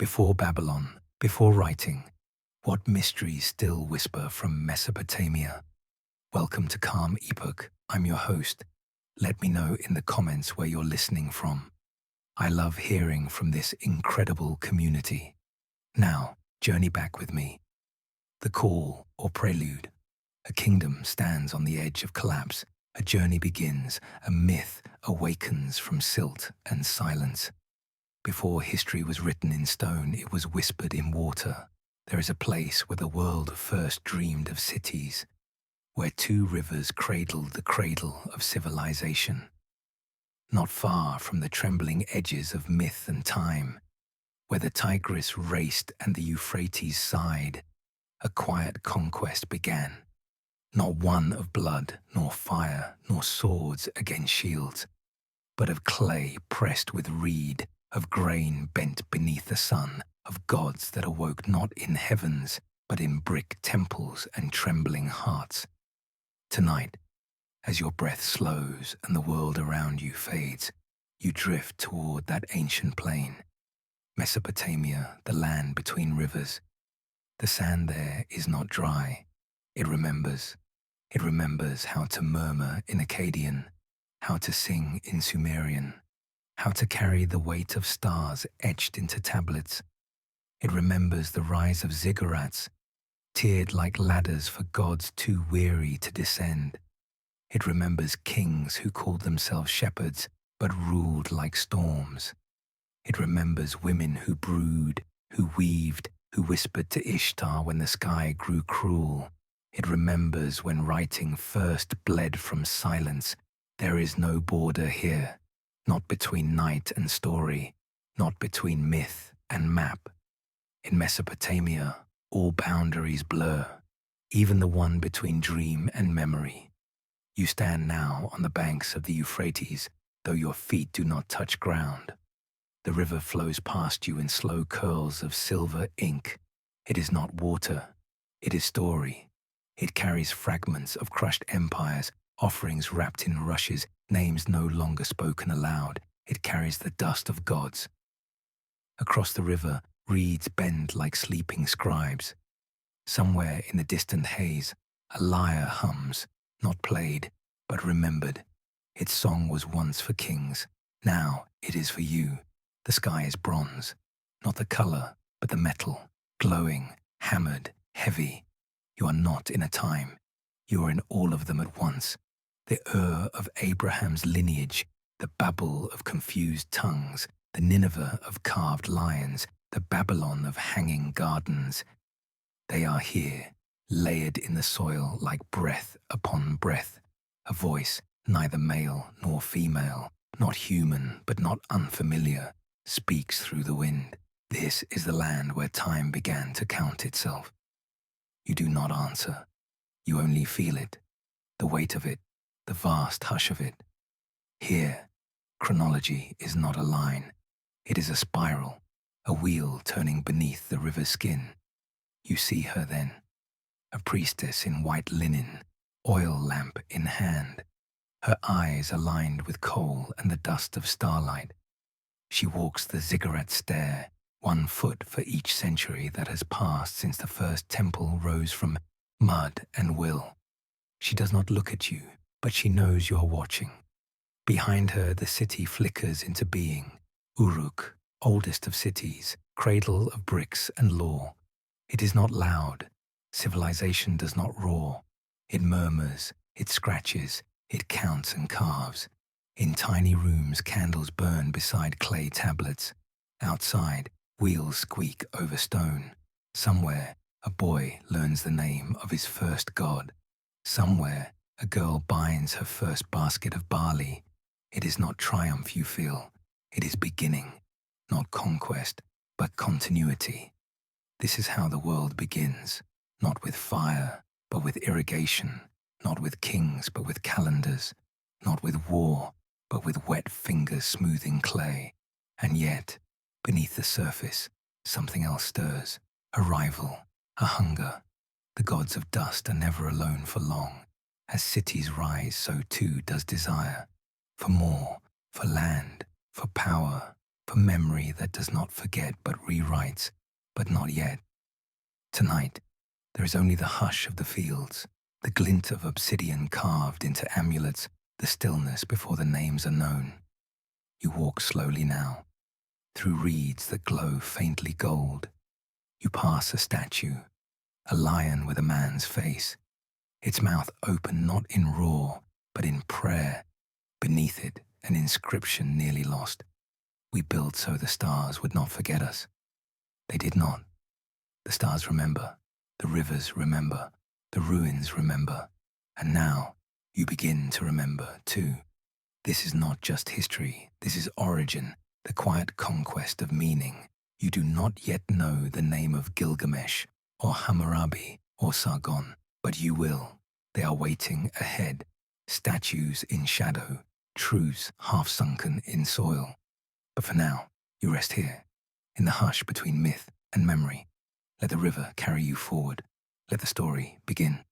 Before Babylon, before writing, what mysteries still whisper from Mesopotamia? Welcome to Calm Epoch. I'm your host. Let me know in the comments where you're listening from. I love hearing from this incredible community. Now, journey back with me. The call or prelude. A kingdom stands on the edge of collapse. A journey begins. A myth awakens from silt and silence. Before history was written in stone, it was whispered in water. There is a place where the world first dreamed of cities, where two rivers cradled the cradle of civilization. Not far from the trembling edges of myth and time, where the Tigris raced and the Euphrates sighed, a quiet conquest began. Not one of blood, nor fire, nor swords against shields, but of clay pressed with reed, of grain bent beneath the sun, of gods that awoke not in heavens, but in brick temples and trembling hearts. Tonight, as your breath slows and the world around you fades, you drift toward that ancient plain. Mesopotamia, the land between rivers. The sand there is not dry. It remembers. It remembers how to murmur in Akkadian, how to sing in Sumerian, how to carry the weight of stars etched into tablets. It remembers the rise of ziggurats, tiered like ladders for gods too weary to descend. It remembers kings who called themselves shepherds but ruled like storms. It remembers women who brewed, who weaved, who whispered to Ishtar when the sky grew cruel. It remembers when writing first bled from silence. There is no border here, not between night and story, not between myth and map. In Mesopotamia, all boundaries blur, even the one between dream and memory. You stand now on the banks of the Euphrates, though your feet do not touch ground. The river flows past you in slow curls of silver ink. It is not water, it is story. It carries fragments of crushed empires, offerings wrapped in rushes, names no longer spoken aloud. It carries the dust of gods. Across the river, reeds bend like sleeping scribes. Somewhere in the distant haze, a lyre hums, not played, but remembered. Its song was once for kings. Now it is for you. The sky is bronze, not the color, but the metal, glowing, hammered, heavy. You are not in a time. You are in all of them at once. The of Abraham's lineage, the Babel of confused tongues, the Nineveh of carved lions, the Babylon of hanging gardens. They are here, layered in the soil like breath upon breath. A voice, neither male nor female, not human but not unfamiliar, speaks through the wind. This is the land where time began to count itself. You do not answer. You only feel it, the weight of it, the vast hush of it. Here, chronology is not a line. It is a spiral, a wheel turning beneath the river's skin. You see her then, a priestess in white linen, oil lamp in hand, her eyes aligned with coal and the dust of starlight. She walks the ziggurat stair, 1 foot for each century that has passed since the first temple rose from mud and will. She does not look at you, but she knows you are watching. Behind her, the city flickers into being. Uruk, oldest of cities, cradle of bricks and law. It is not loud. Civilization does not roar. It murmurs, it scratches, it counts and carves. In tiny rooms, candles burn beside clay tablets. Outside, wheels squeak over stone. Somewhere, a boy learns the name of his first god. Somewhere, a girl binds her first basket of barley. It is not triumph you feel. It is beginning, not conquest, but continuity. This is how the world begins, not with fire, but with irrigation, not with kings, but with calendars, not with war, but with wet fingers smoothing clay. And yet, beneath the surface, something else stirs, a rival, a hunger. The gods of dust are never alone for long. As cities rise, so too does desire. For more, for land, for power, for memory that does not forget but rewrites, but not yet. Tonight, there is only the hush of the fields, the glint of obsidian carved into amulets, the stillness before the names are known. You walk slowly now, through reeds that glow faintly gold. You pass a statue, a lion with a man's face, its mouth open not in roar, but in prayer. Beneath it, an inscription nearly lost. We built so the stars would not forget us. They did not. The stars remember, the rivers remember, the ruins remember, and now you begin to remember too. This is not just history, this is origin, the quiet conquest of meaning. You do not yet know the name of Gilgamesh, or Hammurabi, or Sargon, but you will. They are waiting ahead, statues in shadow, truths half sunken in soil. But for now, you rest here, in the hush between myth and memory. Let the river carry you forward. Let the story begin.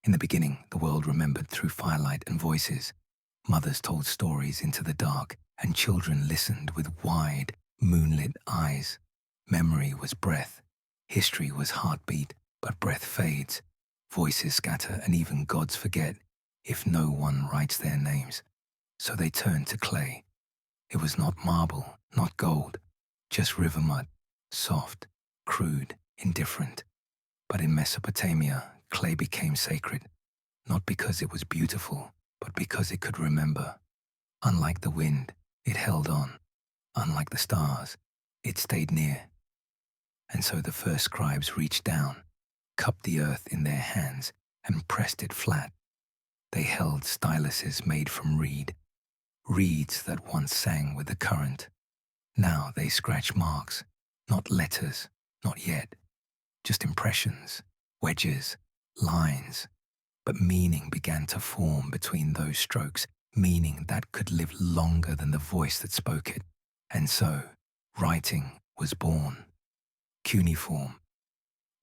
In the beginning, the world remembered through firelight and voices. Mothers told stories into the dark, and children listened with wide, moonlit eyes. Memory was breath. History was heartbeat, but breath fades. Voices scatter, and even gods forget if no one writes their names. So they turned to clay. It was not marble, not gold, just river mud, soft, crude, indifferent. But in Mesopotamia, clay became sacred, not because it was beautiful, but because it could remember. Unlike the wind, it held on. Unlike the stars, it stayed near. And so the first scribes reached down, cupped the earth in their hands, and pressed it flat. They held styluses made from reeds that once sang with the current. Now they scratch marks, not letters, not yet, just impressions, wedges, lines. But meaning began to form between those strokes, meaning that could live longer than the voice that spoke it. And so, writing was born. Cuneiform,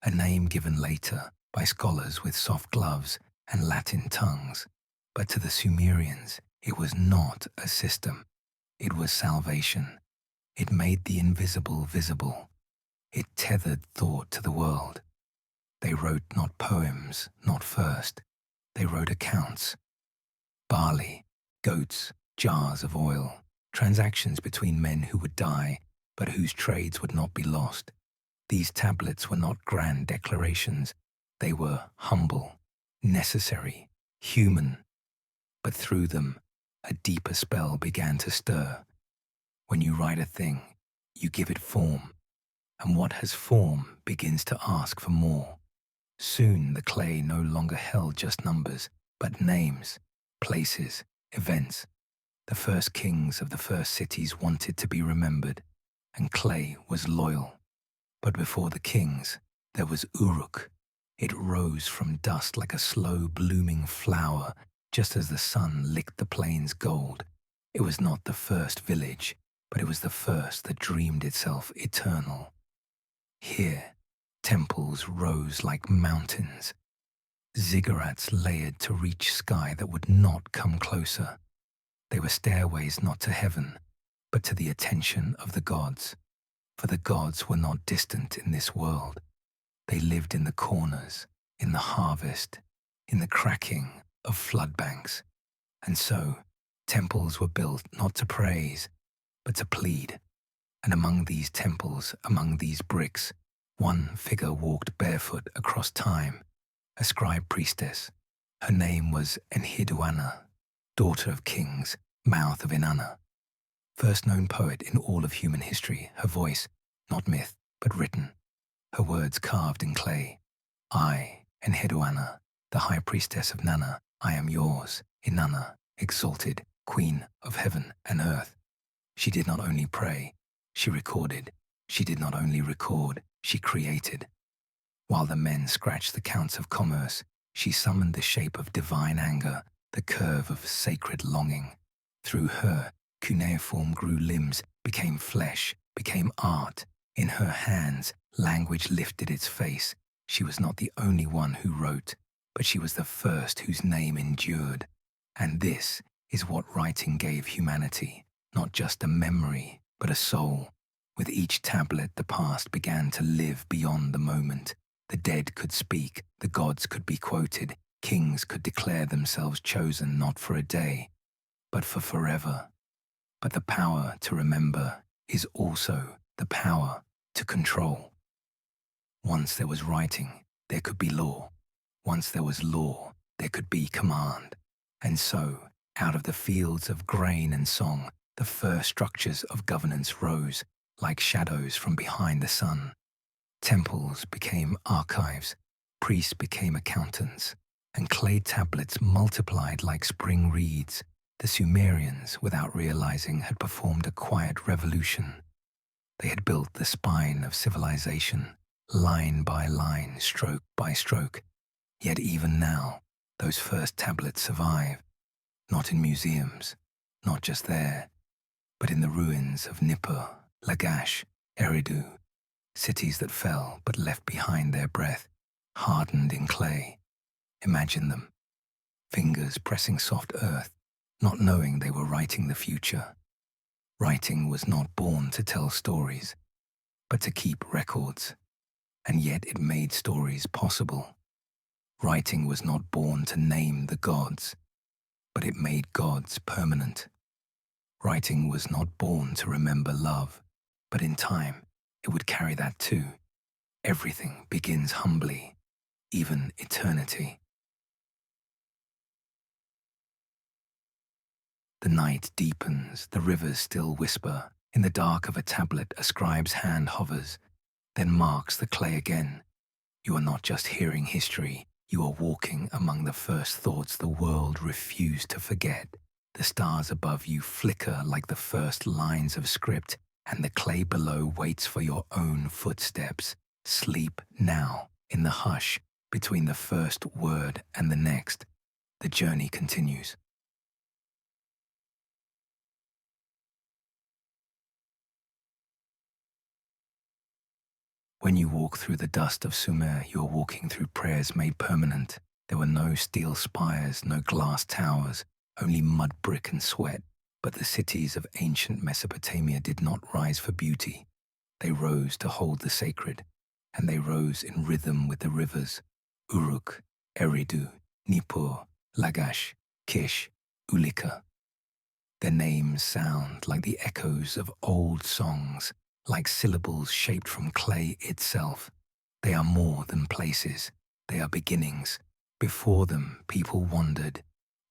a name given later by scholars with soft gloves and Latin tongues. But to the Sumerians, it was not a system. It was salvation. It made the invisible visible. It tethered thought to the world. They wrote not poems, not first. They wrote accounts. Barley, goats, jars of oil, transactions between men who would die, but whose trades would not be lost. These tablets were not grand declarations. They were humble, necessary, human. But through them, a deeper spell began to stir. When you write a thing, you give it form, and what has form begins to ask for more. Soon the clay no longer held just numbers, but names, places, events. The first kings of the first cities wanted to be remembered, and clay was loyal. But before the kings, there was Uruk. It rose from dust like a slow blooming flower, just as the sun licked the plains gold. It was not the first village, but it was the first that dreamed itself eternal. Here, temples rose like mountains, ziggurats layered to reach sky that would not come closer. They were stairways not to heaven, but to the attention of the gods. For the gods were not distant in this world. They lived in the corners, in the harvest, in the cracking of flood banks. And so, temples were built not to praise, but to plead. And among these temples, among these bricks, one figure walked barefoot across time, a scribe priestess. Her name was Enheduanna, daughter of kings, mouth of Inanna. First known poet in all of human history, her voice, not myth, but written. Her words carved in clay. I, Enheduanna, the high priestess of Nana, I am yours, Inanna, exalted, queen of heaven and earth. She did not only pray, she recorded. She did not only record, she created. While the men scratched the counts of commerce, she summoned the shape of divine anger, the curve of sacred longing. Through her, cuneiform grew limbs, became flesh, became art. In her hands, language lifted its face. She was not the only one who wrote. but she was the first whose name endured. And this is what writing gave humanity, not just a memory, but a soul. With each tablet, the past began to live beyond the moment. The dead could speak, the gods could be quoted, kings could declare themselves chosen not for a day, but for forever. But the power to remember is also the power to control. Once there was writing, there could be law. Once there was law, there could be command. And so, out of the fields of grain and song, the first structures of governance rose, like shadows from behind the sun. Temples became archives, priests became accountants, and clay tablets multiplied like spring reeds. The Sumerians, without realizing, had performed a quiet revolution. They had built the spine of civilization, line by line, stroke by stroke. Yet even now, those first tablets survive, not in museums, not just there, but in the ruins of Nippur, Lagash, Eridu, cities that fell but left behind their breath, hardened in clay. Imagine them, fingers pressing soft earth, not knowing they were writing the future. Writing was not born to tell stories, but to keep records, and yet it made stories possible. Writing was not born to name the gods, but it made gods permanent. Writing was not born to remember love, but in time it would carry that too. Everything begins humbly, even eternity. The night deepens, the rivers still whisper. In the dark of a tablet, a scribe's hand hovers, then marks the clay again. You are not just hearing history, you are walking among the first thoughts the world refused to forget. The stars above you flicker like the first lines of script, and the clay below waits for your own footsteps. Sleep now, in the hush, between the first word and the next. The journey continues. When you walk through the dust of Sumer, you are walking through prayers made permanent. There were no steel spires, no glass towers, only mud, brick, and sweat. But the cities of ancient Mesopotamia did not rise for beauty. They rose to hold the sacred, and they rose in rhythm with the rivers. Uruk, Eridu, Nippur, Lagash, Kish, Ulika. Their names sound like the echoes of old songs, like syllables shaped from clay itself. They are more than places, they are beginnings. Before them, people wandered.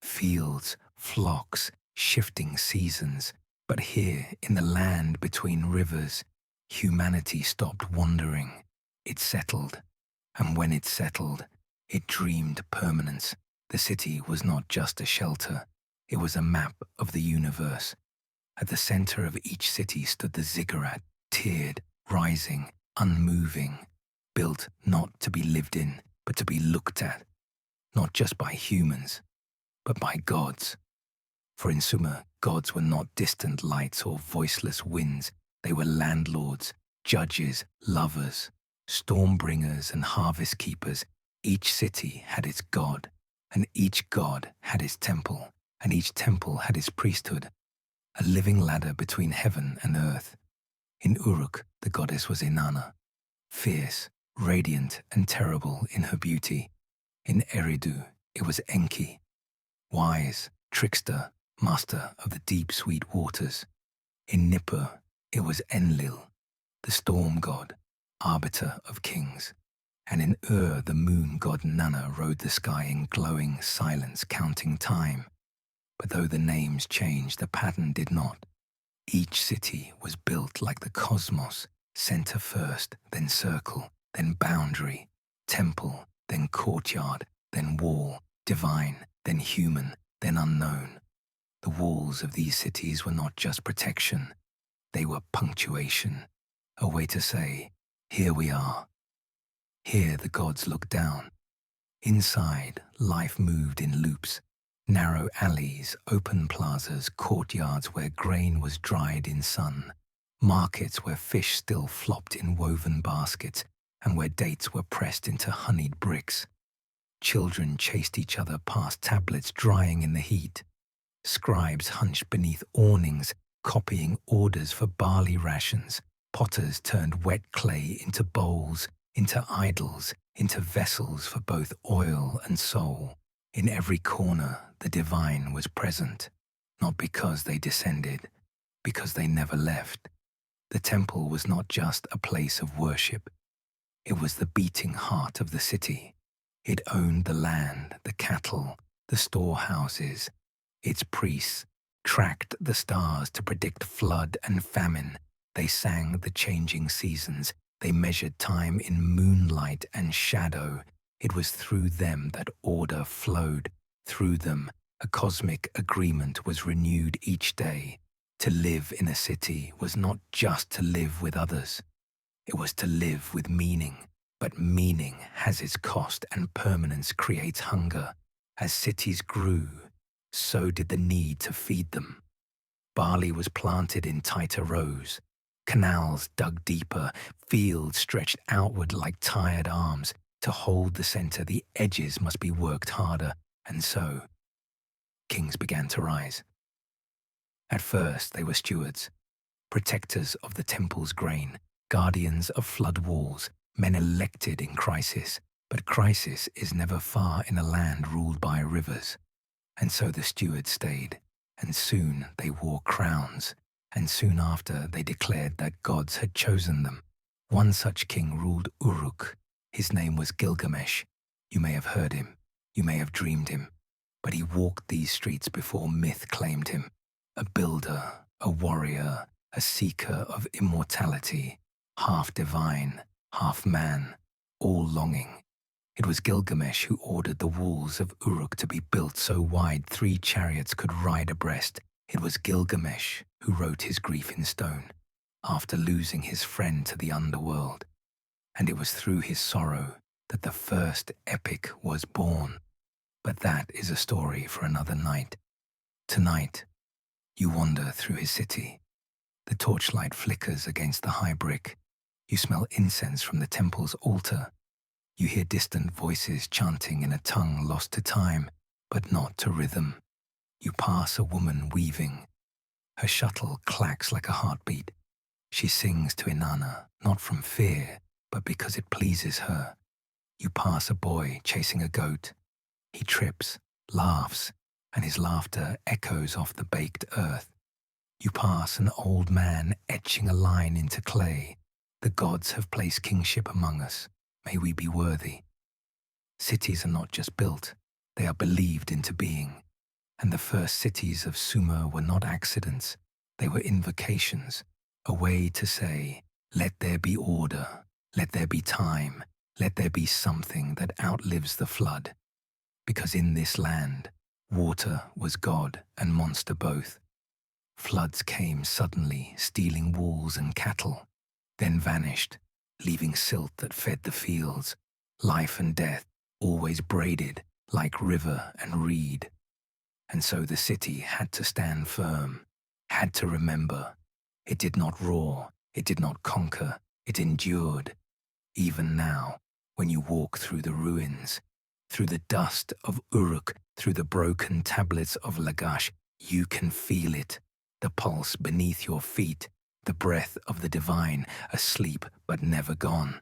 Fields, flocks, shifting seasons. But here, in the land between rivers, humanity stopped wandering. It settled. And when it settled, it dreamed permanence. The city was not just a shelter, it was a map of the universe. At the center of each city stood the ziggurat, tiered, rising, unmoving, built not to be lived in, but to be looked at, not just by humans, but by gods. For in Sumer, gods were not distant lights or voiceless winds. They were landlords, judges, lovers, storm-bringers and harvest keepers. Each city had its god, and each god had its temple, and each temple had its priesthood, a living ladder between heaven and earth. In Uruk, the goddess was Inanna, fierce, radiant, and terrible in her beauty. In Eridu, it was Enki, wise, trickster, master of the deep, sweet waters. In Nippur, it was Enlil, the storm god, arbiter of kings. And in the moon god Nanna rode the sky in glowing silence, counting time. But though the names changed, the pattern did not. Each city was built like the cosmos, center first, then circle, then boundary, temple, then courtyard, then wall, divine, then human, then unknown. The walls of these cities were not just protection, they were punctuation, a way to say, here we are. Here the gods looked down. Inside, life moved in loops. Narrow alleys, open plazas, courtyards where grain was dried in sun, markets where fish still flopped in woven baskets, and where dates were pressed into honeyed bricks. Children chased each other past tablets drying in the heat. Scribes hunched beneath awnings, copying orders for barley rations. Potters turned wet clay into bowls, into idols, into vessels for both oil and soul. In every corner, the divine was present, not because they descended, because they never left. The temple was not just a place of worship. It was the beating heart of the city. It owned the land, the cattle, the storehouses. Its priests tracked the stars to predict flood and famine. They sang the changing seasons. They measured time in moonlight and shadow. It was through them that order flowed. Through them, a cosmic agreement was renewed each day. To live in a city was not just to live with others. It was to live with meaning. But meaning has its cost, and permanence creates hunger. As cities grew, so did the need to feed them. Barley was planted in tighter rows. Canals dug deeper. Fields stretched outward like tired arms. To hold the center, the edges must be worked harder. And so, kings began to rise. At first, they were stewards, protectors of the temple's grain, guardians of flood walls, men elected in crisis. But crisis is never far in a land ruled by rivers. And so the stewards stayed, and soon they wore crowns, and soon after they declared that gods had chosen them. One such king ruled Uruk. His name was Gilgamesh. You may have heard him, you may have dreamed him, but he walked these streets before myth claimed him. A builder, a warrior, a seeker of immortality, half divine, half man, all longing. It was Gilgamesh who ordered the walls of Uruk to be built so wide 3 chariots could ride abreast. It was Gilgamesh who wrote his grief in stone, after losing his friend to the underworld. And it was through his sorrow that the first epic was born. But that is a story for another night. Tonight, you wander through his city. The torchlight flickers against the high brick. You smell incense from the temple's altar. You hear distant voices chanting in a tongue lost to time, but not to rhythm. You pass a woman weaving. Her shuttle clacks like a heartbeat. She sings to Inanna, not from fear, but because it pleases her. You pass a boy chasing a goat. He trips, laughs, and his laughter echoes off the baked earth. You pass an old man etching a line into clay. The gods have placed kingship among us. May we be worthy. Cities are not just built, they are believed into being. And the first cities of Sumer were not accidents, they were invocations, a way to say, let there be order, let there be time, let there be something that outlives the flood. Because in this land, water was god and monster both. Floods came suddenly, stealing wolves and cattle, then vanished, leaving silt that fed the fields, life and death, always braided like river and reed. And so the city had to stand firm, had to remember. It did not roar, it did not conquer, it endured. Even now, when you walk through the ruins, through the dust of Uruk, through the broken tablets of Lagash, you can feel it, the pulse beneath your feet, the breath of the divine, asleep but never gone.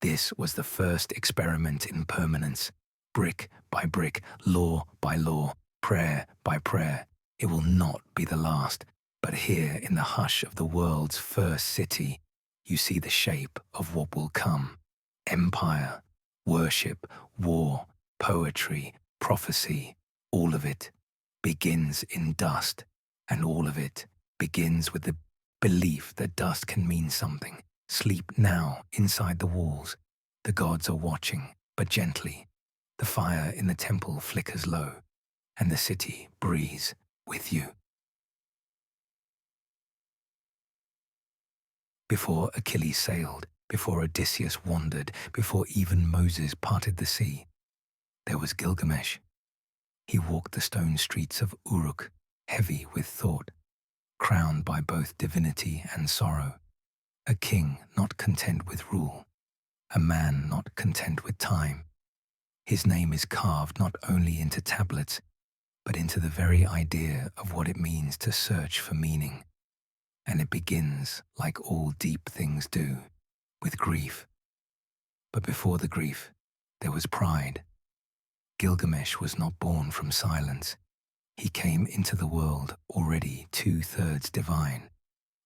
This was the first experiment in permanence, brick by brick, law by law, prayer by prayer. It will not be the last, but here in the hush of the world's first city, you see the shape of what will come. Empire, worship, war, poetry, prophecy, all of it begins in dust, and all of it begins with the belief that dust can mean something. Sleep now inside the walls. The gods are watching, but gently. The fire in the temple flickers low, and the city breathes with you. Before Achilles sailed, before Odysseus wandered, before even Moses parted the sea, there was Gilgamesh. He walked the stone streets of Uruk, heavy with thought, crowned by both divinity and sorrow. A king not content with rule, a man not content with time. His name is carved not only into tablets, but into the very idea of what it means to search for meaning. And it begins, like all deep things do, with grief. But before the grief, there was pride. Gilgamesh was not born from silence. He came into the world already 2/3 divine,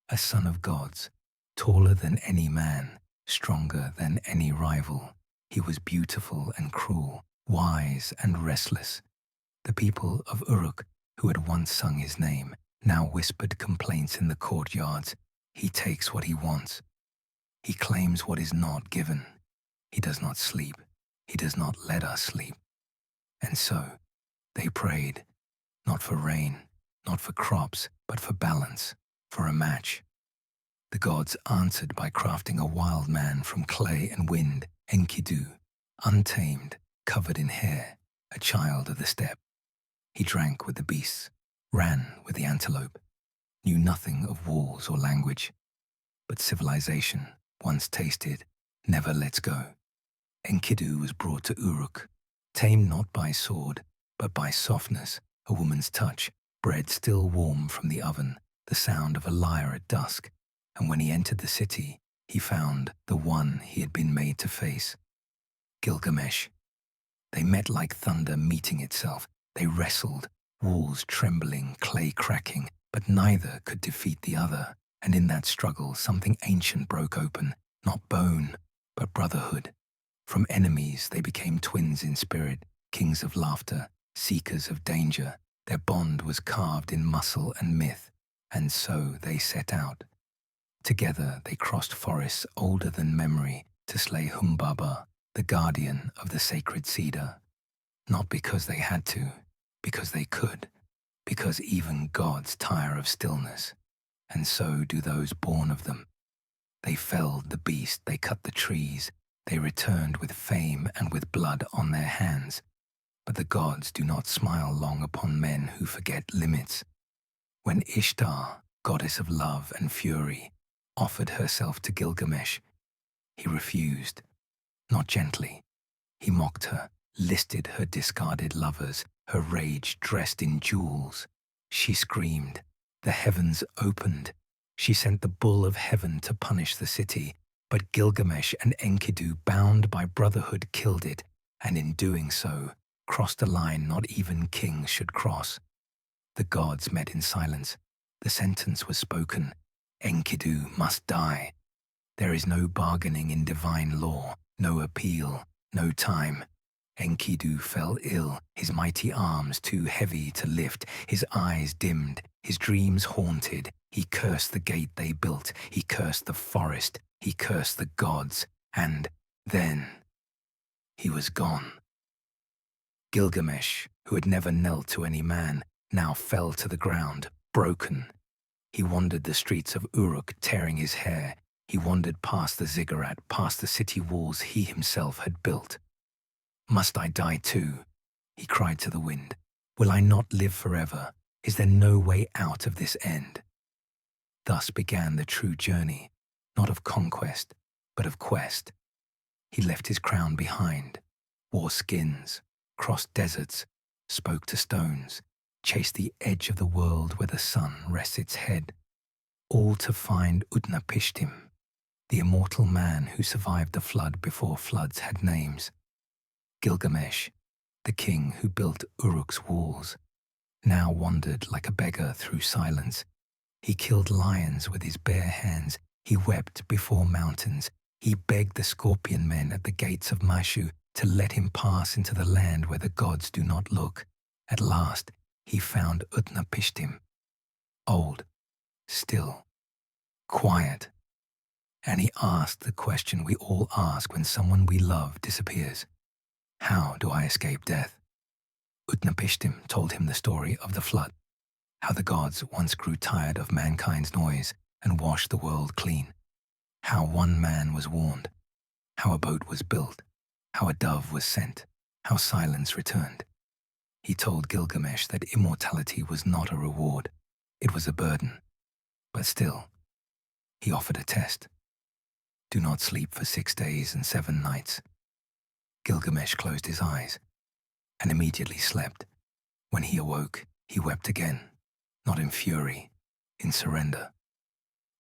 a son of gods, taller than any man, stronger than any rival. He was beautiful and cruel, wise and restless. The people of Uruk, who had once sung his name, now whispered complaints in the courtyards. He takes what he wants. He claims what is not given. He does not sleep. He does not let us sleep. And so they prayed, not for rain, not for crops, but for balance, for a match. The gods answered by crafting a wild man from clay and wind, Enkidu, untamed, covered in hair, a child of the steppe. He drank with the beasts, ran with the antelope, knew nothing of walls or language. But civilization, once tasted, never lets go. Enkidu was brought to Uruk, tamed not by sword, but by softness, a woman's touch, bread still warm from the oven, the sound of a lyre at dusk. And when he entered the city, he found the one he had been made to face, Gilgamesh. They met like thunder meeting itself. They wrestled, walls trembling, clay cracking, but neither could defeat the other. And in that struggle, something ancient broke open, not bone, but brotherhood. From enemies, they became twins in spirit, kings of laughter, seekers of danger. Their bond was carved in muscle and myth, and so they set out. Together they crossed forests older than memory to slay Humbaba, the guardian of the sacred cedar. Not because they had to, because they could, because even gods tire of stillness, and so do those born of them. They felled the beast, they cut the trees, they returned with fame and with blood on their hands. But the gods do not smile long upon men who forget limits. When Ishtar, goddess of love and fury, offered herself to Gilgamesh, he refused, not gently. He mocked her, listed her discarded lovers, her rage dressed in jewels. She screamed. The heavens opened. She sent the bull of heaven to punish the city, but Gilgamesh and Enkidu, bound by brotherhood, killed it, and in doing so, crossed a line not even kings should cross. The gods met in silence. The sentence was spoken. Enkidu must die. There is no bargaining in divine law, no appeal, no time. Enkidu fell ill, his mighty arms too heavy to lift, his eyes dimmed, his dreams haunted. He cursed the gate they built, he cursed the forest, he cursed the gods, and then he was gone. Gilgamesh, who had never knelt to any man, now fell to the ground, broken. He wandered the streets of Uruk, tearing his hair. He wandered past the ziggurat, past the city walls he himself had built. Must I die too? He cried to the wind. Will I not live forever? Is there no way out of this end? Thus began the true journey, not of conquest, but of quest. He left his crown behind, wore skins, crossed deserts, spoke to stones, chased the edge of the world where the sun rests its head, all to find Utnapishtim, the immortal man who survived the flood before floods had names. Gilgamesh, the king who built Uruk's walls, now wandered like a beggar through silence. He killed lions with his bare hands. He wept before mountains. He begged the scorpion men at the gates of Mashu to let him pass into the land where the gods do not look. At last, he found Utnapishtim, old, still, quiet. And he asked the question we all ask when someone we love disappears. How do I escape death? Utnapishtim told him the story of the flood, how the gods once grew tired of mankind's noise and washed the world clean, how one man was warned, how a boat was built, how a dove was sent, how silence returned. He told Gilgamesh that immortality was not a reward, it was a burden. But still, he offered a test. Do not sleep for 6 days and 7 nights. Gilgamesh closed his eyes and immediately slept. When he awoke, he wept again, not in fury, in surrender.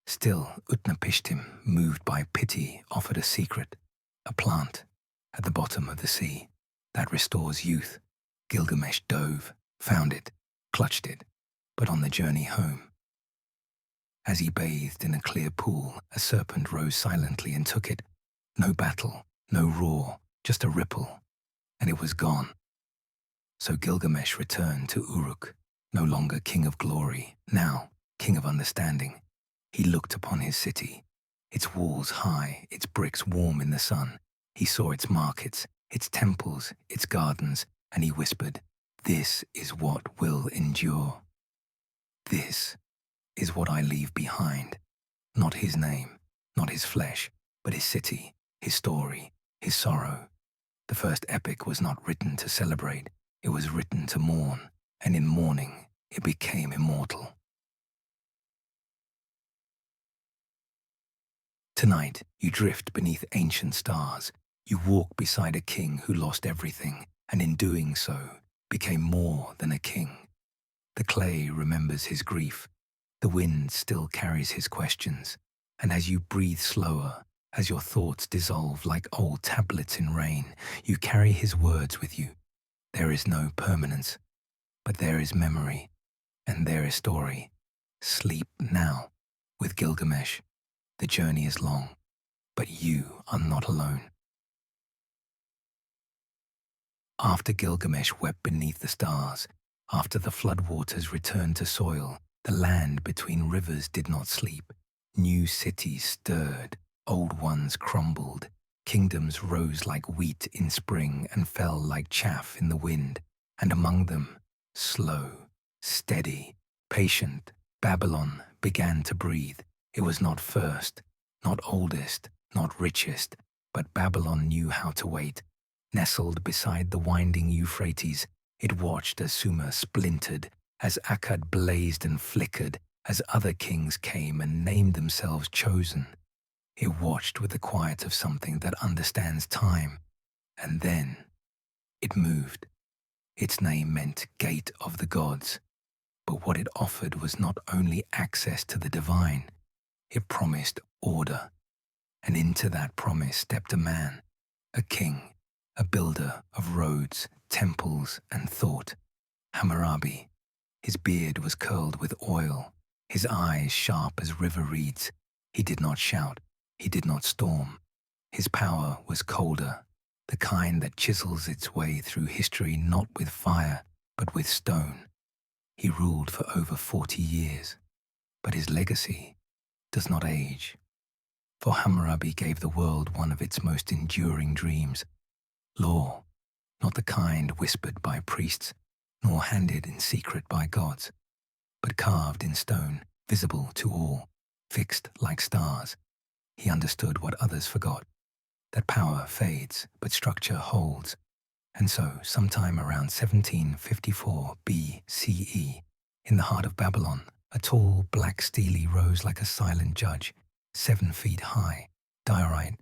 Still, Utnapishtim, moved by pity, offered a secret, a plant at the bottom of the sea that restores youth. Gilgamesh dove, found it, clutched it, but on the journey home, as he bathed in a clear pool, a serpent rose silently and took it. No battle, no roar, just a ripple, and it was gone. So Gilgamesh returned to Uruk, no longer king of glory, now king of understanding. He looked upon his city, its walls high, its bricks warm in the sun. He saw its markets, its temples, its gardens, and he whispered, "This is what will endure. This is what I leave behind." Not his name, not his flesh, but his city, his story, his sorrow. The first epic was not written to celebrate, it was written to mourn, and in mourning it became immortal. Tonight, you drift beneath ancient stars. You walk beside a king who lost everything, and in doing so, became more than a king. The clay remembers his grief. The wind still carries his questions. And as you breathe slower, as your thoughts dissolve like old tablets in rain, you carry his words with you. There is no permanence, but there is memory, and there is story. Sleep now with Gilgamesh. The journey is long, but you are not alone. After Gilgamesh wept beneath the stars, after the floodwaters returned to soil, the land between rivers did not sleep. New cities stirred, old ones crumbled, kingdoms rose like wheat in spring and fell like chaff in the wind, and among them, slow, steady, patient, Babylon began to breathe. It was not first, not oldest, not richest, but Babylon knew how to wait. Nestled beside the winding Euphrates, it watched as Sumer splintered, as Akkad blazed and flickered, as other kings came and named themselves chosen. It watched with the quiet of something that understands time. And then it moved. Its name meant Gate of the Gods. But what it offered was not only access to the divine, it promised order. And into that promise stepped a man, a king, a builder of roads, temples, and thought. Hammurabi. His beard was curled with oil, his eyes sharp as river reeds. He did not shout, he did not storm. His power was colder, the kind that chisels its way through history not with fire, but with stone. He ruled for over 40 years, but his legacy does not age. For Hammurabi gave the world one of its most enduring dreams. Law, not the kind whispered by priests, nor handed in secret by gods, but carved in stone, visible to all, fixed like stars. He understood what others forgot, that power fades, but structure holds. And so, sometime around 1754 BCE, in the heart of Babylon, a tall black stele rose like a silent judge, 7 feet high, diorite,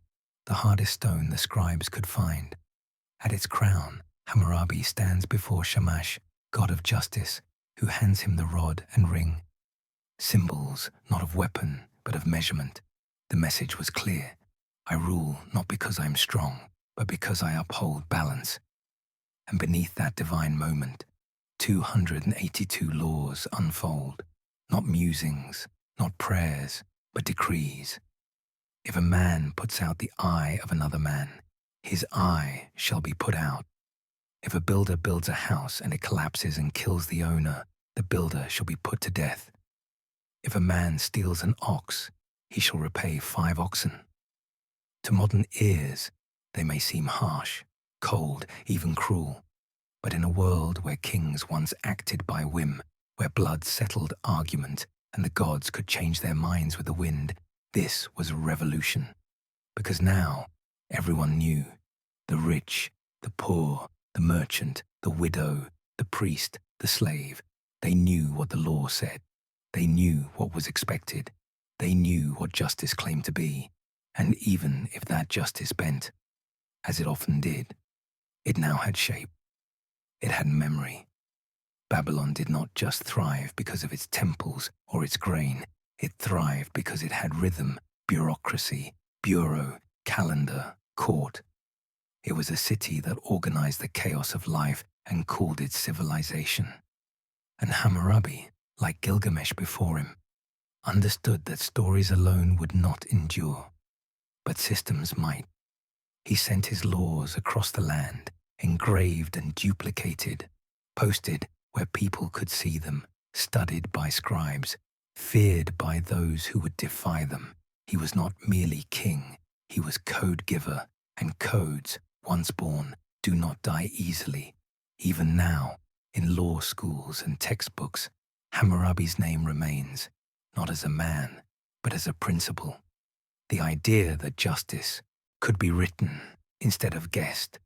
the hardest stone the scribes could find. At its crown, Hammurabi stands before Shamash, god of justice, who hands him the rod and ring. Symbols not of weapon, but of measurement. The message was clear. I rule not because I'm strong, but because I uphold balance. And beneath that divine moment, 282 laws unfold, not musings, not prayers, but decrees. If a man puts out the eye of another man, his eye shall be put out. If a builder builds a house and it collapses and kills the owner, the builder shall be put to death. If a man steals an ox, he shall repay 5 oxen. To modern ears, they may seem harsh, cold, even cruel. But in a world where kings once acted by whim, where blood settled argument, and the gods could change their minds with the wind, this was a revolution. Because now, everyone knew. The rich, the poor, the merchant, the widow, the priest, the slave. They knew what the law said. They knew what was expected. They knew what justice claimed to be. And even if that justice bent, as it often did, It now had shape. It had memory. Babylon did not just thrive because of its temples or its grain. It thrived because it had rhythm, bureaucracy, bureau, calendar, court. It was a city that organized the chaos of life and called it civilization. And Hammurabi, like Gilgamesh before him, understood that stories alone would not endure, but systems might. He sent his laws across the land, engraved and duplicated, posted where people could see them, studied by scribes, feared by those who would defy them. He was not merely king, he was code giver, and codes, once born, do not die easily. Even now, in law schools and textbooks, Hammurabi's name remains, not as a man, but as a principle. The idea that justice could be written instead of guessed,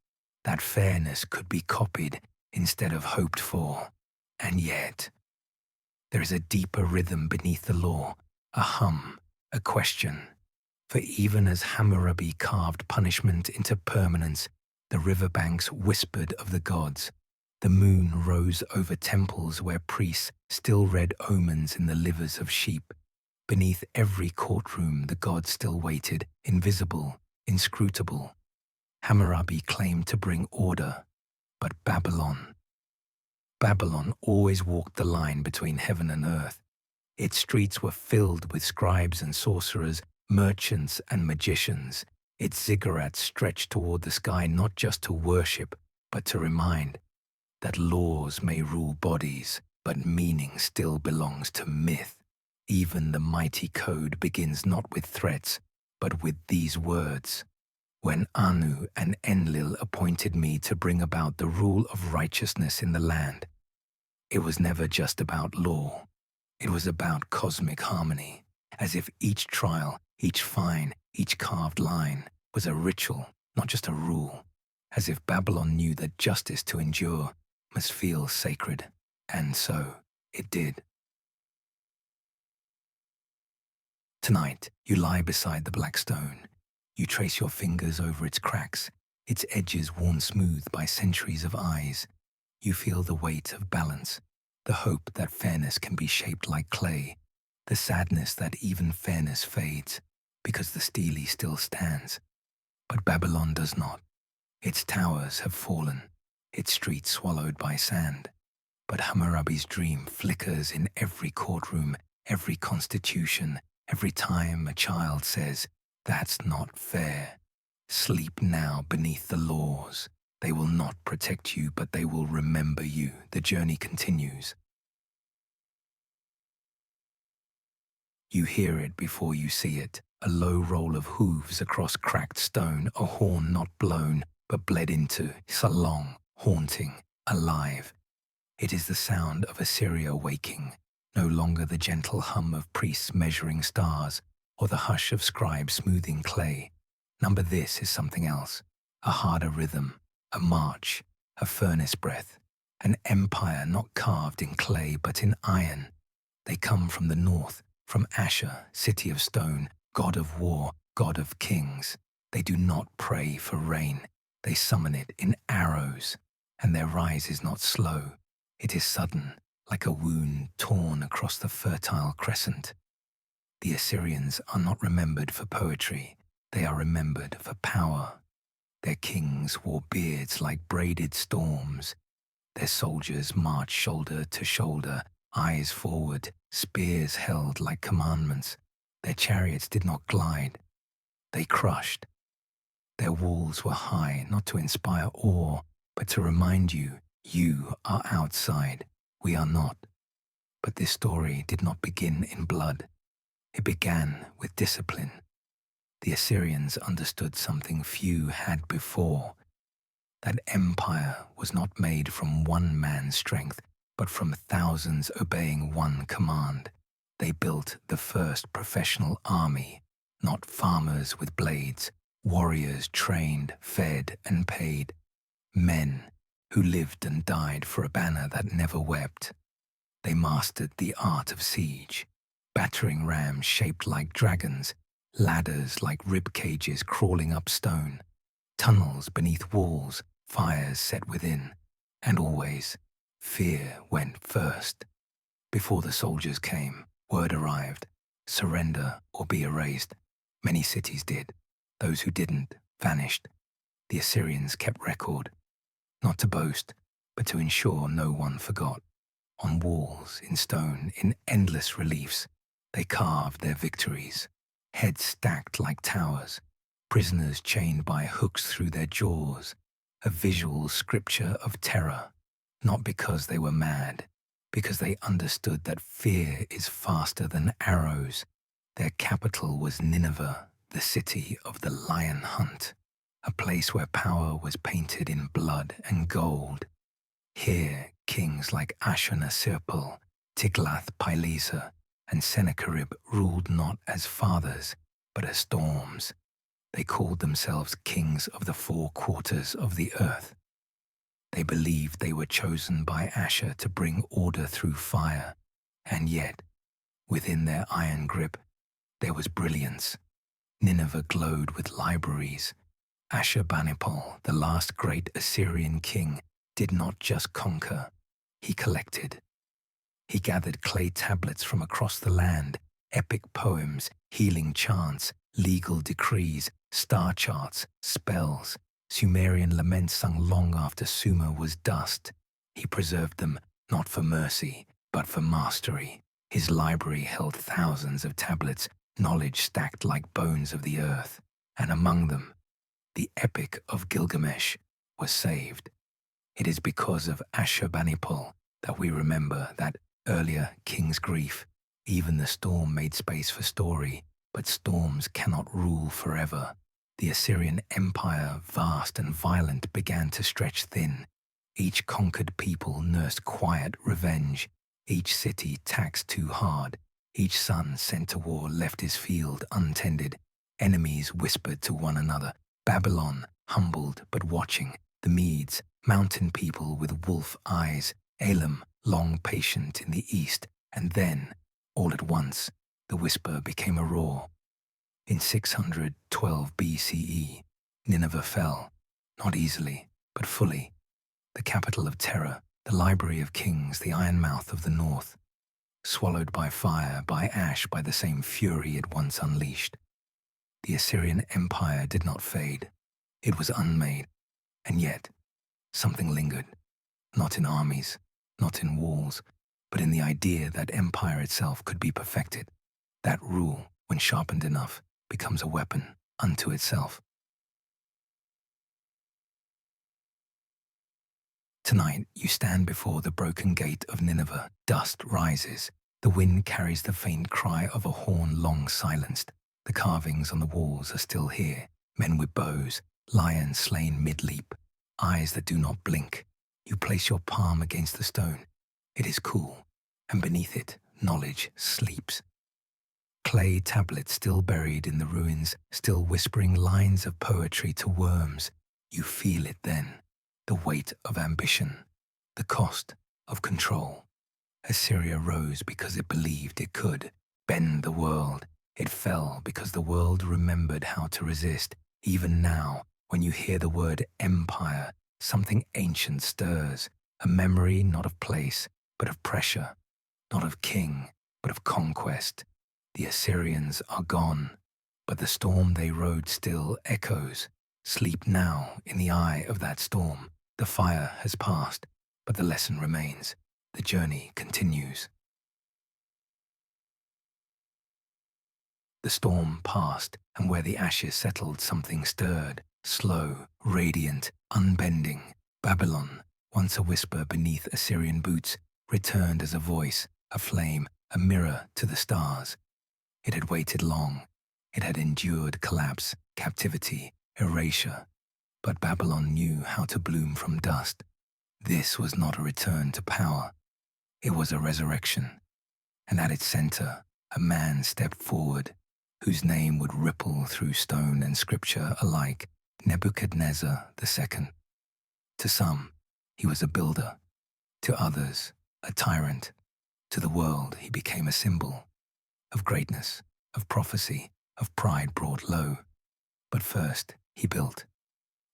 that fairness could be copied instead of hoped for. And yet, there is a deeper rhythm beneath the law, a hum, a question. For even as Hammurabi carved punishment into permanence, the riverbanks whispered of the gods. The moon rose over temples where priests still read omens in the livers of sheep. Beneath every courtroom, the gods still waited, invisible, inscrutable. Hammurabi claimed to bring order, but Babylon always walked the line between heaven and earth. Its streets were filled with scribes and sorcerers, merchants and magicians. Its ziggurats stretched toward the sky not just to worship, but to remind that laws may rule bodies, but meaning still belongs to myth. Even the mighty code begins not with threats, but with these words. When Anu and Enlil appointed me to bring about the rule of righteousness in the land, it was never just about law. It was about cosmic harmony, as if each trial, each fine, each carved line was a ritual, not just a rule, as if Babylon knew that justice to endure must feel sacred, and so it did. Tonight, you lie beside the black stone. You trace your fingers over its cracks, its edges worn smooth by centuries of eyes. You feel the weight of balance, the hope that fairness can be shaped like clay, the sadness that even fairness fades, because the stele still stands. But Babylon does not. Its towers have fallen, its streets swallowed by sand. But Hammurabi's dream flickers in every courtroom, every constitution, every time a child says, "That's not fair." Sleep now beneath the laws. They will not protect you, but they will remember you. The journey continues. You hear it before you see it, a low roll of hooves across cracked stone, a horn not blown, but bled into, salong, haunting, alive. It is the sound of Assyria waking, no longer the gentle hum of priests measuring stars, or the hush of scribes smoothing clay. Number this is something else, a harder rhythm, a march, a furnace breath, an empire not carved in clay but in iron. They come from the north, from Asher, city of stone, god of war, god of kings. They do not pray for rain, they summon it in arrows, and their rise is not slow. It is sudden, like a wound torn across the fertile crescent. The Assyrians are not remembered for poetry, they are remembered for power. Their kings wore beards like braided storms. Their soldiers marched shoulder to shoulder, eyes forward, spears held like commandments. Their chariots did not glide, they crushed. Their walls were high, not to inspire awe, but to remind you, you are outside, we are not. But this story did not begin in blood. It began with discipline. The Assyrians understood something few had before, that empire was not made from one man's strength, but from thousands obeying one command. They built the first professional army, not farmers with blades, warriors trained, fed, and paid, men who lived and died for a banner that never wept. They mastered the art of siege, battering rams shaped like dragons, ladders like rib cages crawling up stone, tunnels beneath walls, fires set within, and always fear went first. Before the soldiers came, word arrived: surrender or be erased. Many cities did. Those who didn't vanished. The Assyrians kept record, not to boast, but to ensure no one forgot. On walls, in stone, in endless reliefs, they carved their victories, heads stacked like towers, prisoners chained by hooks through their jaws, a visual scripture of terror, not because they were mad, because they understood that fear is faster than arrows. Their capital was Nineveh, the city of the lion hunt, a place where power was painted in blood and gold. Here, kings like Ashurnasirpal, Tiglath-Pileser, and Sennacherib ruled not as fathers, but as storms. They called themselves kings of the four quarters of the earth. They believed they were chosen by Asher to bring order through fire, and yet, within their iron grip, there was brilliance. Nineveh glowed with libraries. Ashurbanipal, the last great Assyrian king, did not just conquer, he collected. He gathered clay tablets from across the land, epic poems, healing chants, legal decrees, star charts, spells, Sumerian laments sung long after Sumer was dust. He preserved them not for mercy, but for mastery. His library held thousands of tablets, knowledge stacked like bones of the earth, and among them, the Epic of Gilgamesh was saved. It is because of Ashurbanipal that we remember that earlier king's grief. Even the storm made space for story, but storms cannot rule forever. The Assyrian Empire, vast and violent, began to stretch thin. Each conquered people nursed quiet revenge. Each city taxed too hard. Each son sent to war left his field untended. Enemies whispered to one another. Babylon, humbled but watching. The Medes, mountain people with wolf eyes. Elam, long patient in the east. And then, all at once, the whisper became a roar. In 612 BCE, Nineveh fell, not easily, but fully. The capital of terror, the library of kings, the iron mouth of the north, swallowed by fire, by ash, by the same fury it once unleashed. The Assyrian Empire did not fade. It was unmade, and yet something lingered, not in armies, not in walls, but in the idea that empire itself could be perfected. That rule, when sharpened enough, becomes a weapon unto itself. Tonight, you stand before the broken gate of Nineveh. Dust rises. The wind carries the faint cry of a horn long silenced. The carvings on the walls are still here. Men with bows, lions slain mid-leap, eyes that do not blink. You place your palm against the stone. It is cool, and beneath it, knowledge sleeps. Clay tablets still buried in the ruins, still whispering lines of poetry to worms. You feel it then, the weight of ambition, the cost of control. Assyria rose because it believed it could bend the world. It fell because the world remembered how to resist. Even now, when you hear the word empire, something ancient stirs, a memory not of place, but of pressure, not of king, but of conquest. The Assyrians are gone, but the storm they rode still echoes. Sleep now in the eye of that storm. The fire has passed, but the lesson remains. The journey continues. The storm passed, and where the ashes settled, something stirred. Slow, radiant, unbending. Babylon, once a whisper beneath Assyrian boots, returned as a voice, a flame, a mirror to the stars. It had waited long. It had endured collapse, captivity, erasure. But Babylon knew how to bloom from dust. This was not a return to power. It was a resurrection. And at its center, a man stepped forward, whose name would ripple through stone and scripture alike, Nebuchadnezzar II. To some, he was a builder. To others, a tyrant. To the world, he became a symbol of greatness, of prophecy, of pride brought low. But first, he built.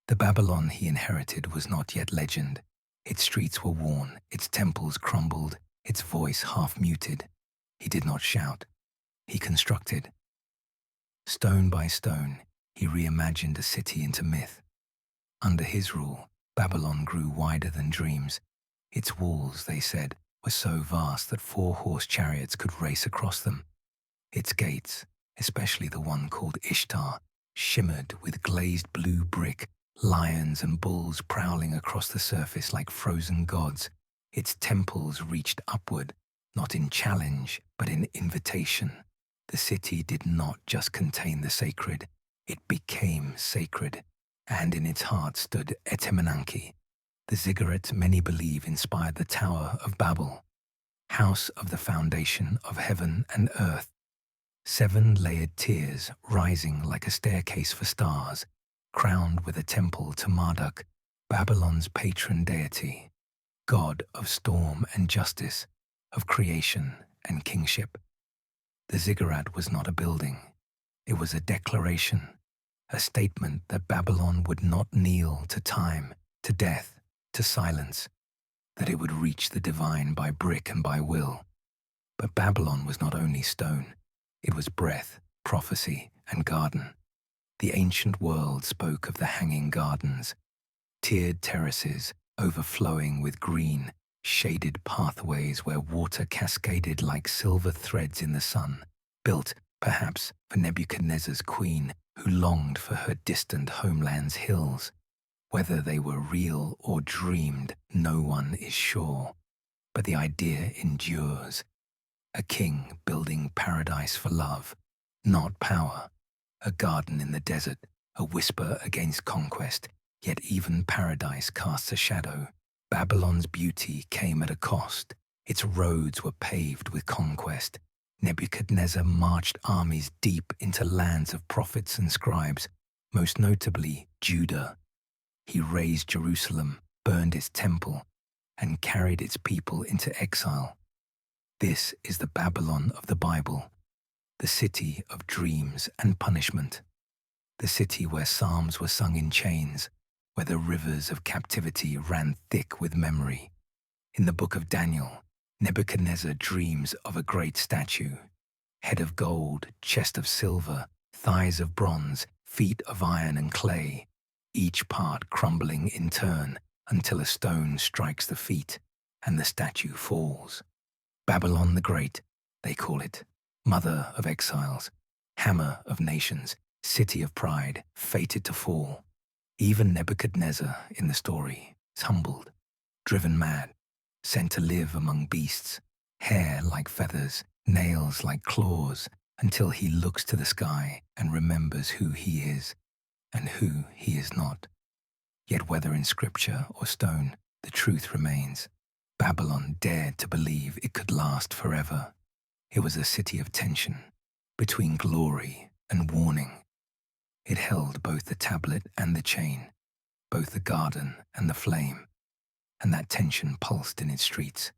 The Babylon he inherited was not yet legend. Its streets were worn, its temples crumbled, its voice half-muted. He did not shout. He constructed. Stone by stone, he reimagined a city into myth. Under his rule, Babylon grew wider than dreams. Its walls, they said, were so vast that 4-horse chariots could race across them. Its gates, especially the one called Ishtar, shimmered with glazed blue brick, lions and bulls prowling across the surface like frozen gods. Its temples reached upward, not in challenge, but in invitation. The city did not just contain the sacred, it became sacred, and in its heart stood Etemenanki, the ziggurat many believe inspired the Tower of Babel, house of the foundation of heaven and earth. 7 layered tiers rising like a staircase for stars, crowned with a temple to Marduk, Babylon's patron deity, god of storm and justice, of creation and kingship. The ziggurat was not a building. It was a declaration, a statement that Babylon would not kneel to time, to death, to silence, that it would reach the divine by brick and by will. But Babylon was not only stone. It was breath, prophecy, and garden. The ancient world spoke of the hanging gardens, tiered terraces overflowing with green, shaded pathways where water cascaded like silver threads in the sun, built, perhaps, for Nebuchadnezzar's queen, who longed for her distant homeland's hills. Whether they were real or dreamed, no one is sure. But the idea endures. A king building paradise for love, not power. A garden in the desert, a whisper against conquest, yet even paradise casts a shadow. Babylon's beauty came at a cost. Its roads were paved with conquest. Nebuchadnezzar marched armies deep into lands of prophets and scribes, most notably Judah. He razed Jerusalem, burned its temple, and carried its people into exile. This is the Babylon of the Bible, the city of dreams and punishment, the city where psalms were sung in chains, where the rivers of captivity ran thick with memory. In the book of Daniel, Nebuchadnezzar dreams of a great statue, head of gold, chest of silver, thighs of bronze, feet of iron and clay, each part crumbling in turn until a stone strikes the feet and the statue falls. Babylon the Great, they call it, mother of exiles, hammer of nations, city of pride, fated to fall. Even Nebuchadnezzar in the story is humbled, driven mad, sent to live among beasts, hair like feathers, nails like claws, until he looks to the sky and remembers who he is and who he is not. Yet whether in scripture or stone, the truth remains. Babylon dared to believe it could last forever. It was a city of tension, between glory and warning. It held both the tablet and the chain, both the garden and the flame, and that tension pulsed in its streets.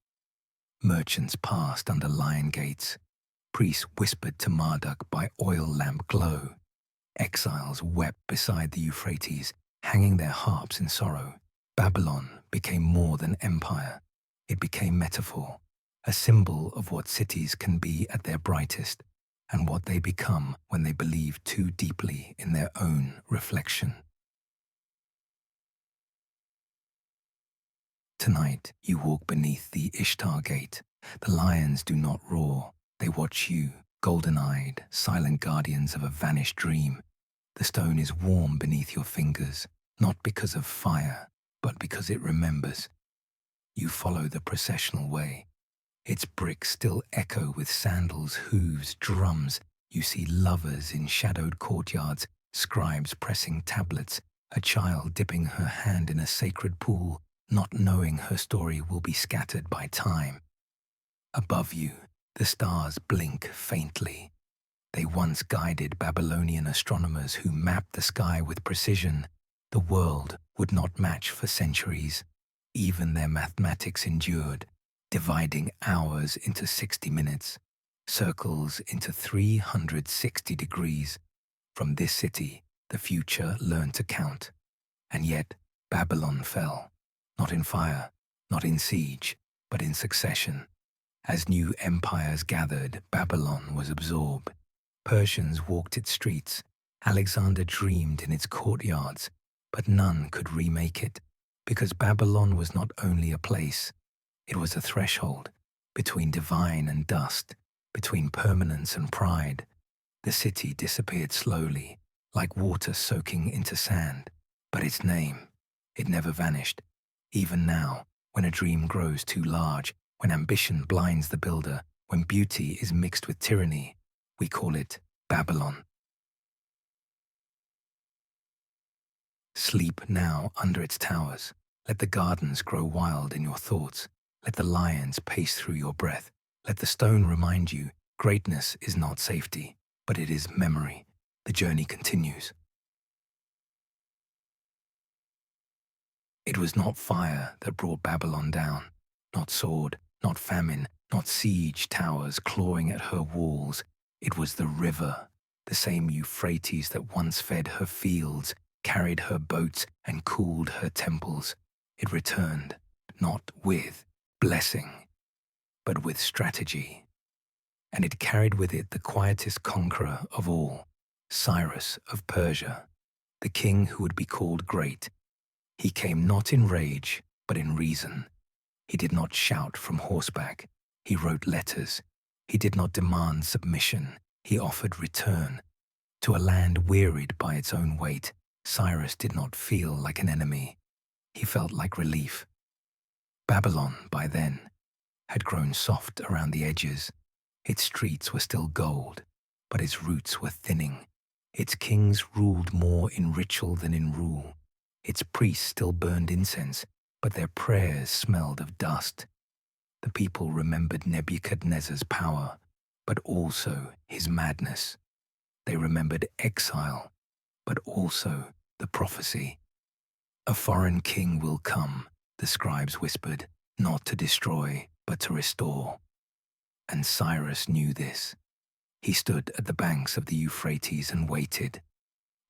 Merchants passed under lion gates, priests whispered to Marduk by oil lamp glow. Exiles wept beside the Euphrates, hanging their harps in sorrow. Babylon became more than empire. It became metaphor, a symbol of what cities can be at their brightest, and what they become when they believe too deeply in their own reflection. Tonight, you walk beneath the Ishtar Gate. The lions do not roar. They watch you, golden-eyed, silent guardians of a vanished dream. The stone is warm beneath your fingers, not because of fire, but because it remembers. You follow the processional way. Its bricks still echo with sandals, hooves, drums. You see lovers in shadowed courtyards, scribes pressing tablets, a child dipping her hand in a sacred pool, not knowing her story will be scattered by time. Above you, the stars blink faintly. They once guided Babylonian astronomers who mapped the sky with precision. The world would not match for centuries. Even their mathematics endured, dividing hours into 60 minutes, circles into 360 degrees. From this city, the future learned to count. And yet Babylon fell, not in fire, not in siege, but in succession. As new empires gathered, Babylon was absorbed. Persians walked its streets, Alexander dreamed in its courtyards, but none could remake it, because Babylon was not only a place, it was a threshold between divine and dust, between permanence and pride. The city disappeared slowly, like water soaking into sand, but its name, it never vanished. Even now, when a dream grows too large, when ambition blinds the builder, when beauty is mixed with tyranny, we call it Babylon. Sleep now under its towers. Let the gardens grow wild in your thoughts. Let the lions pace through your breath. Let the stone remind you, greatness is not safety, but it is memory. The journey continues. It was not fire that brought Babylon down, not sword, not famine, not siege towers clawing at her walls. It was the river, the same Euphrates that once fed her fields, carried her boats, and cooled her temples. It returned, not with blessing, but with strategy. And it carried with it the quietest conqueror of all, Cyrus of Persia, the king who would be called great. He came not in rage, but in reason. He did not shout from horseback. He wrote letters. He did not demand submission. He offered return. To a land wearied by its own weight, Cyrus did not feel like an enemy. He felt like relief. Babylon, by then, had grown soft around the edges. Its streets were still gold, but its roots were thinning. Its kings ruled more in ritual than in rule. Its priests still burned incense, but their prayers smelled of dust. The people remembered Nebuchadnezzar's power, but also his madness. They remembered exile, but also the prophecy. A foreign king will come, the scribes whispered, not to destroy, but to restore. And Cyrus knew this. He stood at the banks of the Euphrates and waited.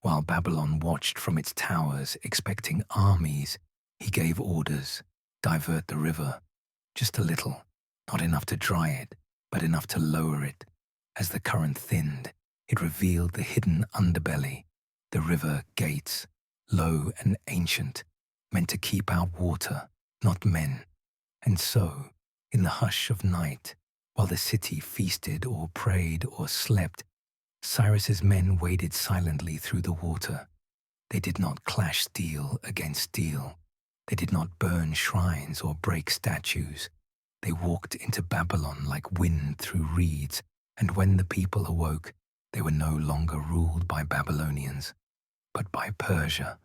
While Babylon watched from its towers, expecting armies, he gave orders, divert the river, just a little, not enough to dry it, but enough to lower it. As the current thinned, it revealed the hidden underbelly, the river gates, low and ancient, meant to keep out water, not men. And so, in the hush of night, while the city feasted or prayed or slept, Cyrus's men waded silently through the water. They did not clash steel against steel. They did not burn shrines or break statues. They walked into Babylon like wind through reeds, and when the people awoke, they were no longer ruled by Babylonians, but by Persia.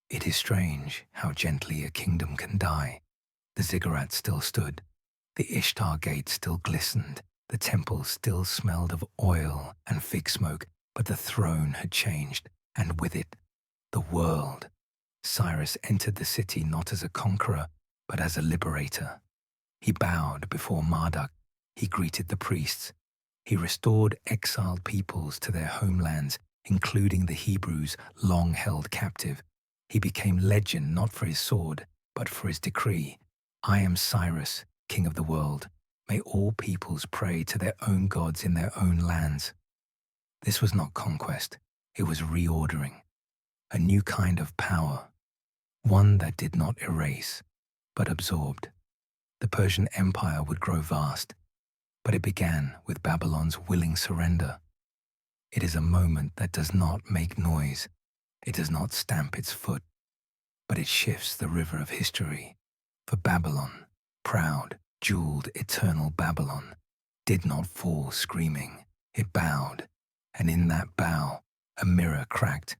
It is strange how gently a kingdom can die. The ziggurats still stood. The Ishtar gate still glistened. The temple still smelled of oil and fig smoke, but the throne had changed, and with it, the world. Cyrus entered the city not as a conqueror, but as a liberator. He bowed before Marduk. He greeted the priests. He restored exiled peoples to their homelands, including the Hebrews long held captive. He became legend not for his sword, but for his decree. I am Cyrus, king of the world. May all peoples pray to their own gods in their own lands. This was not conquest. It was reordering. A new kind of power. One that did not erase, but absorbed. The Persian Empire would grow vast, but it began with Babylon's willing surrender. It is a moment that does not make noise. It does not stamp its foot, but it shifts the river of history. For Babylon, proud, jeweled, eternal Babylon, did not fall screaming. It bowed, and in that bow, a mirror cracked,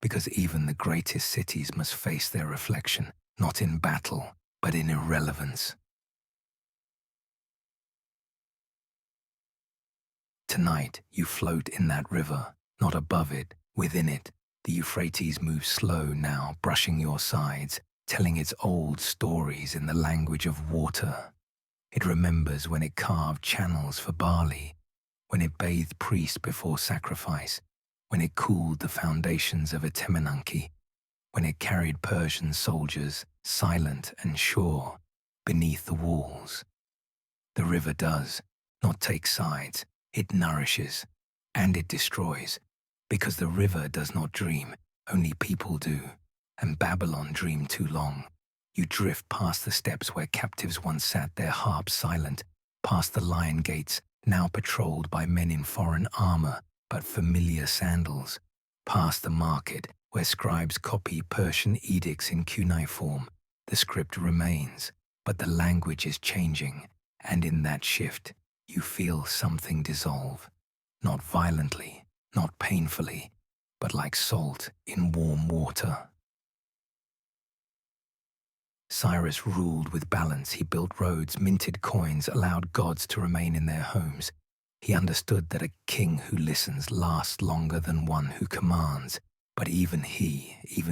because even the greatest cities must face their reflection, not in battle, but in irrelevance. Tonight, you float in that river, not above it, within it. The Euphrates moves slow now, brushing your sides, telling its old stories in the language of water. It remembers when it carved channels for barley, when it bathed priests before sacrifice, when it cooled the foundations of Etemenanki, when it carried Persian soldiers, silent and sure, beneath the walls. The river does not take sides, it nourishes, and it destroys, because the river does not dream, only people do, and Babylon dreamed too long. You drift past the steps where captives once sat, their harps silent, past the lion gates, now patrolled by men in foreign armor, but familiar sandals, past the market, where scribes copy Persian edicts in cuneiform. The script remains, but the language is changing, and in that shift, you feel something dissolve. Not violently, not painfully, but like salt in warm water. Cyrus ruled with balance. He built roads, minted coins, allowed gods to remain in their homes. He understood that a king who listens lasts longer than one who commands. But even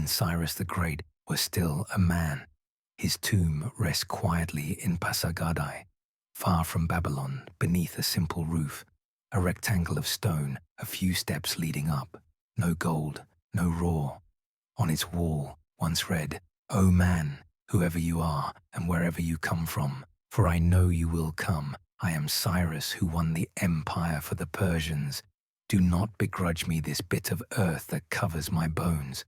Cyrus the Great, was still a man. His tomb rests quietly in Pasargadae, far from Babylon, beneath a simple roof, a rectangle of stone, a few steps leading up. No gold, no roar. On its wall, once read, "O man, whoever you are and wherever you come from, for I know you will come. I am Cyrus who won the empire for the Persians. Do not begrudge me this bit of earth that covers my bones."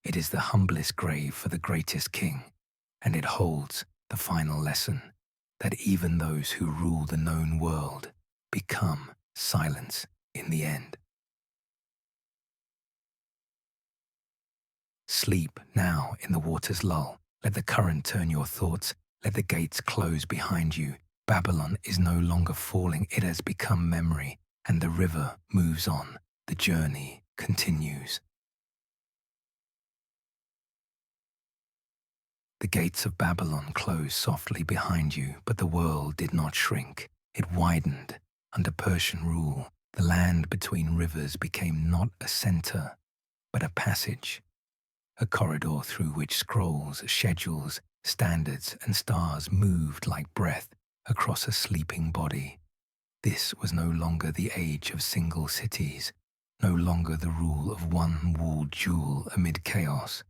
It is the humblest grave for the greatest king, and it holds the final lesson, that even those who rule the known world become silence in the end. Sleep now in the water's lull. Let the current turn your thoughts. Let the gates close behind you. Babylon is no longer falling. It has become memory, and the river moves on. The journey continues. The gates of Babylon closed softly behind you, but the world did not shrink. It widened. Under Persian rule, the land between rivers became not a center, but a passage. A corridor through which scrolls, schedules, standards, and stars moved like breath across a sleeping body. This was no longer the age of single cities, no longer the rule of one walled jewel amid chaos.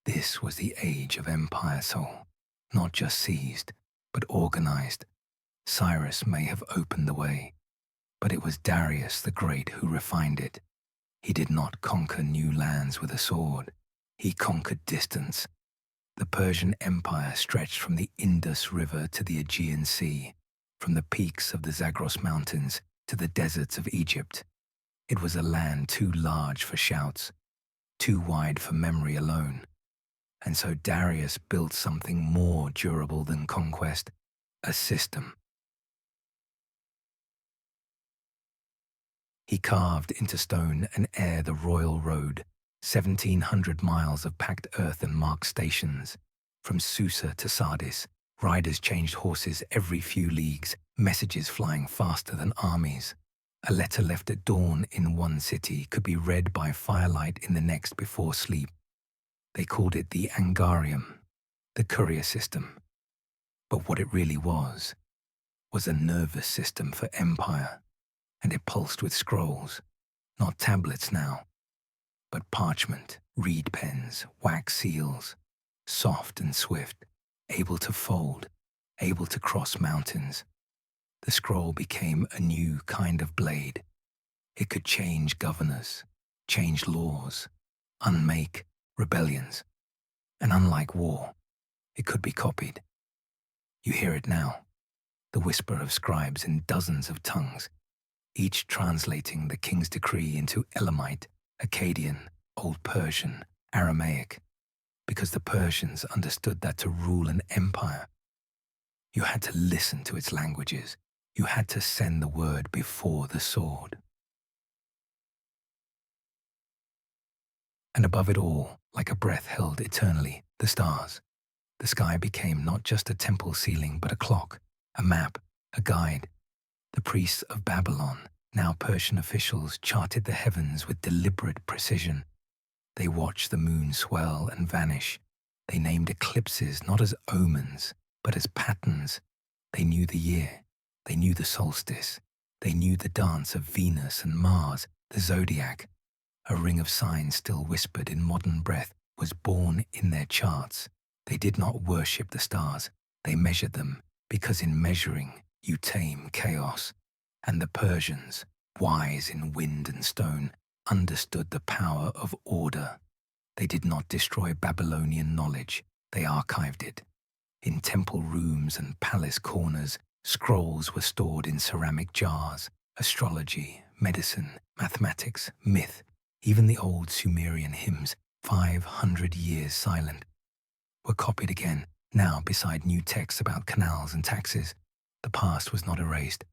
This was the age of empire soul, not just seized, but organized. Cyrus may have opened the way, but it was Darius the Great who refined it. He did not conquer new lands with a sword. He conquered distance. The Persian Empire stretched from the Indus River to the Aegean Sea, from the peaks of the Zagros Mountains to the deserts of Egypt. It was a land too large for shouts, too wide for memory alone. And so Darius built something more durable than conquest, a system. He carved into stone and air the royal road, 1,700 miles of packed earth and marked stations. From Susa to Sardis, riders changed horses every few leagues, messages flying faster than armies. A letter left at dawn in one city could be read by firelight in the next before sleep. They called it the Angarium, the courier system. But what it really was a nervous system for empire, and it pulsed with scrolls, not tablets now, but parchment, reed pens, wax seals, soft and swift, able to fold, able to cross mountains. The scroll became a new kind of blade. It could change governors, change laws, unmake rebellions. And unlike war, it could be copied. You hear it now, the whisper of scribes in dozens of tongues, each translating the king's decree into Elamite, Akkadian, Old Persian, Aramaic, because the Persians understood that to rule an empire, you had to listen to its languages. You had to send the word before the sword. And above it all, like a breath held eternally, the stars. The sky became not just a temple ceiling, but a clock, a map, a guide. The priests of Babylon, now Persian officials, charted the heavens with deliberate precision. They watched the moon swell and vanish. They named eclipses not as omens, but as patterns. They knew the year. They knew the solstice. They knew the dance of Venus and Mars, the zodiac. A ring of signs still whispered in modern breath was born in their charts. They did not worship the stars, they measured them, because in measuring you tame chaos. And the Persians, wise in wind and stone, understood the power of order. They did not destroy Babylonian knowledge, they archived it. In temple rooms and palace corners, scrolls were stored in ceramic jars. Astrology, medicine, mathematics, myth, even the old Sumerian hymns, 500 years silent, were copied again, now beside new texts about canals and taxes. The past was not erased,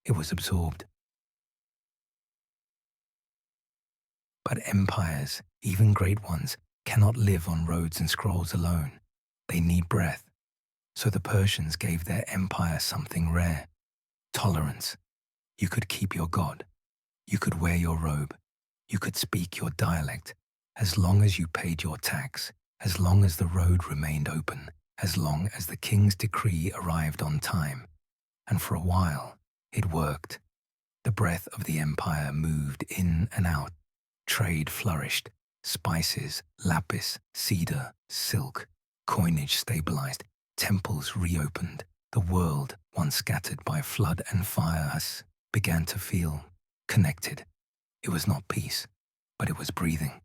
it was absorbed. But empires, even great ones, cannot live on roads and scrolls alone. They need breath. So the Persians gave their empire something rare: tolerance. You could keep your god. You could wear your robe. You could speak your dialect, as long as you paid your tax, as long as the road remained open, as long as the king's decree arrived on time. And for a while, it worked. The breath of the empire moved in and out. Trade flourished. Spices, lapis, cedar, silk, coinage stabilized. Temples reopened. The world, once scattered by flood and fire, began to feel connected. It was not peace, but it was breathing.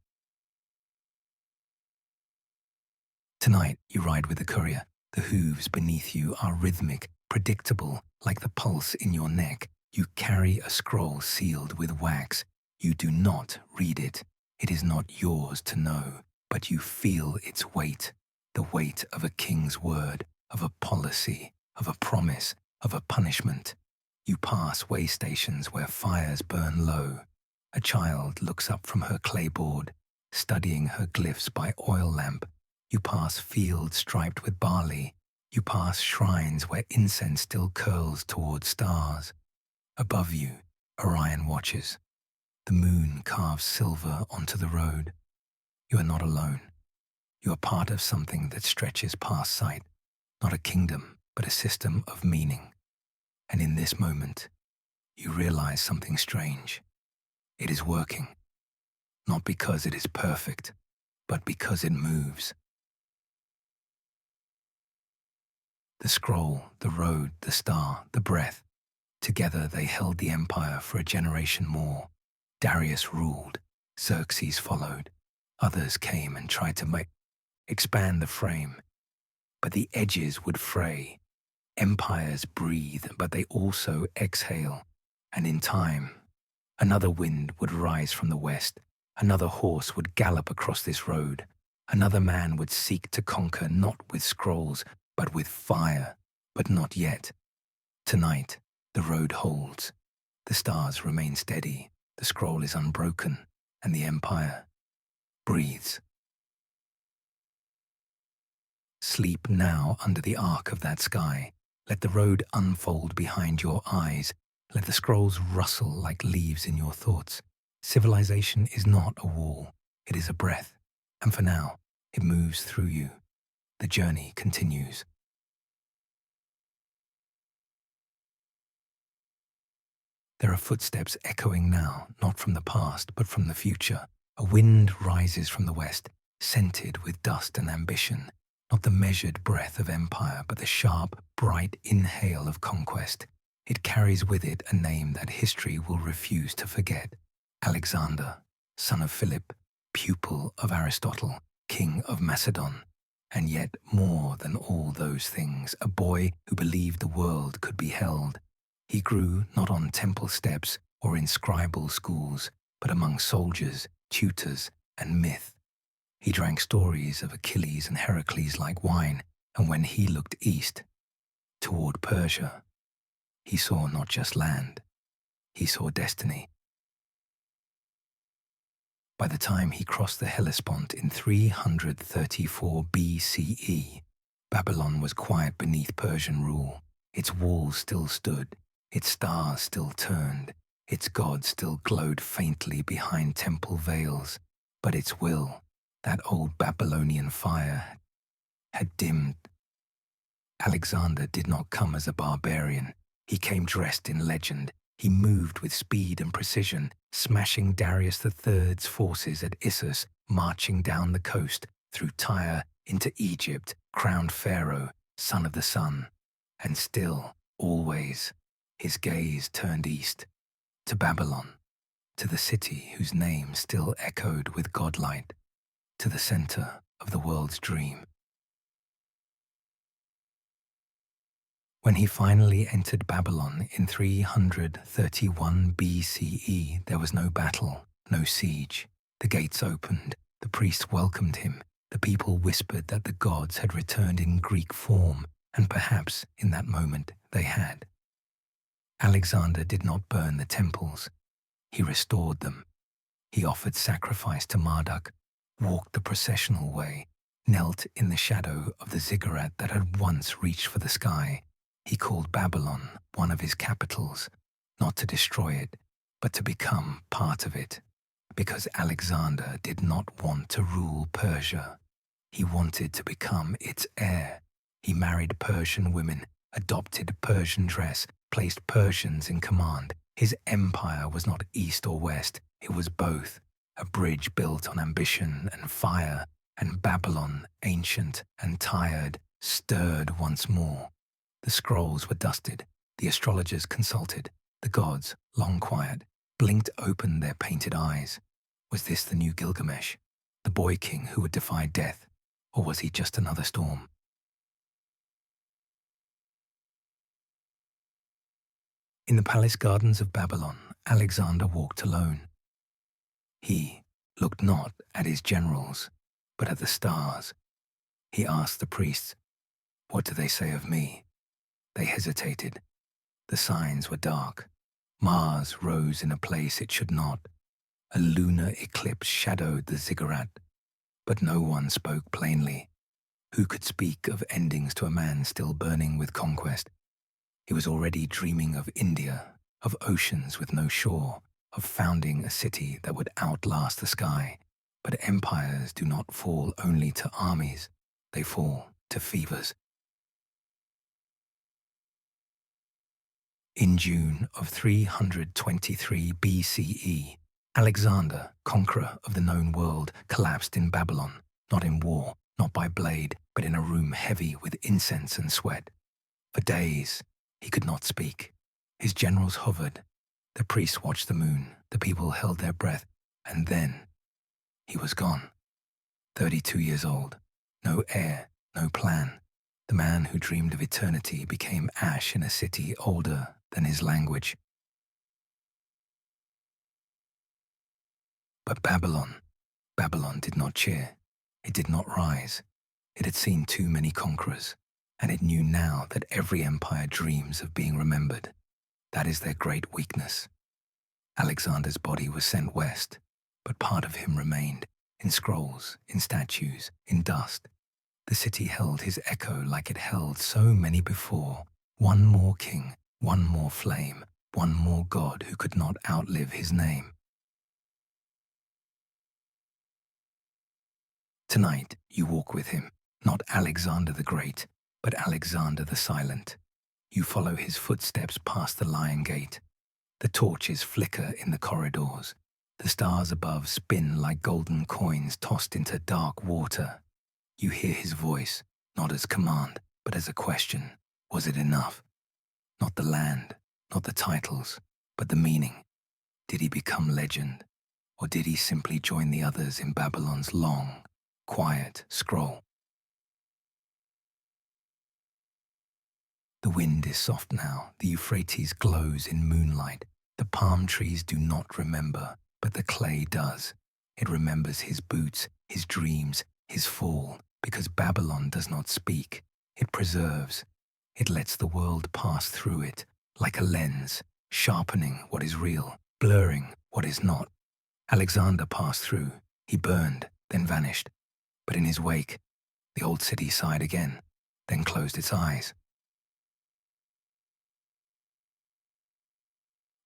Tonight, you ride with the courier. The hooves beneath you are rhythmic, predictable, like the pulse in your neck. You carry a scroll sealed with wax. You do not read it. It is not yours to know, but you feel its weight. The weight of a king's word, of a policy, of a promise, of a punishment. You pass way stations where fires burn low. A child looks up from her clayboard, studying her glyphs by oil lamp. You pass fields striped with barley. You pass shrines where incense still curls toward stars. Above you, Orion watches. The moon carves silver onto the road. You are not alone. You are part of something that stretches past sight, not a kingdom, but a system of meaning. And in this moment, you realize something strange. It is working, not because it is perfect, but because it moves. The scroll, the road, the star, the breath, together they held the empire for a generation more. Darius ruled, Xerxes followed. Others came and tried to expand the frame, but the edges would fray. Empires breathe, but they also exhale. And in time, another wind would rise from the west. Another horse would gallop across this road. Another man would seek to conquer, not with scrolls, but with fire. But not yet. Tonight, the road holds. The stars remain steady. The scroll is unbroken, and the empire breathes. Sleep now under the arc of that sky. Let the road unfold behind your eyes. Let the scrolls rustle like leaves in your thoughts. Civilization is not a wall. It is a breath. And for now, it moves through you. The journey continues. There are footsteps echoing now, not from the past, but from the future. A wind rises from the west, scented with dust and ambition. Not the measured breath of empire, but the sharp, bright inhale of conquest. It carries with it a name that history will refuse to forget. Alexander, son of Philip, pupil of Aristotle, king of Macedon. And yet, more than all those things, a boy who believed the world could be held. He grew not on temple steps or in scribal schools, but among soldiers, tutors, and myth. He drank stories of Achilles and Heracles like wine, and when he looked east, toward Persia, he saw not just land, he saw destiny. By the time he crossed the Hellespont in 334 BCE, Babylon was quiet beneath Persian rule. Its walls still stood, its stars still turned, its gods still glowed faintly behind temple veils, but its will, that old Babylonian fire, had dimmed. Alexander did not come as a barbarian. He came dressed in legend. He moved with speed and precision, smashing Darius III's forces at Issus, marching down the coast, through Tyre, into Egypt, crowned Pharaoh, son of the sun. And still, always, his gaze turned east, to Babylon, to the city whose name still echoed with godlight, to the center of the world's dream. When he finally entered Babylon in 331 BCE, there was no battle, no siege. The gates opened, the priests welcomed him, the people whispered that the gods had returned in Greek form, and perhaps in that moment they had. Alexander did not burn the temples. He restored them. He offered sacrifice to Marduk, walked the processional way, knelt in the shadow of the ziggurat that had once reached for the sky. He called Babylon one of his capitals, not to destroy it, but to become part of it. Because Alexander did not want to rule Persia. He wanted to become its heir. He married Persian women, adopted Persian dress, placed Persians in command. His empire was not east or west, it was both, a bridge built on ambition and fire, and Babylon, ancient and tired, stirred once more. The scrolls were dusted, the astrologers consulted, the gods, long quiet, blinked open their painted eyes. Was this the new Gilgamesh, the boy king who would defy death, or was he just another storm? In the palace gardens of Babylon, Alexander walked alone. He looked not at his generals, but at the stars. He asked the priests, "What do they say of me?" They hesitated. The signs were dark. Mars rose in a place it should not. A lunar eclipse shadowed the ziggurat. But no one spoke plainly. Who could speak of endings to a man still burning with conquest? He was already dreaming of India, of oceans with no shore, of founding a city that would outlast the sky. But empires do not fall only to armies. They fall to fevers. In June of 323 BCE, Alexander, conqueror of the known world, collapsed in Babylon, not in war, not by blade, but in a room heavy with incense and sweat. For days, he could not speak. His generals hovered. The priests watched the moon. The people held their breath. And then, he was gone. 32 years old. No heir, no plan. The man who dreamed of eternity became ash in a city older than his language. But Babylon did not cheer. It did not rise. It had seen too many conquerors, and it knew now that every empire dreams of being remembered. That is their great weakness. Alexander's body was sent west, but part of him remained, in scrolls, in statues, in dust. The city held his echo like it held so many before. One more king, one more flame, one more god who could not outlive his name. Tonight, you walk with him, not Alexander the Great, but Alexander the Silent. You follow his footsteps past the Lion Gate. The torches flicker in the corridors. The stars above spin like golden coins tossed into dark water. You hear his voice, not as command, but as a question. Was it enough? Not the land, not the titles, but the meaning. Did he become legend, or did he simply join the others in Babylon's long, quiet scroll? The wind is soft now, the Euphrates glows in moonlight. The palm trees do not remember, but the clay does. It remembers his boots, his dreams, his fall, because Babylon does not speak. It preserves. It lets the world pass through it, like a lens, sharpening what is real, blurring what is not. Alexander passed through. He burned, then vanished. But in his wake, the old city sighed again, then closed its eyes.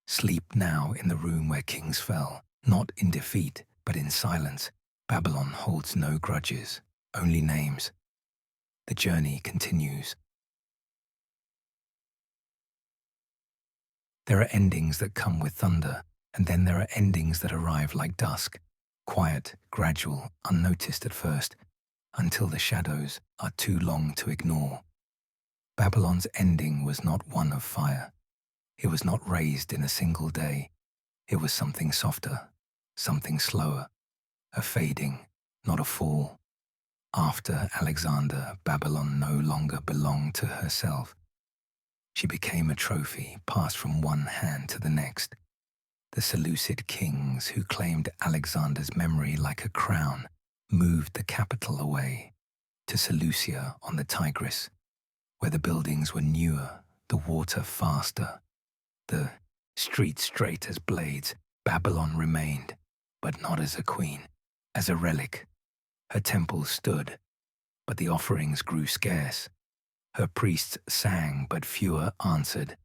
Sleep now in the room where kings fell, not in defeat, but in silence. Babylon holds no grudges, only names. The journey continues. There are endings that come with thunder, and then there are endings that arrive like dusk, quiet, gradual, unnoticed at first, until the shadows are too long to ignore. Babylon's ending was not one of fire. It was not raised in a single day. It was something softer, something slower, a fading, not a fall. After Alexander, Babylon no longer belonged to herself. She became a trophy passed from one hand to the next. The Seleucid kings who claimed Alexander's memory like a crown moved the capital away to Seleucia on the Tigris, where the buildings were newer, the water faster, the streets straight as blades. Babylon remained, but not as a queen, as a relic. Her temples stood, but the offerings grew scarce. Her priests sang, but fewer answered.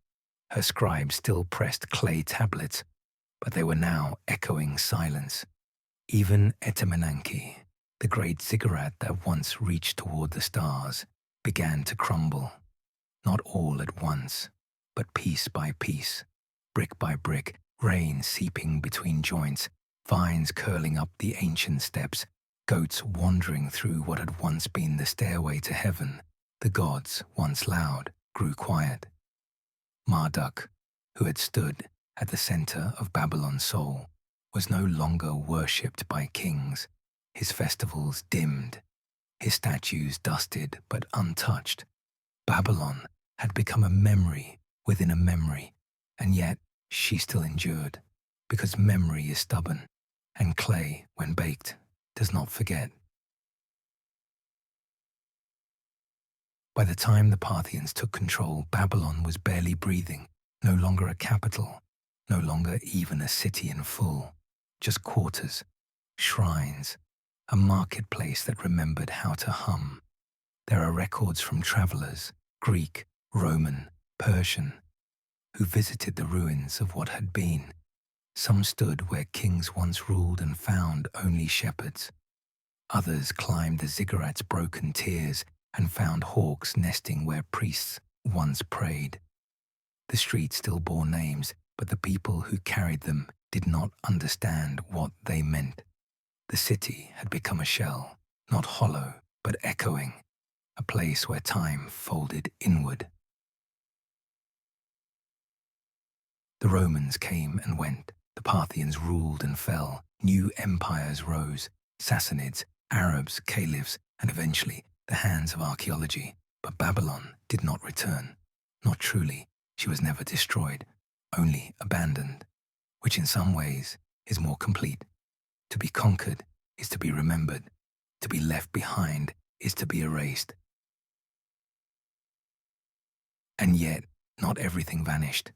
Her scribes still pressed clay tablets, but they were now echoing silence. Even Etemenanke, the great ziggurat that once reached toward the stars, began to crumble. Not all at once, but piece by piece, brick by brick, rain seeping between joints, vines curling up the ancient steps, goats wandering through what had once been the stairway to heaven. The gods, once loud, grew quiet. Marduk, who had stood at the center of Babylon's soul, was no longer worshipped by kings. His festivals dimmed, his statues dusted but untouched. Babylon had become a memory within a memory, and yet she still endured, because memory is stubborn, and clay, when baked, does not forget. By the time the Parthians took control, Babylon was barely breathing, no longer a capital, no longer even a city in full, just quarters, shrines, a marketplace that remembered how to hum. There are records from travelers, Greek, Roman, Persian, who visited the ruins of what had been. Some stood where kings once ruled and found only shepherds. Others climbed the ziggurats' broken tiers and found hawks nesting where priests once prayed. The streets still bore names, but the people who carried them did not understand what they meant. The city had become a shell, not hollow, but echoing, a place where time folded inward. The Romans came and went. The Parthians ruled and fell. New empires rose, Sassanids, Arabs, Caliphs, and eventually the hands of archaeology. But Babylon did not return. Not truly. She was never destroyed, only abandoned, which in some ways is more complete. To be conquered is to be remembered. To be left behind is to be erased. And yet, not everything vanished.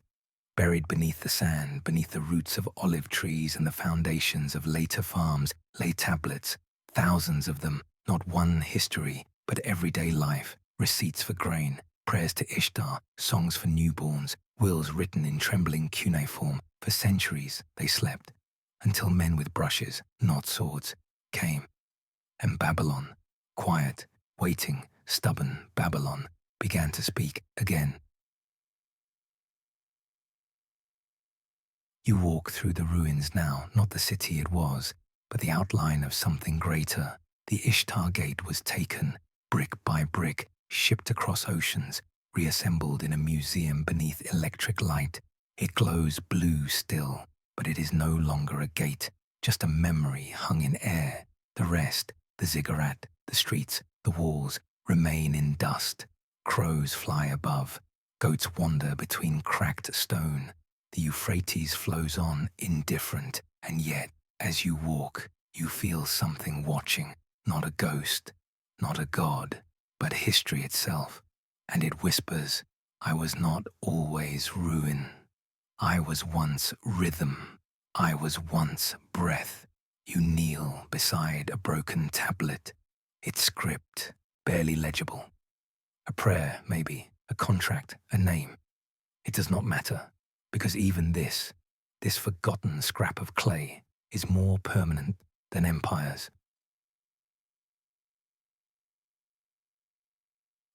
Buried beneath the sand, beneath the roots of olive trees and the foundations of later farms, lay tablets, thousands of them, not one history, but everyday life, receipts for grain, prayers to Ishtar, songs for newborns, wills written in trembling cuneiform. For centuries they slept, until men with brushes, not swords, came. And Babylon, quiet, waiting, stubborn Babylon, began to speak again. You walk through the ruins now, not the city it was, but the outline of something greater. The Ishtar Gate was taken, brick by brick, shipped across oceans, reassembled in a museum beneath electric light. It glows blue still, but it is no longer a gate, just a memory hung in air. The rest, the ziggurat, the streets, the walls, remain in dust. Crows fly above, goats wander between cracked stone. The Euphrates flows on, indifferent, and yet, as you walk, you feel something watching, not a ghost, not a god, but history itself. And it whispers, I was not always ruin. I was once rhythm. I was once breath. You kneel beside a broken tablet. Its script, barely legible. A prayer, maybe, a contract, a name. It does not matter. Because even this forgotten scrap of clay, is more permanent than empires.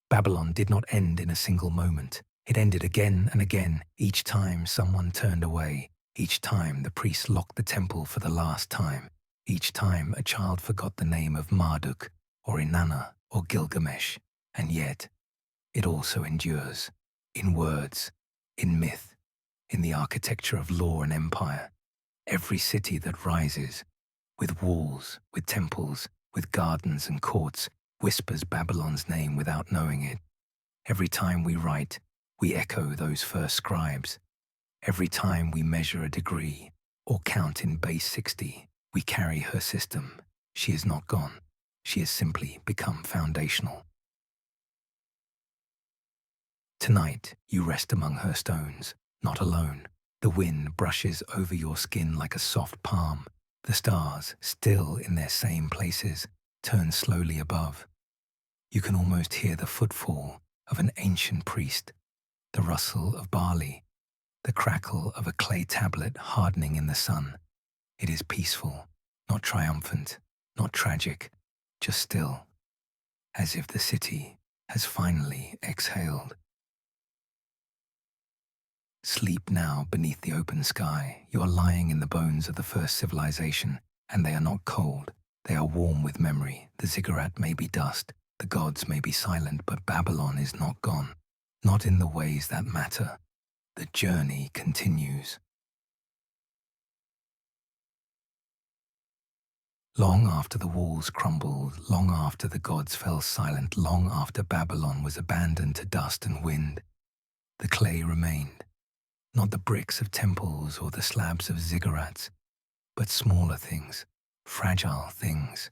Babylon did not end in a single moment. It ended again and again, each time someone turned away, each time the priest locked the temple for the last time, each time a child forgot the name of Marduk, or Inanna, or Gilgamesh, and yet it also endures, in words, in myth, in the architecture of law and empire. Every city that rises, with walls, with temples, with gardens and courts, whispers Babylon's name without knowing it. Every time we write, we echo those first scribes. Every time we measure a degree, or count in base 60, we carry her system. She is not gone. She has simply become foundational. Tonight, you rest among her stones, not alone. The wind brushes over your skin like a soft palm. The stars, still in their same places, turn slowly above. You can almost hear the footfall of an ancient priest, the rustle of barley, the crackle of a clay tablet hardening in the sun. It is peaceful, not triumphant, not tragic, just still, as if the city has finally exhaled. Sleep now beneath the open sky. You are lying in the bones of the first civilization, and they are not cold. They are warm with memory. The ziggurat may be dust, the gods may be silent, but Babylon is not gone. Not in the ways that matter. The journey continues. Long after the walls crumbled, long after the gods fell silent, long after Babylon was abandoned to dust and wind, the clay remained. Not the bricks of temples or the slabs of ziggurats, but smaller things, fragile things,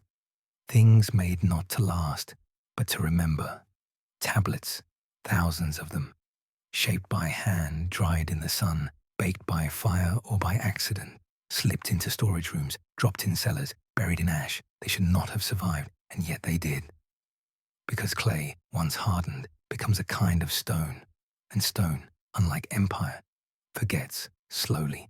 things made not to last, but to remember. Tablets, thousands of them, shaped by hand, dried in the sun, baked by fire or by accident, slipped into storage rooms, dropped in cellars, buried in ash. They should not have survived, and yet they did. Because clay, once hardened, becomes a kind of stone, and stone, unlike empire, forgets slowly.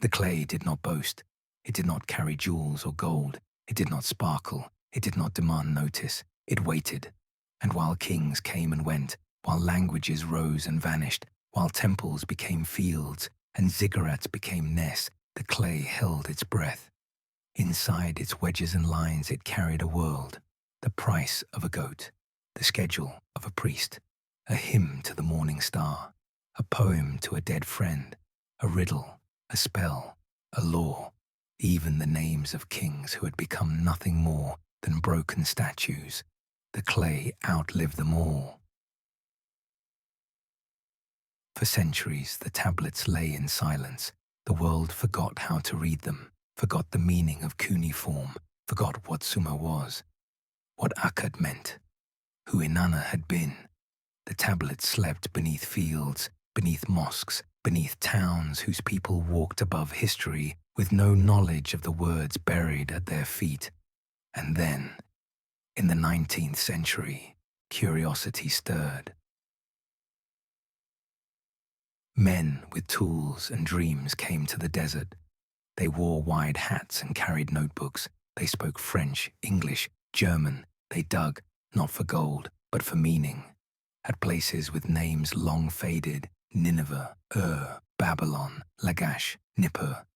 The clay did not boast. It did not carry jewels or gold. It did not sparkle. It did not demand notice. It waited. And while kings came and went, while languages rose and vanished, while temples became fields and ziggurats became nests, the clay held its breath. Inside its wedges and lines it carried a world, the price of a goat, the schedule of a priest, a hymn to the morning star, a poem to a dead friend, a riddle, a spell, a law, even the names of kings who had become nothing more than broken statues. The clay outlived them all. For centuries, the tablets lay in silence. The world forgot how to read them, forgot the meaning of cuneiform, forgot what Sumer was, what Akkad meant, who Inanna had been. The tablets slept beneath fields, beneath mosques, beneath towns whose people walked above history with no knowledge of the words buried at their feet. And then, in the 19th century, curiosity stirred. Men with tools and dreams came to the desert. They wore wide hats and carried notebooks. They spoke French, English, German. They dug, not for gold, but for meaning. At places with names long faded, Nineveh, Babylon, Lagash, Nippur.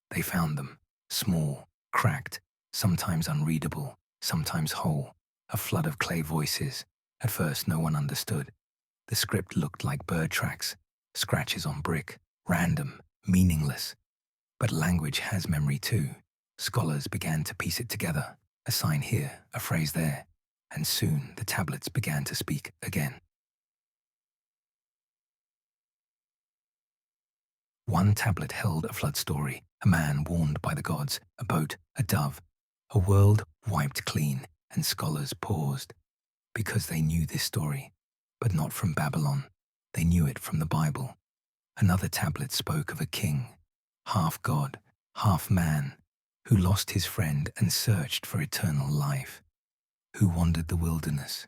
They found them, small, cracked, sometimes unreadable, sometimes whole, a flood of clay voices. At first no one understood. The script looked like bird tracks, scratches on brick, random, meaningless. But language has memory too. Scholars began to piece it together, a sign here, a phrase there, and soon the tablets began to speak again. One tablet held a flood story, a man warned by the gods, a boat, a dove, a world wiped clean, and scholars paused, because they knew this story, but not from Babylon. They knew it from the Bible. Another tablet spoke of a king, half god, half man, who lost his friend and searched for eternal life, who wandered the wilderness,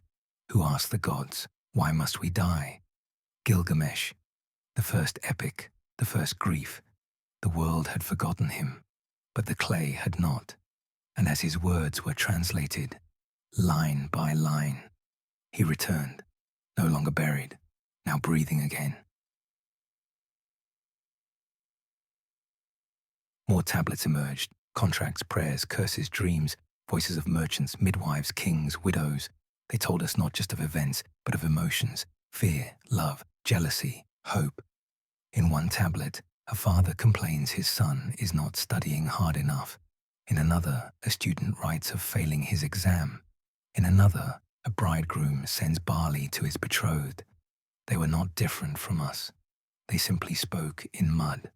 who asked the gods, why must we die? Gilgamesh, the first epic, the first grief. The world had forgotten him, but the clay had not. And as his words were translated, line by line. He returned, no longer buried, now breathing again. More tablets emerged, contracts, prayers, curses, dreams, voices of merchants, midwives, kings, widows. They told us not just of events, but of emotions, fear, love, jealousy, hope. In one tablet, a father complains his son is not studying hard enough. In another, a student writes of failing his exam. In another, a bridegroom sends barley to his betrothed. They were not different from us. They simply spoke in mud.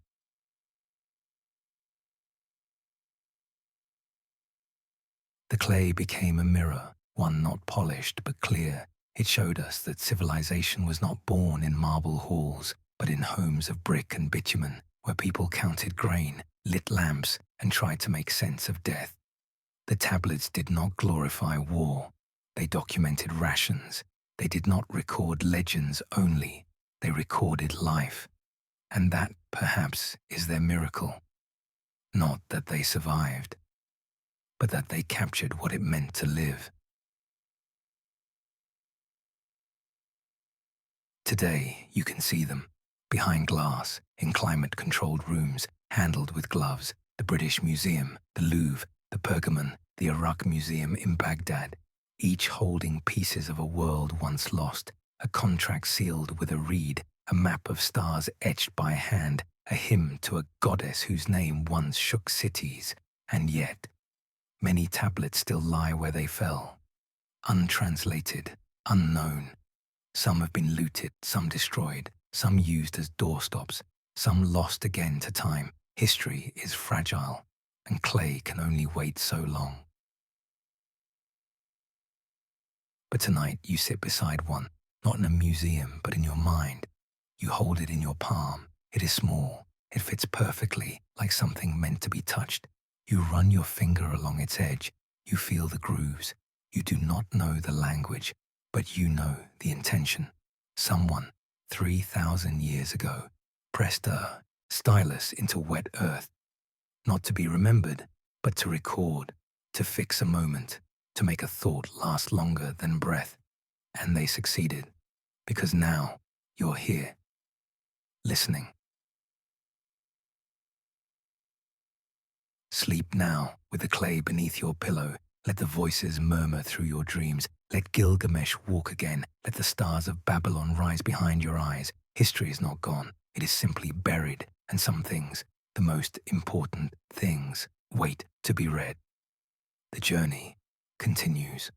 The clay became a mirror, one not polished but clear. It showed us that civilization was not born in marble halls, but in homes of brick and bitumen, where people counted grain, lit lamps, and tried to make sense of death. The tablets did not glorify war. They documented rations. They did not record legends only. They recorded life. And that, perhaps, is their miracle. Not that they survived, but that they captured what it meant to live. Today, you can see them, behind glass, in climate-controlled rooms, handled with gloves, the British Museum, the Louvre, the Pergamon, the Iraq Museum in Baghdad, each holding pieces of a world once lost, a contract sealed with a reed, a map of stars etched by hand, a hymn to a goddess whose name once shook cities, and yet, many tablets still lie where they fell, untranslated, unknown. Some have been looted, some destroyed, some used as doorstops, some lost again to time. History is fragile, and clay can only wait so long. But tonight you sit beside one, not in a museum, but in your mind. You hold it in your palm. It is small. It fits perfectly, like something meant to be touched. You run your finger along its edge. You feel the grooves. You do not know the language, but you know the intention. Someone, 3,000 years ago, pressed a stylus into wet earth, not to be remembered, but to record, to fix a moment, to make a thought last longer than breath. And they succeeded, because now you're here, listening. Sleep now with the clay beneath your pillow. Let the voices murmur through your dreams. Let Gilgamesh walk again. Let the stars of Babylon rise behind your eyes. History is not gone. It is simply buried, and some things, the most important things, wait to be read. The journey continues.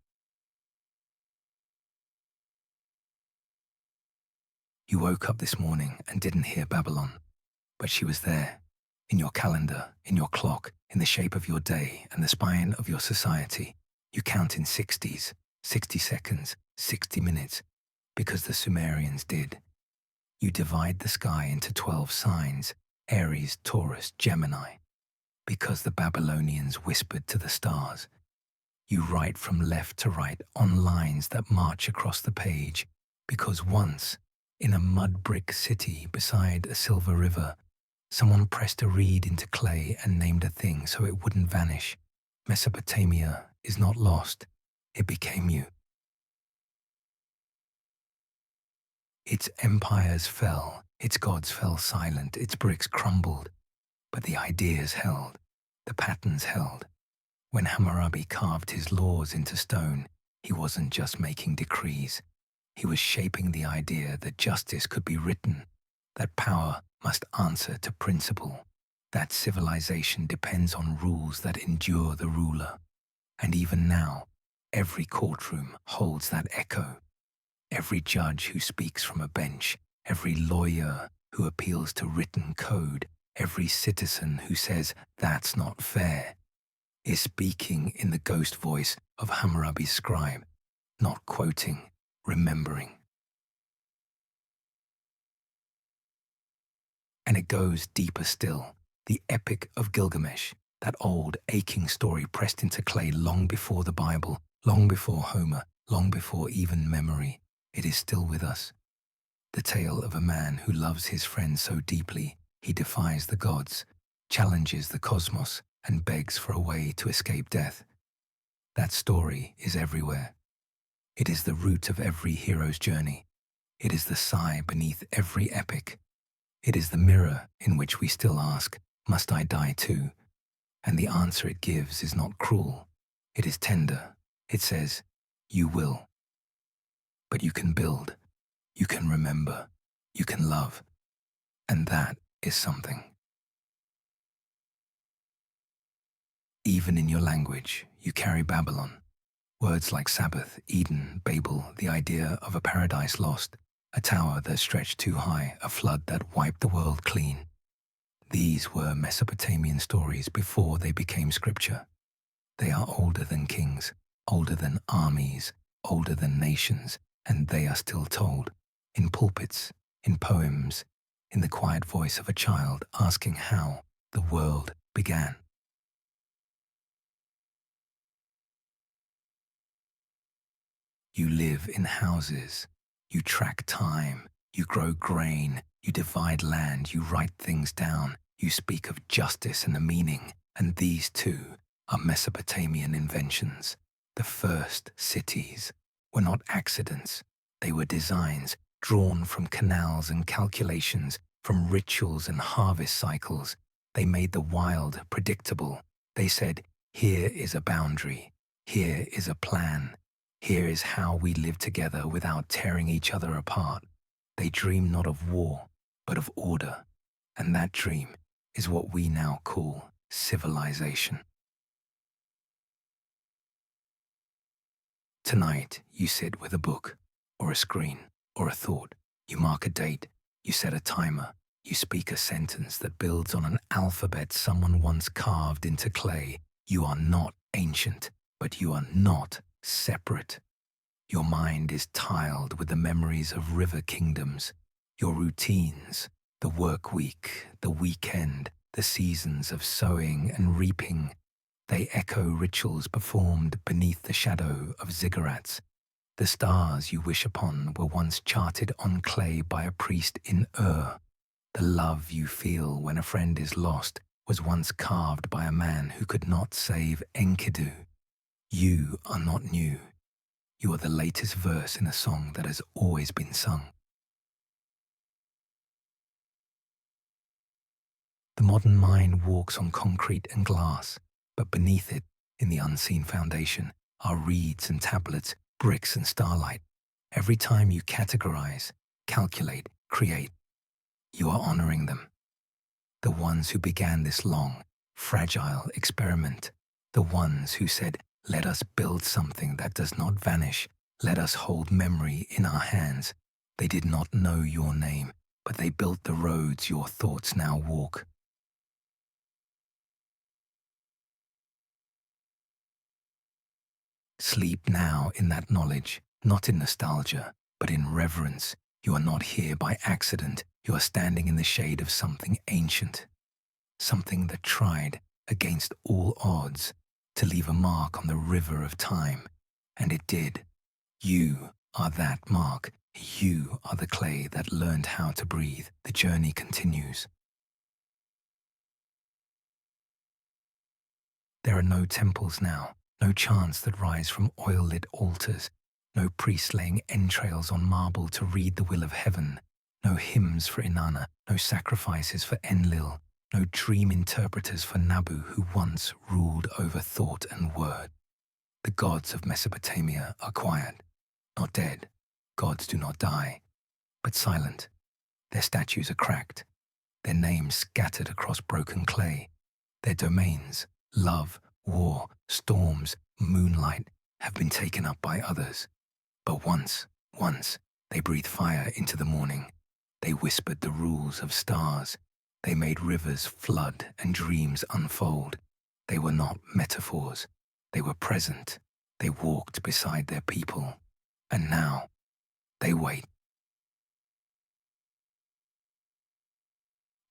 You woke up this morning and didn't hear Babylon, but she was there, in your calendar, in your clock, in the shape of your day and the spine of your society. You count in 60s, 60 seconds, 60 minutes, because the Sumerians did. You divide the sky into 12 signs, Aries, Taurus, Gemini, because the Babylonians whispered to the stars. You write from left to right on lines that march across the page, because once, in a mud brick city beside a silver river, someone pressed a reed into clay and named a thing so it wouldn't vanish. Mesopotamia is not lost. It became you. Its empires fell, its gods fell silent, its bricks crumbled, but the ideas held, the patterns held. When Hammurabi carved his laws into stone, he wasn't just making decrees. He was shaping the idea that justice could be written, that power must answer to principle, that civilization depends on rules that endure the ruler. And even now, every courtroom holds that echo. Every judge who speaks from a bench, every lawyer who appeals to written code, every citizen who says, "That's not fair," is speaking in the ghost voice of Hammurabi's scribe, not quoting, remembering. And it goes deeper still, the Epic of Gilgamesh, that old, aching story pressed into clay long before the Bible, long before Homer, long before even memory. It is still with us. The tale of a man who loves his friend so deeply, he defies the gods, challenges the cosmos, and begs for a way to escape death. That story is everywhere. It is the root of every hero's journey. It is the sigh beneath every epic. It is the mirror in which we still ask, must I die too? And the answer it gives is not cruel. It is tender. It says, you will. But you can build, you can remember, you can love. And that is something. Even in your language, you carry Babylon. Words like Sabbath, Eden, Babel, the idea of a paradise lost, a tower that stretched too high, a flood that wiped the world clean. These were Mesopotamian stories before they became scripture. They are older than kings, older than armies, older than nations, and they are still told, in pulpits, in poems, in the quiet voice of a child asking how the world began. You live in houses, you track time, you grow grain, you divide land, you write things down, you speak of justice and a meaning, and these too are Mesopotamian inventions. The first cities were not accidents, they were designs drawn from canals and calculations, from rituals and harvest cycles. They made the wild predictable. They said, here is a boundary, here is a plan. Here is how we live together without tearing each other apart. They dream not of war, but of order. And that dream is what we now call civilization. Tonight, you sit with a book, or a screen, or a thought. You mark a date, you set a timer, you speak a sentence that builds on an alphabet someone once carved into clay. You are not ancient, but you are not separate. Your mind is tiled with the memories of river kingdoms, your routines, the work week, the weekend, the seasons of sowing and reaping. They echo rituals performed beneath the shadow of ziggurats. The stars you wish upon were once charted on clay by a priest in Ur. The love you feel when a friend is lost was once carved by a man who could not save Enkidu. You are not new. You are the latest verse in a song that has always been sung. The modern mind walks on concrete and glass, but beneath it, in the unseen foundation, are reeds and tablets, bricks and starlight. Every time you categorize, calculate, create, you are honoring them. The ones who began this long, fragile experiment. The ones who said, let us build something that does not vanish. Let us hold memory in our hands. They did not know your name, but they built the roads your thoughts now walk. Sleep now in that knowledge, not in nostalgia, but in reverence. You are not here by accident. You are standing in the shade of something ancient, something that tried, against all odds, to leave a mark on the river of time. And it did. You are that mark. You are the clay that learned how to breathe. The journey continues. There are no temples now, no chants that rise from oil-lit altars, no priests laying entrails on marble to read the will of heaven, no hymns for Inanna, no sacrifices for Enlil, no dream interpreters for Nabu who once ruled over thought and word. The gods of Mesopotamia are quiet, not dead. Gods do not die, but silent. Their statues are cracked, their names scattered across broken clay. Their domains, love, war, storms, moonlight, have been taken up by others. But once, they breathed fire into the morning. They whispered the rules of stars. They made rivers flood and dreams unfold. They were not metaphors. They were present. They walked beside their people. And now, they wait.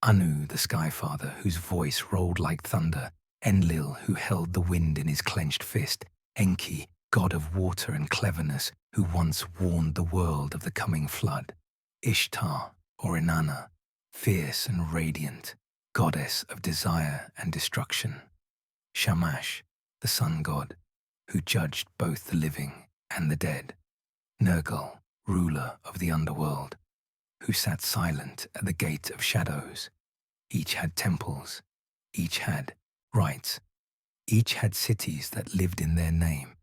Anu, the Sky Father, whose voice rolled like thunder. Enlil, who held the wind in his clenched fist. Enki, god of water and cleverness, who once warned the world of the coming flood. Ishtar, or Inanna, fierce and radiant, goddess of desire and destruction. Shamash, the sun god, who judged both the living and the dead. Nergal, ruler of the underworld, who sat silent at the gate of shadows. Each had temples, each had rights, each had cities that lived in their name.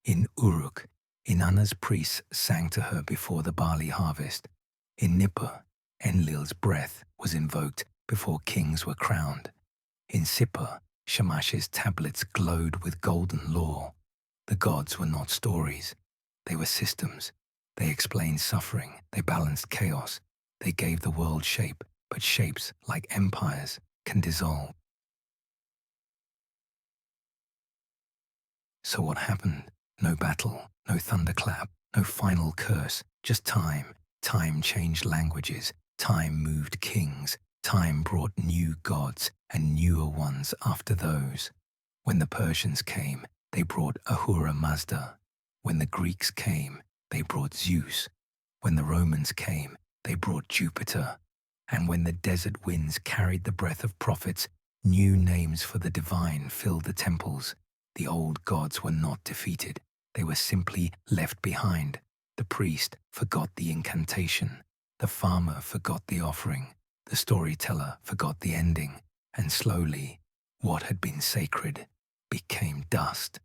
In Uruk, Inanna's priests sang to her before the barley harvest. In Nippur, Enlil's breath was invoked before kings were crowned. In Sippar, Shamash's tablets glowed with golden lore. The gods were not stories, they were systems. They explained suffering, they balanced chaos, they gave the world shape, but shapes, like empires, can dissolve. So what happened? No battle, no thunderclap, no final curse, just time. Time changed languages, time moved kings, time brought new gods and newer ones after those. When the Persians came, they brought Ahura Mazda. When the Greeks came, they brought Zeus. When the Romans came, they brought Jupiter. And when the desert winds carried the breath of prophets, new names for the divine filled the temples. The old gods were not defeated, they were simply left behind. The priest forgot the incantation, the farmer forgot the offering, the storyteller forgot the ending, and slowly, what had been sacred became dust.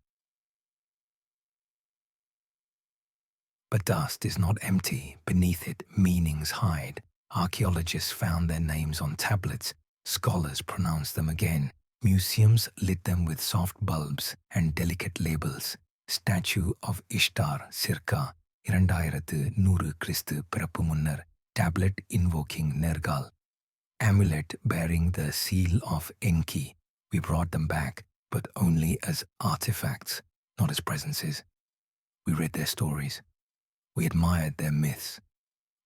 But dust is not empty, beneath it meanings hide. Archaeologists found their names on tablets, scholars pronounced them again, museums lit them with soft bulbs and delicate labels. Statue of Ishtar circa 2100 Christu பிறப்பு முன்னர், tablet invoking Nergal, amulet bearing the seal of Enki. We brought them back, but only as artifacts, not as presences. We read their stories. We admired their myths.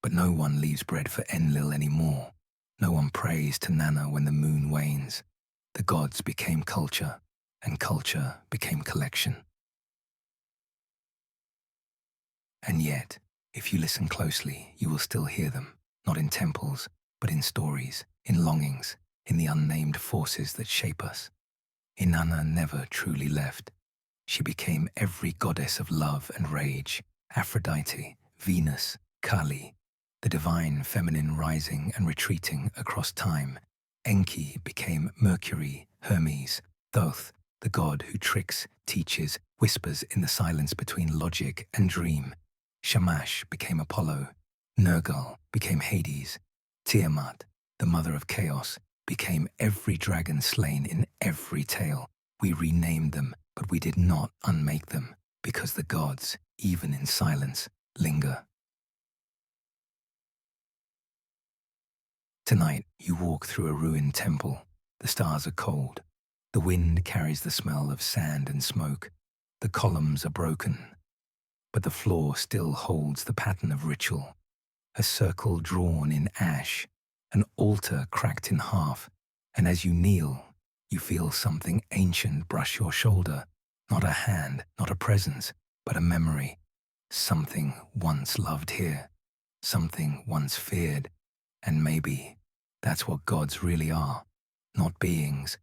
But no one leaves bread for Enlil anymore. No one prays to Nana when the moon wanes. The gods became culture, and culture became collection. And yet, if you listen closely, you will still hear them, not in temples, but in stories, in longings, in the unnamed forces that shape us. Inanna never truly left. She became every goddess of love and rage, Aphrodite, Venus, Kali, the divine feminine rising and retreating across time. Enki became Mercury, Hermes, Thoth, the god who tricks, teaches, whispers in the silence between logic and dream. Shamash became Apollo, Nergal became Hades, Tiamat, the mother of chaos, became every dragon slain in every tale. We renamed them, but we did not unmake them, because the gods, even in silence, linger. Tonight, you walk through a ruined temple. The stars are cold. The wind carries the smell of sand and smoke. The columns are broken, but the floor still holds the pattern of ritual. A circle drawn in ash, an altar cracked in half, and as you kneel, you feel something ancient brush your shoulder. Not a hand, not a presence, but a memory. Something once loved here, something once feared, and maybe that's what gods really are, not beings,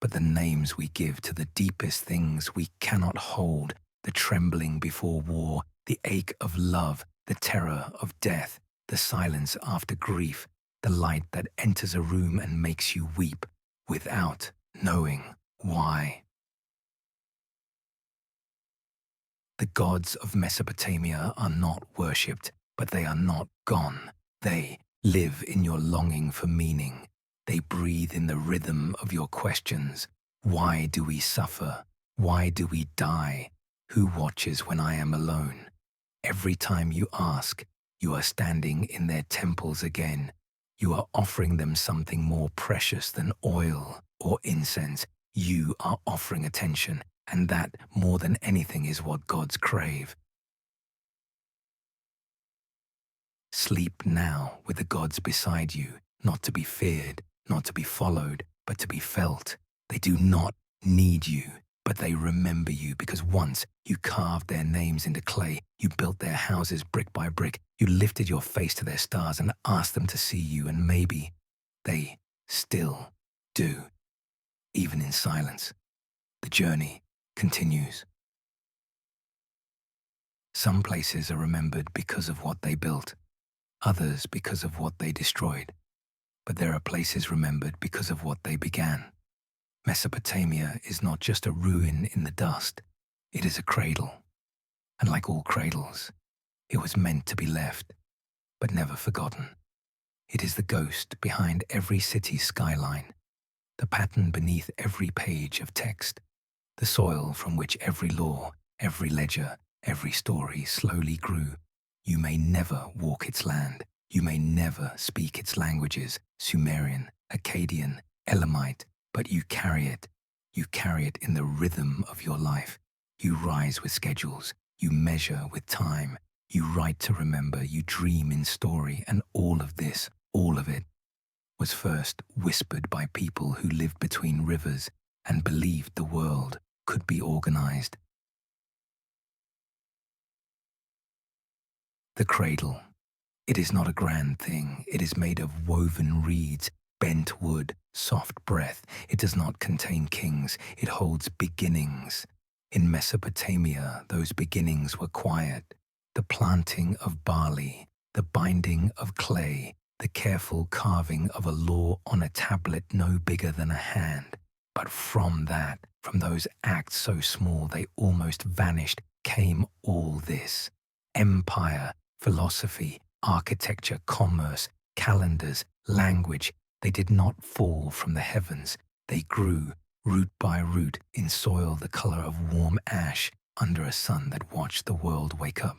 but the names we give to the deepest things we cannot hold, the trembling before war, the ache of love, the terror of death, the silence after grief, the light that enters a room and makes you weep without knowing why. The gods of Mesopotamia are not worshipped, but they are not gone. They live in your longing for meaning. They breathe in the rhythm of your questions. Why do we suffer? Why do we die? Who watches when I am alone? Every time you ask, you are standing in their temples again. You are offering them something more precious than oil or incense. You are offering attention, and that, more than anything, is what gods crave. Sleep now with the gods beside you, not to be feared, not to be followed, but to be felt. They do not need you, but they remember you because once you carved their names into clay, you built their houses brick by brick, you lifted your face to their stars and asked them to see you, and maybe they still do, even in silence. The journey continues. Some places are remembered because of what they built, others because of what they destroyed. But there are places remembered because of what they began. Mesopotamia is not just a ruin in the dust, it is a cradle. And like all cradles, it was meant to be left, but never forgotten. It is the ghost behind every city's skyline, the pattern beneath every page of text, the soil from which every law, every ledger, every story slowly grew. You may never walk its land. You may never speak its languages, Sumerian, Akkadian, Elamite, but you carry it. You carry it in the rhythm of your life. You rise with schedules. You measure with time. You write to remember. You dream in story. And all of this, all of it, was first whispered by people who lived between rivers and believed the world could be organized. The cradle. It is not a grand thing. It is made of woven reeds, bent wood, soft breath. It does not contain kings. It holds beginnings. In Mesopotamia, those beginnings were quiet. The planting of barley, the binding of clay, the careful carving of a law on a tablet no bigger than a hand. But from that, from those acts so small they almost vanished, came all this. Empire, philosophy, architecture, commerce, calendars, language. They did not fall from the heavens. They grew, root by root, in soil the color of warm ash, under a sun that watched the world wake up.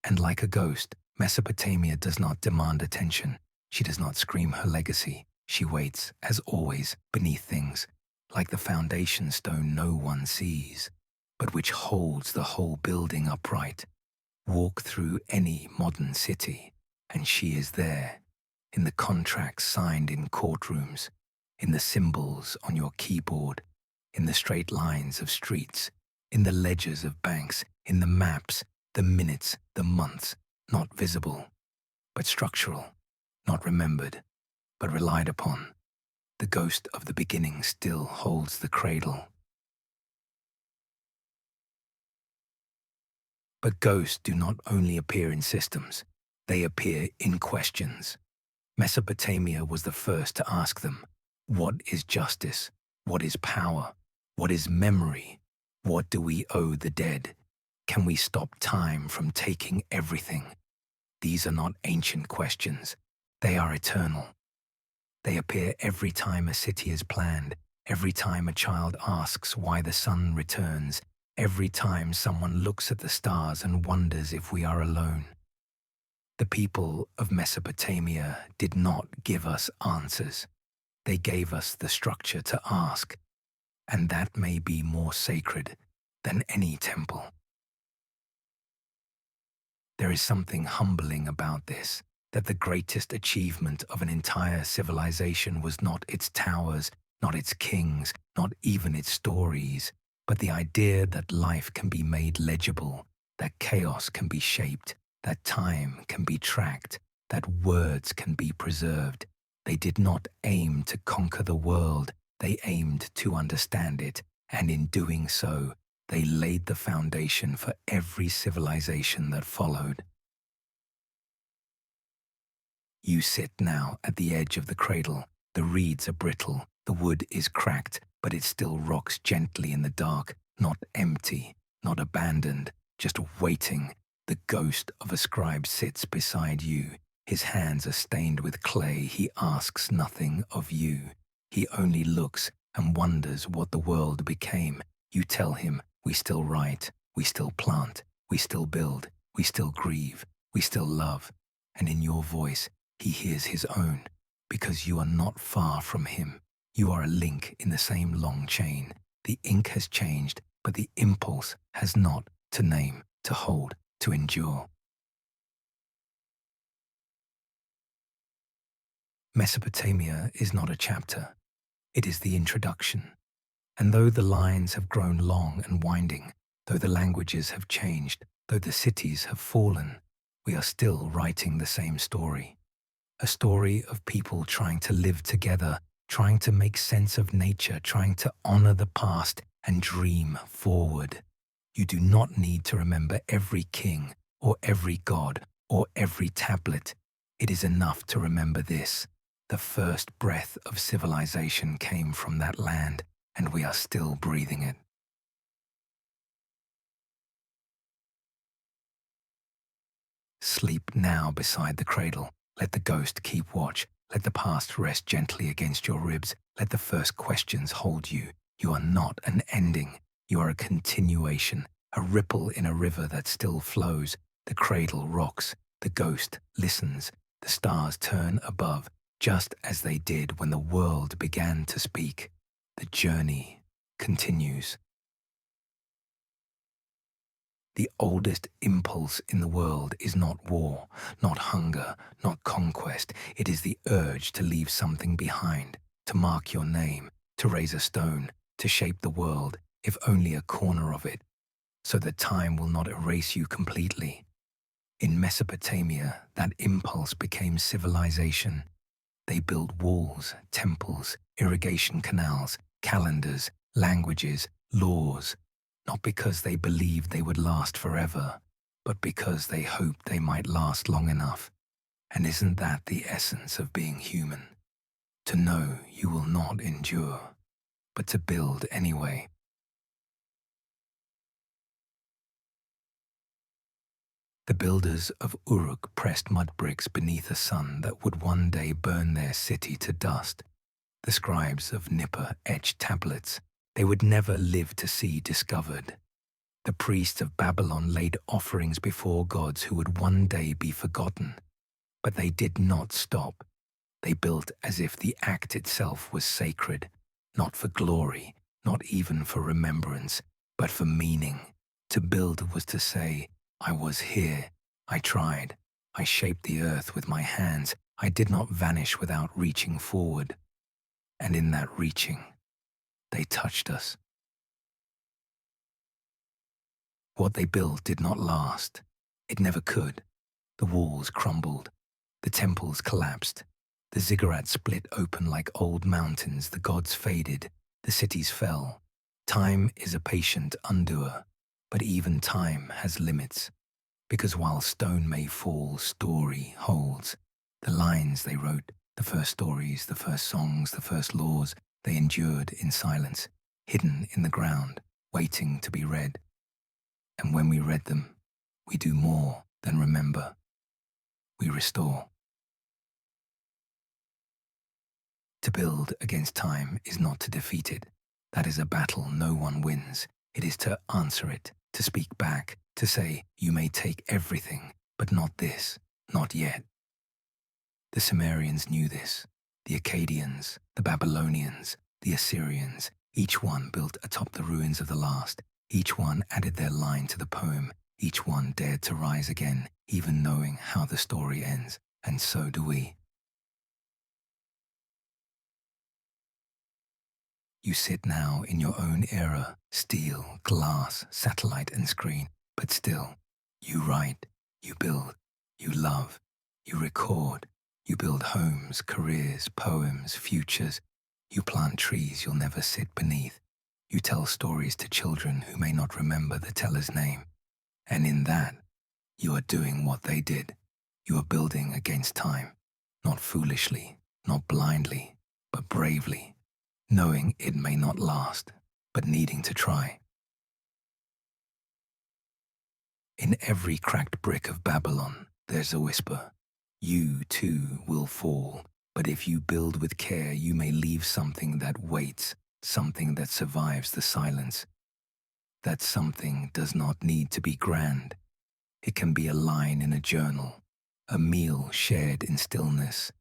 And like a ghost, Mesopotamia does not demand attention. She does not scream her legacy. She waits, as always, beneath things, like the foundation stone no one sees, but which holds the whole building upright. Walk through any modern city, and she is there, in the contracts signed in courtrooms, in the symbols on your keyboard, in the straight lines of streets, in the ledgers of banks, in the maps, the minutes, the months, not visible, but structural, not remembered, but relied upon. The ghost of the beginning still holds the cradle. But ghosts do not only appear in systems, they appear in questions. Mesopotamia was the first to ask them, what is justice? What is power? What is memory? What do we owe the dead? Can we stop time from taking everything? These are not ancient questions. They are eternal. They appear every time a city is planned, every time a child asks why the sun returns, every time someone looks at the stars and wonders if we are alone. The people of Mesopotamia did not give us answers. They gave us the structure to ask, and that may be more sacred than any temple. There is something humbling about this, that the greatest achievement of an entire civilization was not its towers, not its kings, not even its stories, but the idea that life can be made legible, that chaos can be shaped, that time can be tracked, that words can be preserved. They did not aim to conquer the world, they aimed to understand it, and in doing so, they laid the foundation for every civilization that followed. You sit now at the edge of the cradle. The reeds are brittle, the wood is cracked, but it still rocks gently in the dark, not empty, not abandoned, just waiting. The ghost of a scribe sits beside you. His hands are stained with clay. He asks nothing of you. He only looks and wonders what the world became. You tell him, we still write, we still plant, we still build, we still grieve, we still love. And in your voice, he hears his own, because you are not far from him. You are a link in the same long chain. The ink has changed, but the impulse has not, to name, to hold, to endure. Mesopotamia is not a chapter. It is the introduction. And though the lines have grown long and winding, though the languages have changed, though the cities have fallen, we are still writing the same story. A story of people trying to live together, trying to make sense of nature, trying to honor the past, and dream forward. You do not need to remember every king or every god or every tablet. It is enough to remember this: the first breath of civilization came from that land, and we are still breathing it. Sleep now beside the cradle. Let the ghost keep watch. Let the past rest gently against your ribs. Let the first questions hold you. You are not an ending. You are a continuation, a ripple in a river that still flows. The cradle rocks. The ghost listens. The stars turn above, just as they did when the world began to speak. The journey continues. The oldest impulse in the world is not war, not hunger, not conquest. It is the urge to leave something behind, to mark your name, to raise a stone, to shape the world, if only a corner of it, so that time will not erase you completely. In Mesopotamia, that impulse became civilization. They built walls, temples, irrigation canals, calendars, languages, laws, not because they believed they would last forever, but because they hoped they might last long enough. And isn't that the essence of being human? To know you will not endure, but to build anyway. The builders of Uruk pressed mud bricks beneath a sun that would one day burn their city to dust. The scribes of Nippur etched tablets they would never live to see discovered. The priests of Babylon laid offerings before gods who would one day be forgotten. But they did not stop. They built as if the act itself was sacred, not for glory, not even for remembrance, but for meaning. To build was to say, I was here, I tried, I shaped the earth with my hands, I did not vanish without reaching forward. And in that reaching, they touched us. What they built did not last. It never could. The walls crumbled. The temples collapsed. The ziggurats split open like old mountains. The gods faded. The cities fell. Time is a patient undoer, but even time has limits. Because while stone may fall, story holds. The lines they wrote, the first stories, the first songs, the first laws, they endured in silence, hidden in the ground, waiting to be read. And when we read them, we do more than remember. We restore. To build against time is not to defeat it. That is a battle no one wins. It is to answer it, to speak back, to say, you may take everything, but not this, not yet. The Sumerians knew this. The Akkadians, the Babylonians, the Assyrians, each one built atop the ruins of the last. Each one added their line to the poem. Each one dared to rise again, even knowing how the story ends. And so do we. You sit now in your own era, steel, glass, satellite and screen, but still, you write, you build, you love, you record, you build homes, careers, poems, futures. You plant trees you'll never sit beneath. You tell stories to children who may not remember the teller's name. And in that, you are doing what they did. You are building against time, not foolishly, not blindly, but bravely, knowing it may not last, but needing to try. In every cracked brick of Babylon, there's a whisper. You, too, will fall, but if you build with care, you may leave something that waits, something that survives the silence. That something does not need to be grand. It can be a line in a journal, a meal shared in stillness,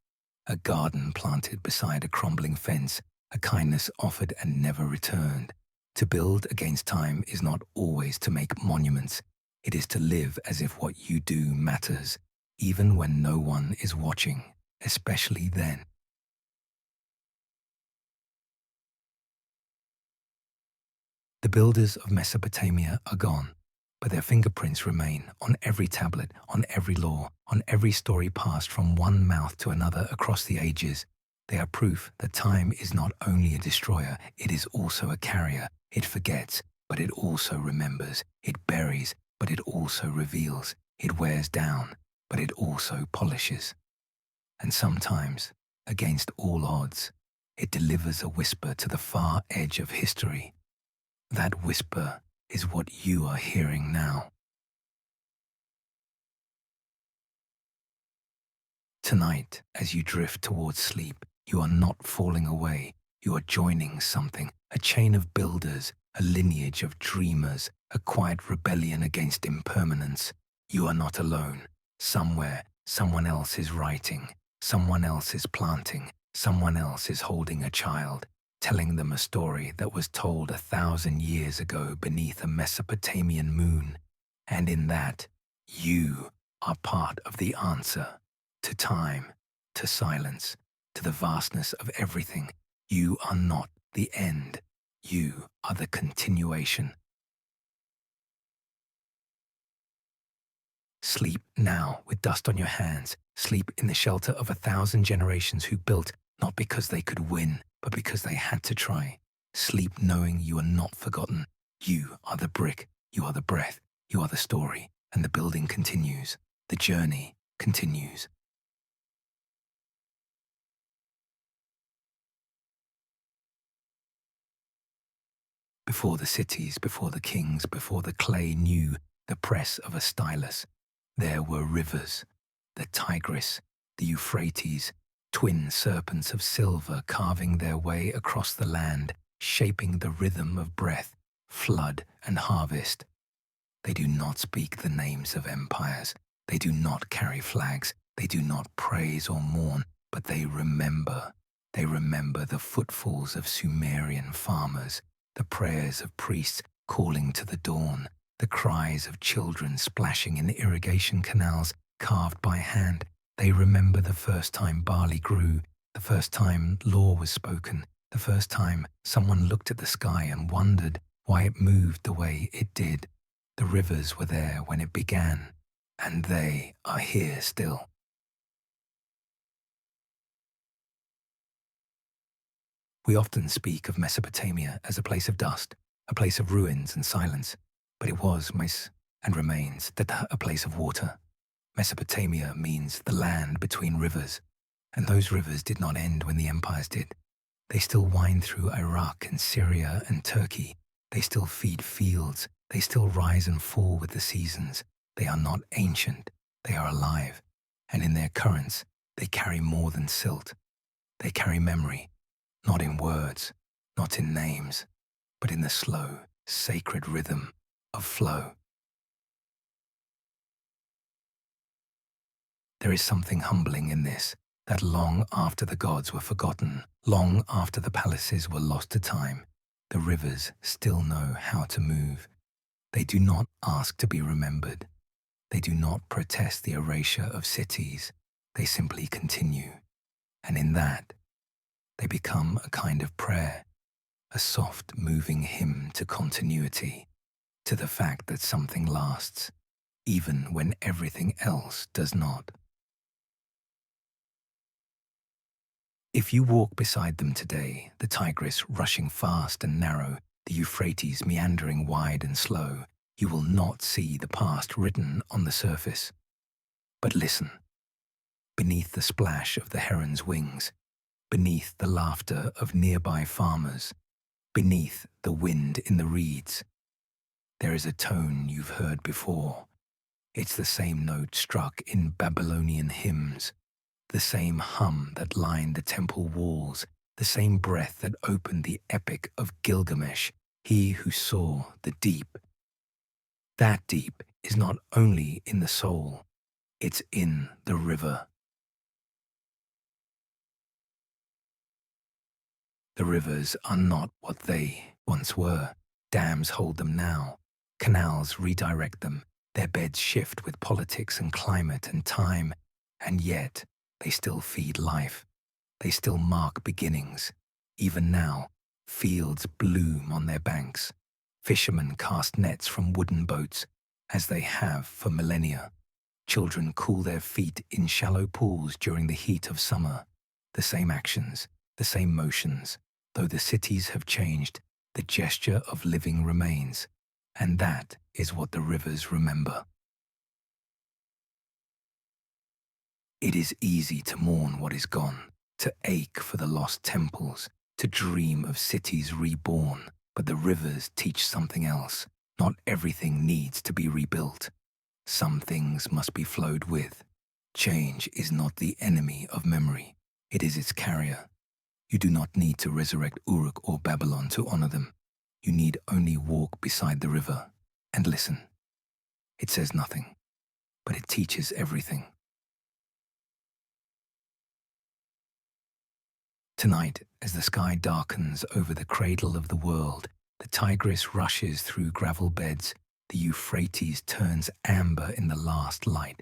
a garden planted beside a crumbling fence, a kindness offered and never returned. To build against time is not always to make monuments. It is to live as if what you do matters, even when no one is watching, especially then. The builders of Mesopotamia are gone, but their fingerprints remain on every tablet, on every law, on every story passed from one mouth to another across the ages. They are proof that time is not only a destroyer, it is also a carrier, It forgets, but it also remembers. It buries, but it also reveals. It wears down, but it also polishes. And sometimes, against all odds, it delivers a whisper to the far edge of history. That whisper is what you are hearing now. Tonight, as you drift towards sleep, you are not falling away. You are joining something, a chain of builders, a lineage of dreamers, a quiet rebellion against impermanence. You are not alone. Somewhere, someone else is writing, someone else is planting, someone else is holding a child, telling them a story that was told 1,000 years ago beneath a Mesopotamian moon. And in that, you are part of the answer. To time, to silence, to the vastness of everything. You are not the end. You are the continuation. Sleep now with dust on your hands. Sleep in the shelter of 1,000 generations who built not because they could win, but because they had to try. Sleep knowing you are not forgotten. You are the brick, you are the breath, you are the story, and the building continues. The journey continues. Before the cities, before the kings, before the clay knew the press of a stylus, there were rivers, the Tigris, the Euphrates, twin serpents of silver carving their way across the land, shaping the rhythm of breath, flood, and harvest. They do not speak the names of empires. They do not carry flags. They do not praise or mourn, but they remember. They remember the footfalls of Sumerian farmers, the prayers of priests calling to the dawn, the cries of children splashing in irrigation canals carved by hand. They remember the first time barley grew, the first time law was spoken, the first time someone looked at the sky and wondered why it moved the way it did. The rivers were there when it began, and they are here still. We often speak of Mesopotamia as a place of dust, a place of ruins and silence, but it was, and remains, a place of water. Mesopotamia means the land between rivers, and those rivers did not end when the empires did. They still wind through Iraq and Syria and Turkey. They still feed fields. They still rise and fall with the seasons. They are not ancient. They are alive, and in their currents, they carry more than silt. They carry memory. Not in words, not in names, but in the slow, sacred rhythm of flow. There is something humbling in this, that long after the gods were forgotten, long after the palaces were lost to time, the rivers still know how to move. They do not ask to be remembered. They do not protest the erasure of cities. They simply continue. And in that, they become a kind of prayer, a soft, moving hymn to continuity, to the fact that something lasts, even when everything else does not. If you walk beside them today, the Tigris rushing fast and narrow, the Euphrates meandering wide and slow, you will not see the past written on the surface. But listen, beneath the splash of the heron's wings, beneath the laughter of nearby farmers, beneath the wind in the reeds, there is a tone you've heard before. It's the same note struck in Babylonian hymns, the same hum that lined the temple walls, the same breath that opened the epic of Gilgamesh, he who saw the deep. That deep is not only in the soul, it's in the river. The rivers are not what they once were. Dams hold them now. Canals redirect them. Their beds shift with politics and climate and time, and yet they still feed life. They still mark beginnings. Even now, fields bloom on their banks. Fishermen cast nets from wooden boats, as they have for millennia. Children cool their feet in shallow pools during the heat of summer. The same actions, the same motions. Though the cities have changed, the gesture of living remains, and that is what the rivers remember. It is easy to mourn what is gone, to ache for the lost temples, to dream of cities reborn, but the rivers teach something else. Not everything needs to be rebuilt. Some things must be flowed with. Change is not the enemy of memory, it is its carrier. You do not need to resurrect Uruk or Babylon to honor them. You need only walk beside the river and listen. It says nothing, but it teaches everything. Tonight, as the sky darkens over the cradle of the world, the Tigris rushes through gravel beds, the Euphrates turns amber in the last light.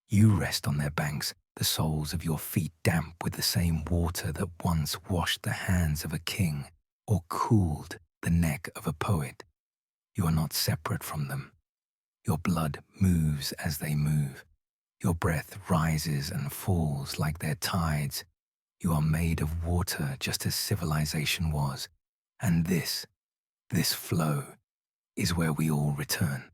You rest on their banks, the soles of your feet damp with the same water that once washed the hands of a king or cooled the neck of a poet. You are not separate from them. Your blood moves as they move. Your breath rises and falls like their tides. You are made of water just as civilization was. And this flow, is where we all return.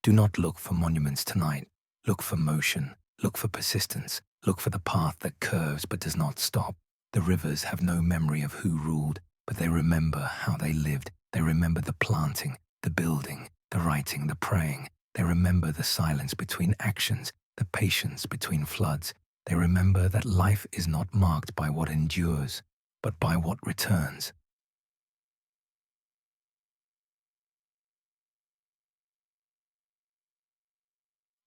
Do not look for monuments tonight. Look for motion. Look for persistence. Look for the path that curves but does not stop. The rivers have no memory of who ruled, but they remember how they lived. They remember the planting, the building, the writing, the praying. They remember the silence between actions, the patience between floods. They remember that life is not marked by what endures, but by what returns.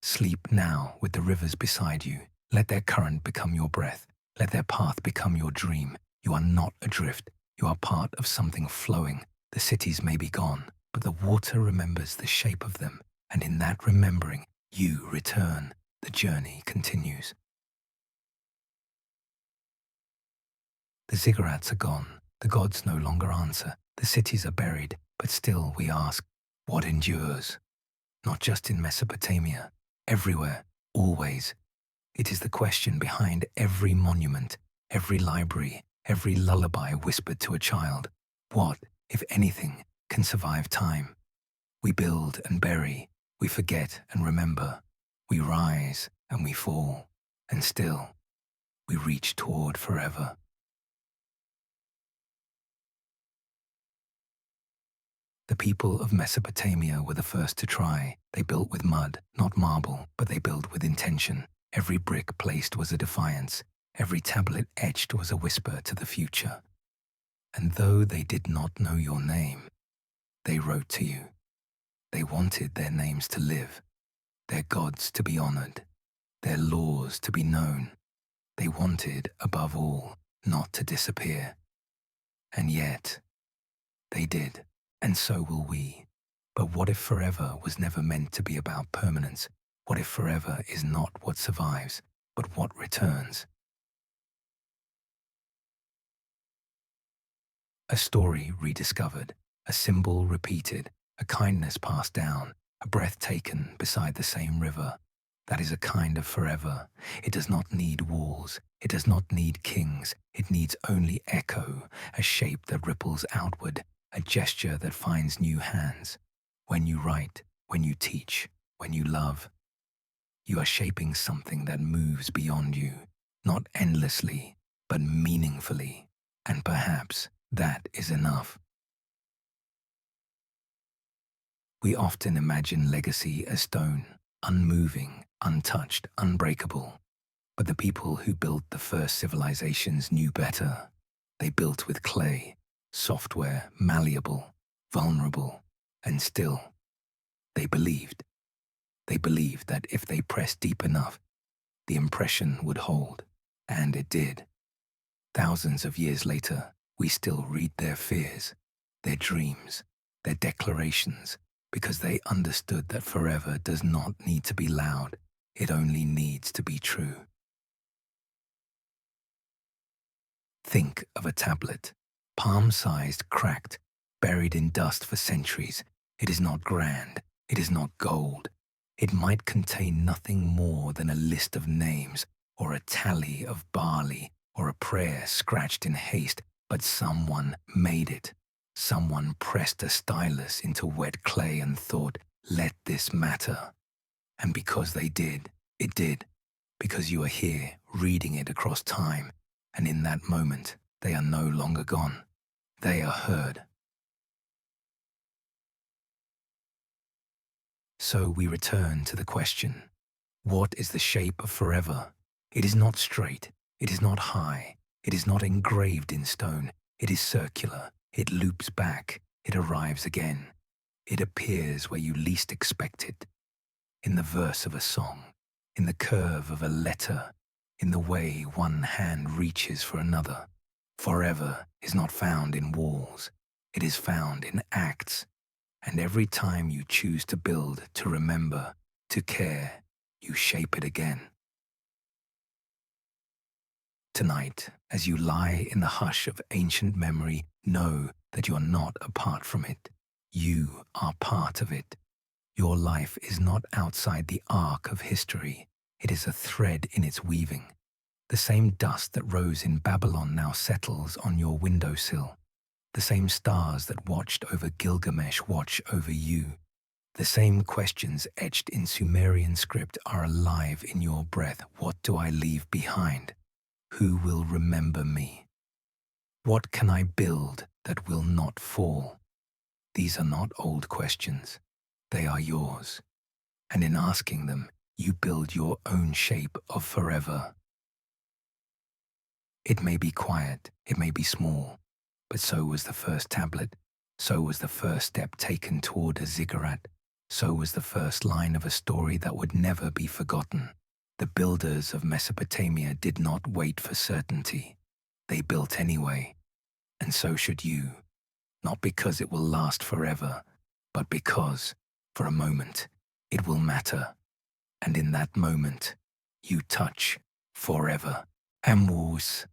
Sleep now with the rivers beside you. Let their current become your breath. Let their path become your dream. You are not adrift. You are part of something flowing. The cities may be gone, but the water remembers the shape of them. And in that remembering, you return. The journey continues. The ziggurats are gone. The gods no longer answer. The cities are buried, but still we ask, what endures? Not just in Mesopotamia. Everywhere, always. It is the question behind every monument, every library, every lullaby whispered to a child. What, if anything, can survive time? We build and bury, we forget and remember, we rise and we fall, and still, we reach toward forever. The people of Mesopotamia were the first to try. They built with mud, not marble, but they built with intention. Every brick placed was a defiance. Every tablet etched was a whisper to the future. And though they did not know your name, they wrote to you. They wanted their names to live, their gods to be honored, their laws to be known. They wanted, above all, not to disappear. And yet, they did. And so will we. But what if forever was never meant to be about permanence? What if forever is not what survives, but what returns? A story rediscovered, a symbol repeated, a kindness passed down, a breath taken beside the same river. That is a kind of forever. It does not need walls. It does not need kings. It needs only echo, a shape that ripples outward, a gesture that finds new hands. When you write, when you teach, when you love, you are shaping something that moves beyond you, not endlessly, but meaningfully. And perhaps that is enough. We often imagine legacy as stone, unmoving, untouched, unbreakable. But the people who built the first civilizations knew better. They built with clay, software, malleable, vulnerable, and still, they believed. They believed that if they pressed deep enough, the impression would hold, and it did. Thousands of years later, we still read their fears, their dreams, their declarations, because they understood that forever does not need to be loud, it only needs to be true. Think of a tablet, palm-sized, cracked, buried in dust for centuries. It is not grand, it is not gold. It might contain nothing more than a list of names or a tally of barley, or a prayer scratched in haste, but someone made it. Someone pressed a stylus into wet clay and thought, let this matter. And because they did, it did. Because you are here, reading it across time, and in that moment, they are no longer gone. They are heard. So we return to the question, what is the shape of forever? It is not straight, it is not high, it is not engraved in stone, it is circular, it loops back, it arrives again. It appears where you least expect it, in the verse of a song, in the curve of a letter, in the way one hand reaches for another. Forever is not found in walls, it is found in acts. And every time you choose to build, to remember, to care, you shape it again. Tonight, as you lie in the hush of ancient memory, know that you are not apart from it. You are part of it. Your life is not outside the arc of history. It is a thread in its weaving. The same dust that rose in Babylon now settles on your windowsill. The same stars that watched over Gilgamesh watch over you. The same questions etched in Sumerian script are alive in your breath. What do I leave behind? Who will remember me? What can I build that will not fall? These are not old questions. They are yours. And in asking them, you build your own shape of forever. It may be quiet, it may be small, but so was the first tablet, so was the first step taken toward a ziggurat, so was the first line of a story that would never be forgotten. The builders of Mesopotamia did not wait for certainty. They built anyway, and so should you, not because it will last forever, but because, for a moment, it will matter, and in that moment, you touch forever. Amwus.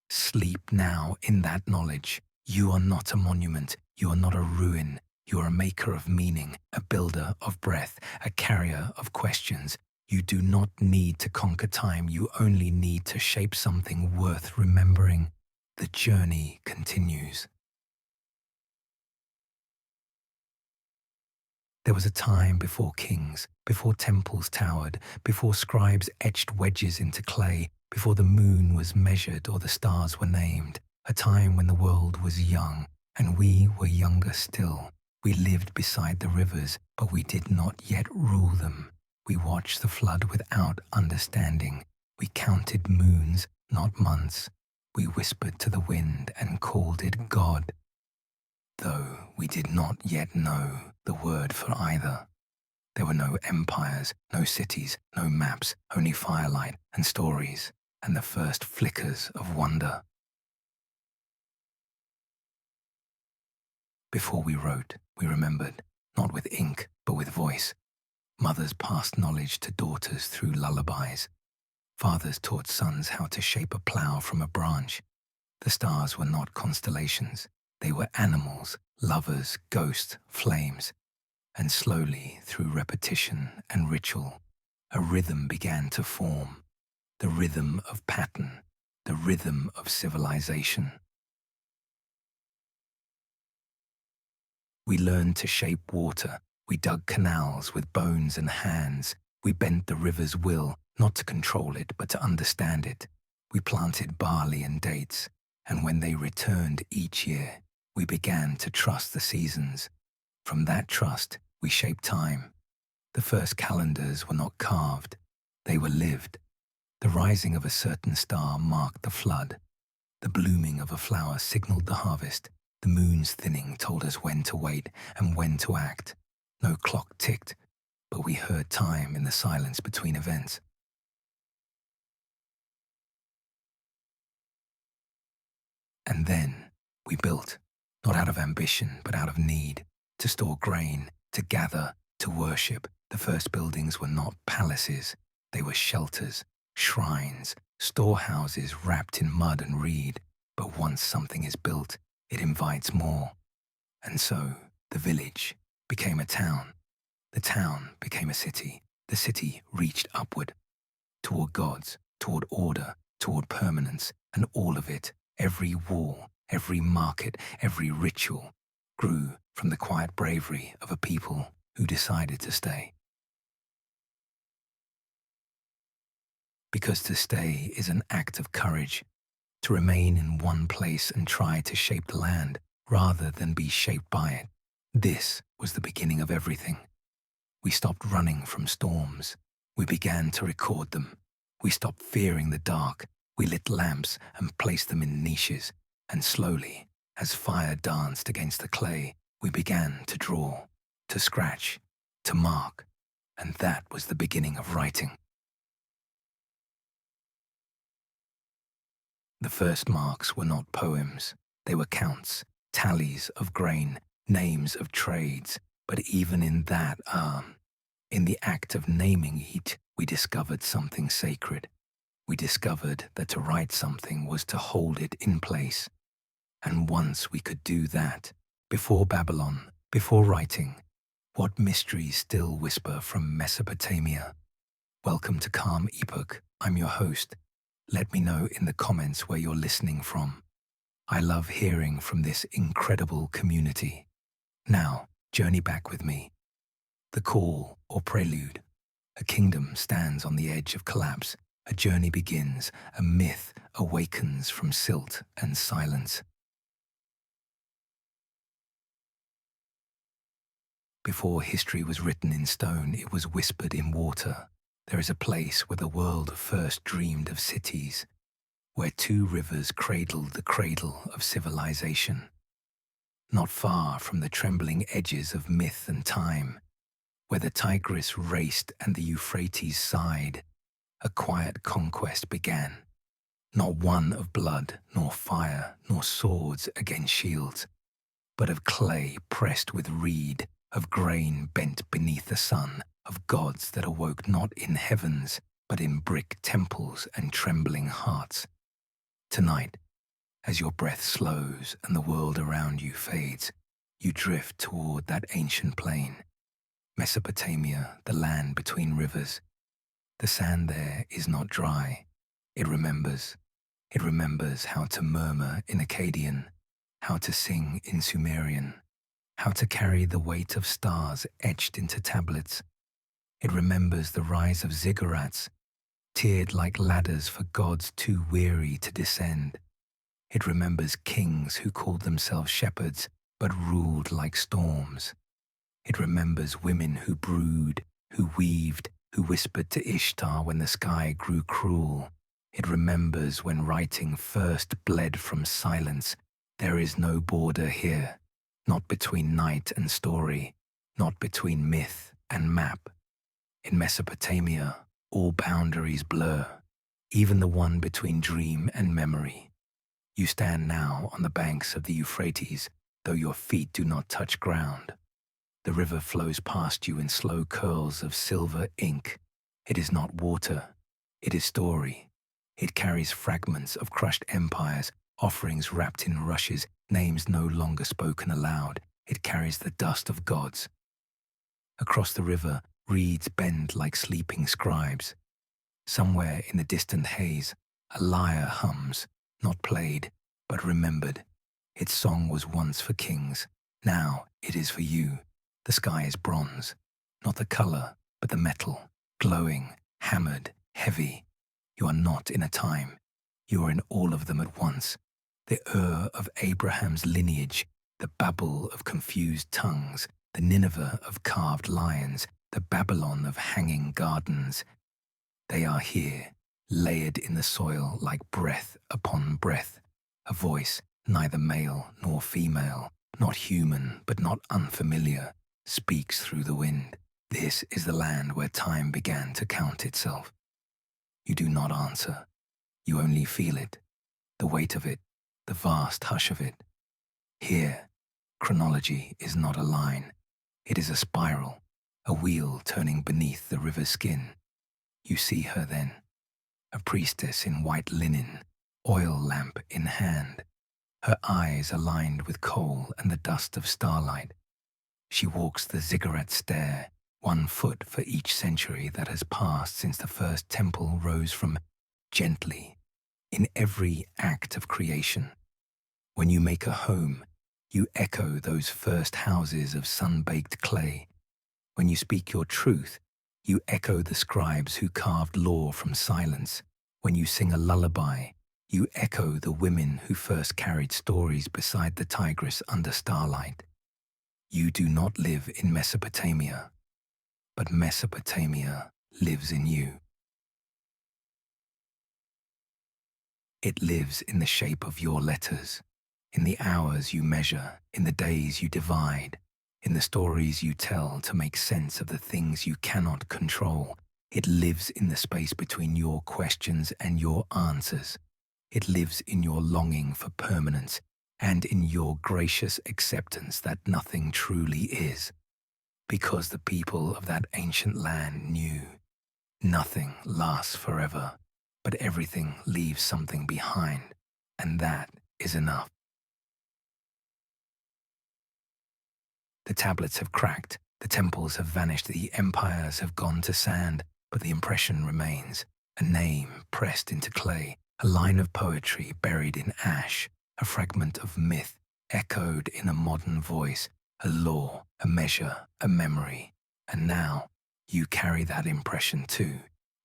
Sleep now in that knowledge. You are not a monument, you are not a ruin, you are a maker of meaning, a builder of breath, a carrier of questions. You do not need to conquer time, you only need to shape something worth remembering. The journey continues. There was a time before kings, before temples towered, before scribes etched wedges into clay, before the moon was measured or the stars were named, a time when the world was young, and we were younger still. We lived beside the rivers, but we did not yet rule them. We watched the flood without understanding. We counted moons, not months. We whispered to the wind and called it God, though we did not yet know the word for either. There were no empires, no cities, no maps, only firelight and stories, and the first flickers of wonder. Before we wrote, we remembered, not with ink, but with voice. Mothers passed knowledge to daughters through lullabies. Fathers taught sons how to shape a plough from a branch. The stars were not constellations. They were animals, lovers, ghosts, flames. And slowly, through repetition and ritual, a rhythm began to form. The rhythm of pattern, the rhythm of civilization. We learned to shape water. We dug canals with bones and hands. We bent the river's will, not to control it, but to understand it. We planted barley and dates, and when they returned each year, we began to trust the seasons. From that trust, we shaped time. The first calendars were not carved, they were lived. The rising of a certain star marked the flood. The blooming of a flower signaled the harvest. The moon's thinning told us when to wait and when to act. No clock ticked, but we heard time in the silence between events. And then we built, not out of ambition, but out of need, to store grain, to gather, to worship. The first buildings were not palaces, they were shelters, shrines, storehouses wrapped in mud and reed. But once something is built, it invites more. And so the village became a town. The town became a city. The city reached upward, toward gods, toward order, toward permanence, and all of it, every wall, every market, every ritual, grew from the quiet bravery of a people who decided to stay. Because to stay is an act of courage, to remain in one place and try to shape the land rather than be shaped by it. This was the beginning of everything. We stopped running from storms. We began to record them. We stopped fearing the dark. We lit lamps and placed them in niches. And slowly, as fire danced against the clay, we began to draw, to scratch, to mark. And that was the beginning of writing. The first marks were not poems. They were counts, tallies of grain, names of trades. But even in that, in the act of naming it, we discovered something sacred. We discovered that to write something was to hold it in place. And once we could do that, before Babylon, before writing, what mysteries still whisper from Mesopotamia? Welcome to Calm Epoch. I'm your host. Let me know in the comments where you're listening from. I love hearing from this incredible community. Now, journey back with me. The call or prelude. A kingdom stands on the edge of collapse. A journey begins. A myth awakens from silt and silence. Before history was written in stone, it was whispered in water. There is a place where the world first dreamed of cities, where two rivers cradled the cradle of civilization. Not far from the trembling edges of myth and time, where the Tigris raced and the Euphrates sighed, a quiet conquest began. Not one of blood, nor fire, nor swords against shields, but of clay pressed with reed, of grain bent beneath the sun, of gods that awoke not in heavens, but in brick temples and trembling hearts. Tonight, as your breath slows and the world around you fades, you drift toward that ancient plain. Mesopotamia, the land between rivers. The sand there is not dry. It remembers. It remembers how to murmur in Akkadian, how to sing in Sumerian, how to carry the weight of stars etched into tablets. It remembers the rise of ziggurats, tiered like ladders for gods too weary to descend. It remembers kings who called themselves shepherds but ruled like storms. It remembers women who brewed, who weaved, who whispered to Ishtar when the sky grew cruel. It remembers when writing first bled from silence. There is no border here, not between night and story, not between myth and map. In Mesopotamia, all boundaries blur, even the one between dream and memory. You stand now on the banks of the Euphrates, though your feet do not touch ground. The river flows past you in slow curls of silver ink. It is not water, it is story. It carries fragments of crushed empires, offerings wrapped in rushes, names no longer spoken aloud. It carries the dust of gods. Across the river, reeds bend like sleeping scribes. Somewhere in the distant haze, a lyre hums, not played, but remembered. Its song was once for kings. Now it is for you. The sky is bronze, not the color, but the metal, glowing, hammered, heavy. You are not in a time. You are in all of them at once. The of Abraham's lineage, the Babel of confused tongues, the Nineveh of carved lions, the Babylon of hanging gardens. They are here, layered in the soil like breath upon breath, a voice neither male nor female, not human but not unfamiliar, speaks through the wind. This is the land where time began to count itself. You do not answer. You only feel it, the weight of it, the vast hush of it. Here, chronology is not a line. It is a spiral, a wheel turning beneath the river's skin. You see her then, a priestess in white linen, oil lamp in hand, her eyes aligned with coal and the dust of starlight. She walks the ziggurat stair, 1 foot for each century that has passed since the first temple rose from gently, in every act of creation. When you make a home, you echo those first houses of sun-baked clay. When you speak your truth, you echo the scribes who carved law from silence. When you sing a lullaby, you echo the women who first carried stories beside the Tigris under starlight. You do not live in Mesopotamia, but Mesopotamia lives in you. It lives in the shape of your letters, in the hours you measure, in the days you divide, in the stories you tell to make sense of the things you cannot control. It lives in the space between your questions and your answers. It lives in your longing for permanence and in your gracious acceptance that nothing truly is. Because the people of that ancient land knew nothing lasts forever, but everything leaves something behind, and that is enough. The tablets have cracked, the temples have vanished, the empires have gone to sand, but the impression remains, a name pressed into clay, a line of poetry buried in ash, a fragment of myth echoed in a modern voice, a law, a measure, a memory. And now, you carry that impression too.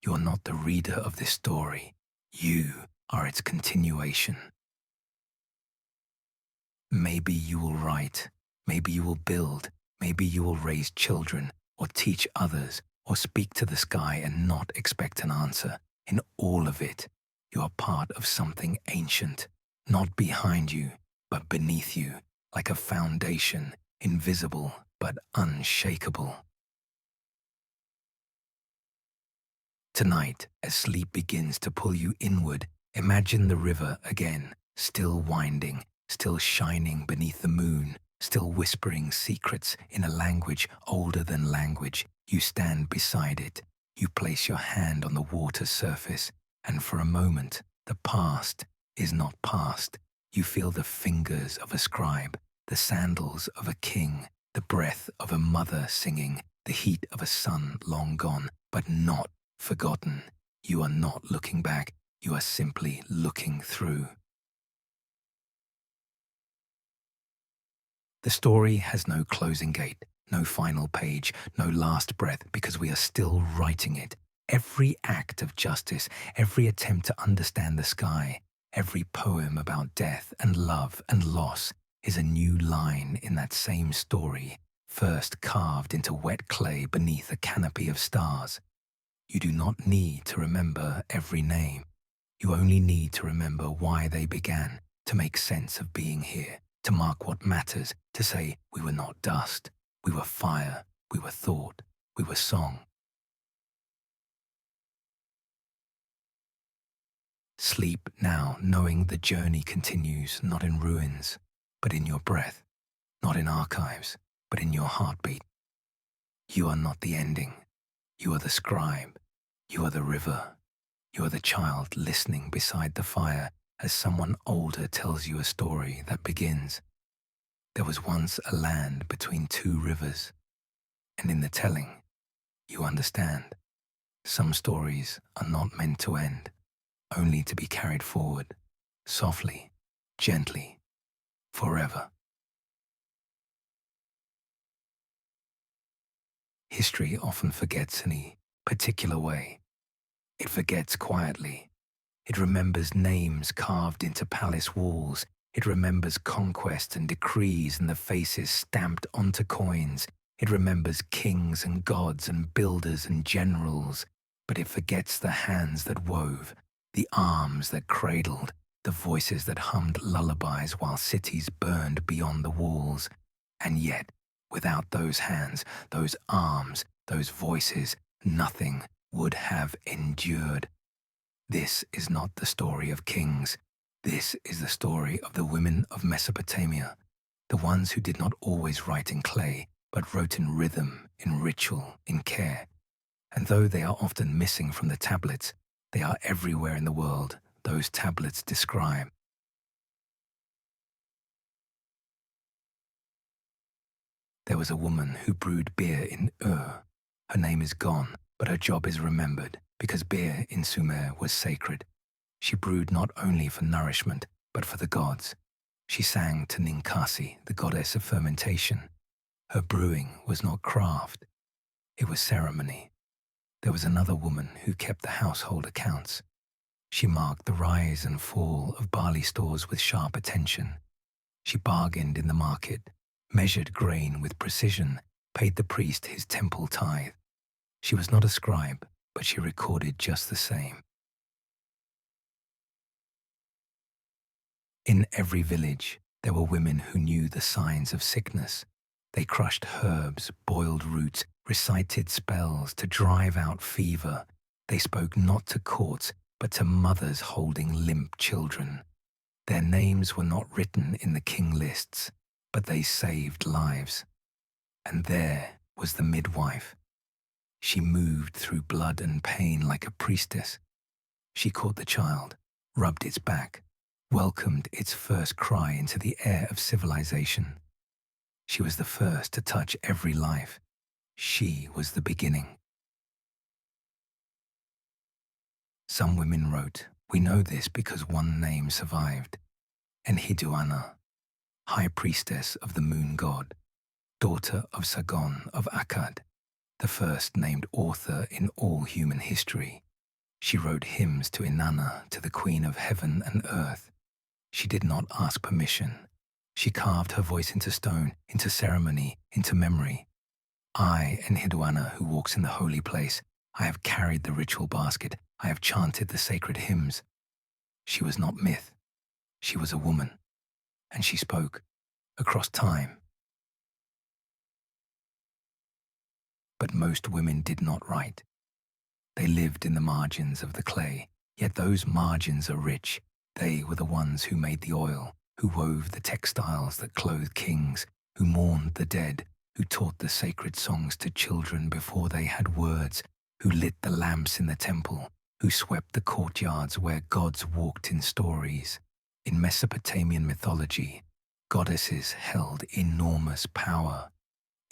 You're not the reader of this story. You are its continuation. Maybe you will write, maybe you will build, maybe you will raise children, or teach others, or speak to the sky and not expect an answer. In all of it, you are part of something ancient, not behind you, but beneath you, like a foundation, invisible but unshakable. Tonight, as sleep begins to pull you inward, imagine the river again, still winding, still shining beneath the moon, still whispering secrets in a language older than language. You stand beside it. You place your hand on the water surface, and for a moment, the past is not past. You feel the fingers of a scribe, the sandals of a king, the breath of a mother singing, the heat of a sun long gone, but not forgotten. You are not looking back. You are simply looking through. The story has no closing gate, no final page, no last breath, because we are still writing it. Every act of justice, every attempt to understand the sky, every poem about death and love and loss is a new line in that same story, first carved into wet clay beneath a canopy of stars. You do not need to remember every name. You only need to remember why they began, to make sense of being here, to mark what matters, to say we were not dust, we were fire, we were thought, we were song. Sleep now, knowing the journey continues not in ruins, but in your breath, not in archives, but in your heartbeat. You are not the ending. You are the scribe. You are the river. You are the child listening beside the fire as someone older tells you a story that begins. There was once a land between two rivers, and in the telling, you understand. Some stories are not meant to end, only to be carried forward, softly, gently, forever. History often forgets in a particular way. It forgets quietly. It remembers names carved into palace walls. It remembers conquest and decrees and the faces stamped onto coins. It remembers kings and gods and builders and generals. But it forgets the hands that wove, the arms that cradled, the voices that hummed lullabies while cities burned beyond the walls. And yet, without those hands, those arms, those voices, nothing would have endured. This is not the story of kings. This is the story of the women of Mesopotamia, the ones who did not always write in clay, but wrote in rhythm, in ritual, in care. And though they are often missing from the tablets, they are everywhere in the world those tablets describe. There was a woman who brewed beer in Ur. Her name is gone, but her job is remembered, because beer in Sumer was sacred. She brewed not only for nourishment, but for the gods. She sang to Ninkasi, the goddess of fermentation. Her brewing was not craft, it was ceremony. There was another woman who kept the household accounts. She marked the rise and fall of barley stores with sharp attention. She bargained in the market, measured grain with precision, paid the priest his temple tithe. She was not a scribe, but she recorded just the same. In every village, there were women who knew the signs of sickness. They crushed herbs, boiled roots, recited spells to drive out fever. They spoke not to courts, but to mothers holding limp children. Their names were not written in the king lists, but they saved lives. And there was the midwife. She moved through blood and pain like a priestess. She caught the child, rubbed its back, welcomed its first cry into the air of civilization. She was the first to touch every life. She was the beginning. Some women wrote, "We know this because one name survived. Enheduanna, high priestess of the moon god, daughter of Sargon of Akkad, the first named author in all human history. She wrote hymns to Inanna, to the queen of heaven and earth. She did not ask permission. She carved her voice into stone, into ceremony, into memory. I, Enheduanna, who walks in the holy place, I have carried the ritual basket, I have chanted the sacred hymns." She was not myth. She was a woman, and she spoke across time. But most women did not write. They lived in the margins of the clay, yet those margins are rich. They were the ones who made the oil, who wove the textiles that clothed kings, who mourned the dead, who taught the sacred songs to children before they had words, who lit the lamps in the temple, who swept the courtyards where gods walked in stories. In Mesopotamian mythology, goddesses held enormous power.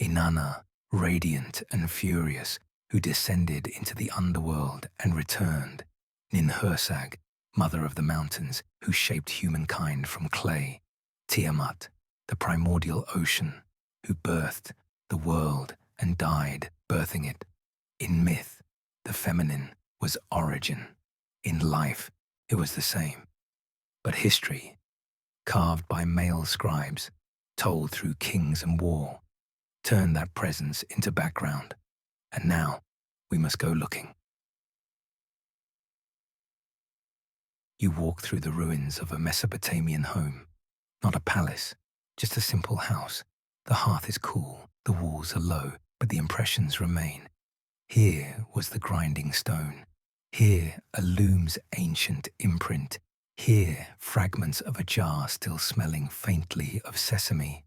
Inanna, radiant and furious, who descended into the underworld and returned. Ninhursag, mother of the mountains, who shaped humankind from clay. Tiamat, the primordial ocean, who birthed the world and died birthing it. In myth, the feminine was origin. In life, it was the same. But history, carved by male scribes, told through kings and war, turned that presence into background. And now, we must go looking. You walk through the ruins of a Mesopotamian home. Not a palace, just a simple house. The hearth is cool, the walls are low, but the impressions remain. Here was the grinding stone. Here a loom's ancient imprint. Here fragments of a jar still smelling faintly of sesame.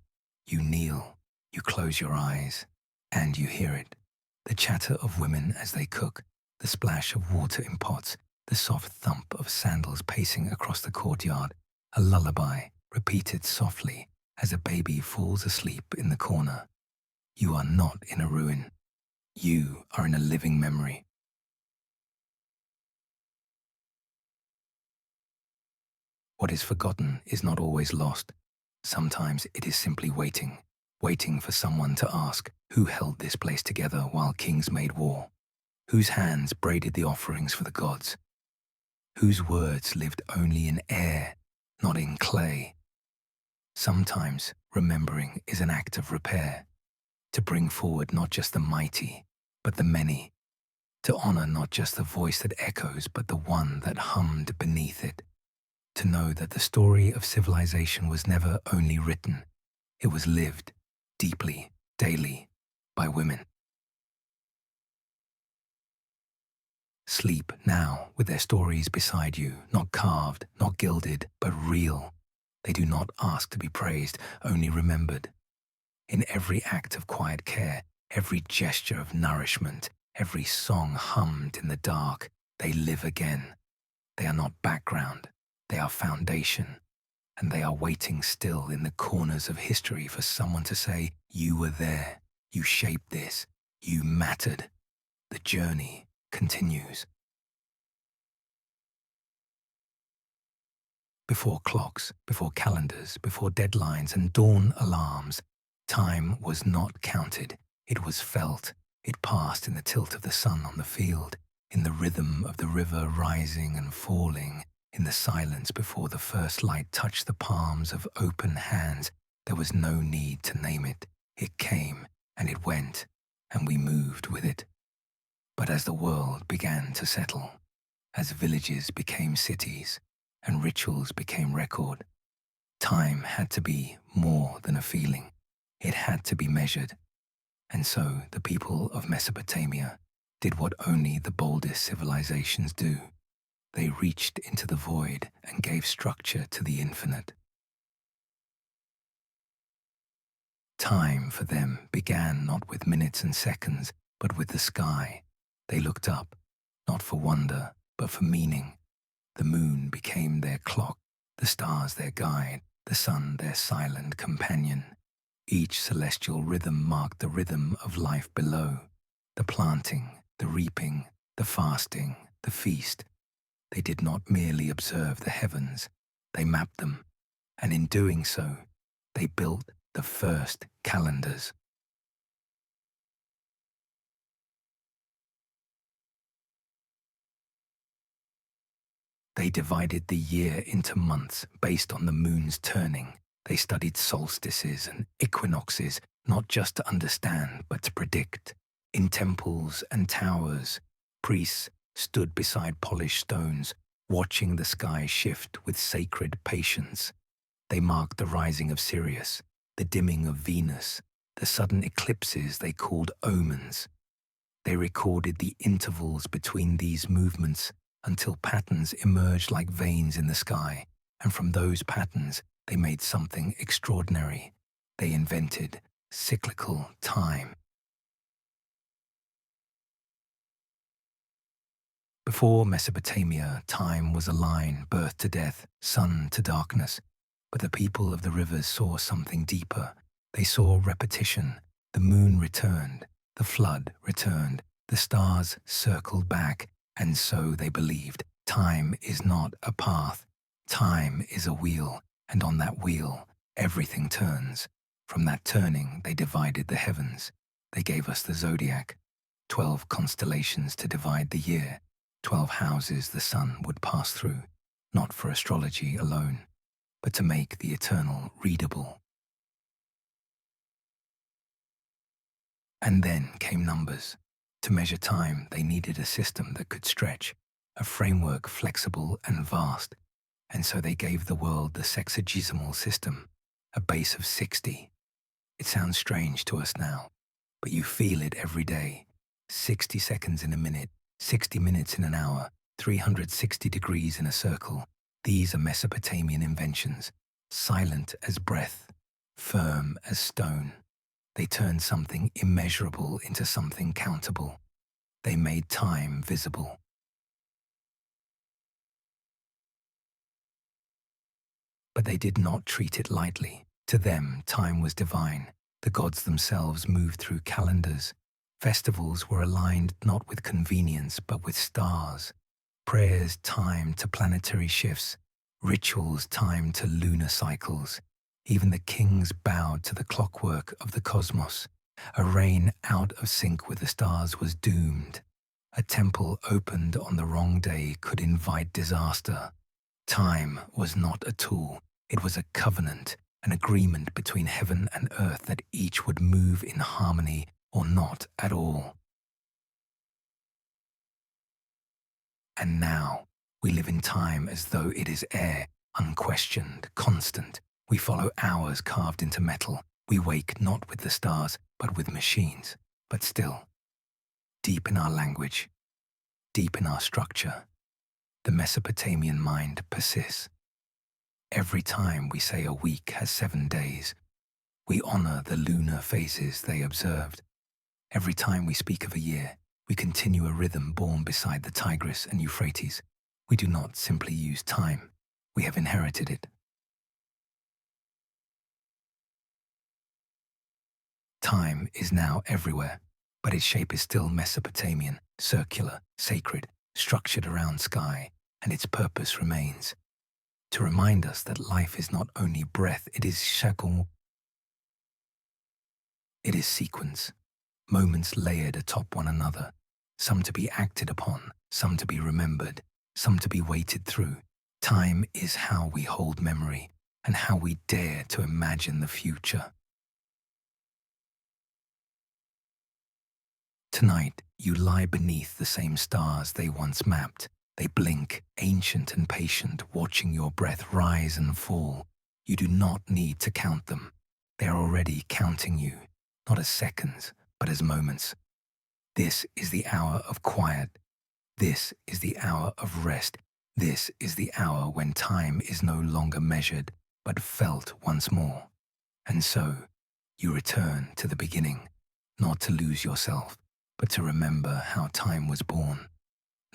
You kneel, you close your eyes, and you hear it. The chatter of women as they cook, the splash of water in pots, the soft thump of sandals pacing across the courtyard, a lullaby repeated softly as a baby falls asleep in the corner. You are not in a ruin. You are in a living memory. What is forgotten is not always lost. Sometimes it is simply waiting, waiting for someone to ask, who held this place together while kings made war? Whose hands braided the offerings for the gods? Whose words lived only in air, not in clay? Sometimes remembering is an act of repair, to bring forward not just the mighty, but the many, to honor not just the voice that echoes, but the one that hummed beneath it, to know that the story of civilization was never only written, it was lived deeply, daily, by women. Sleep now with their stories beside you, not carved, not gilded, but real. They do not ask to be praised, only remembered. In every act of quiet care, every gesture of nourishment, every song hummed in the dark, they live again. They are not background, they are foundation, and they are waiting still in the corners of history for someone to say, "You were there, you shaped this, you mattered." The journey continues. Before clocks, before calendars, before deadlines and dawn alarms, time was not counted. It was felt. It passed in the tilt of the sun on the field, in the rhythm of the river rising and falling, in the silence before the first light touched the palms of open hands. There was no need to name it. It came and it went, and we moved with it. But as the world began to settle, as villages became cities and rituals became record, time had to be more than a feeling. It had to be measured. And so the people of Mesopotamia did what only the boldest civilizations do. They reached into the void and gave structure to the infinite. Time for them began not with minutes and seconds, but with the sky. They looked up, not for wonder, but for meaning. The moon became their clock, the stars their guide, the sun their silent companion. Each celestial rhythm marked the rhythm of life below, the planting, the reaping, the fasting, the feast. They did not merely observe the heavens, they mapped them, and in doing so, they built the first calendars. They divided the year into months based on the moon's turning. They studied solstices and equinoxes, not just to understand, but to predict. In temples and towers, priests stood beside polished stones, watching the sky shift with sacred patience. They marked the rising of Sirius, the dimming of Venus, the sudden eclipses they called omens. They recorded the intervals between these movements until patterns emerged like veins in the sky, and from those patterns they made something extraordinary. They invented cyclical time. Before Mesopotamia, time was a line, birth to death, sun to darkness. But the people of the rivers saw something deeper. They saw repetition. The moon returned, the flood returned, the stars circled back, and so they believed. Time is not a path. Time is a wheel, and on that wheel, everything turns. From that turning, they divided the heavens. They gave us the zodiac, 12 constellations to divide the year, 12 houses the sun would pass through, not for astrology alone, but to make the eternal readable. And then came numbers. To measure time, they needed a system that could stretch, a framework flexible and vast, and so they gave the world the sexagesimal system, a base of 60. It sounds strange to us now, but you feel it every day. 60 seconds in a minute, 60 minutes in an hour, 360 degrees in a circle. These are Mesopotamian inventions, silent as breath, firm as stone. They turned something immeasurable into something countable. They made time visible. But they did not treat it lightly. To them, time was divine. The gods themselves moved through calendars. Festivals were aligned not with convenience, but with stars. Prayers timed to planetary shifts. Rituals timed to lunar cycles. Even the kings bowed to the clockwork of the cosmos. A reign out of sync with the stars was doomed. A temple opened on the wrong day could invite disaster. Time was not a tool. It was a covenant, an agreement between heaven and earth that each would move in harmony or not at all. And now, we live in time as though it is air, unquestioned, constant. We follow hours carved into metal. We wake not with the stars, but with machines. But still, deep in our language, deep in our structure, the Mesopotamian mind persists. Every time we say a week has 7 days, we honor the lunar phases they observed. Every time we speak of a year, we continue a rhythm born beside the Tigris and Euphrates. We do not simply use time, we have inherited it. Time is now everywhere, but its shape is still Mesopotamian, circular, sacred, structured around sky, and its purpose remains. to remind us that life is not only breath, it is shackle, it is sequence, moments layered atop one another, some to be acted upon, some to be remembered, some to be waited through. Time is how we hold memory and how we dare to imagine the future. Tonight, you lie beneath the same stars they once mapped. They blink, ancient and patient, watching your breath rise and fall. You do not need to count them. They are already counting you, not as seconds, but as moments. This is the hour of quiet. This is the hour of rest. This is the hour when time is no longer measured, but felt once more. And so, you return to the beginning, not to lose yourself, but to remember how time was born.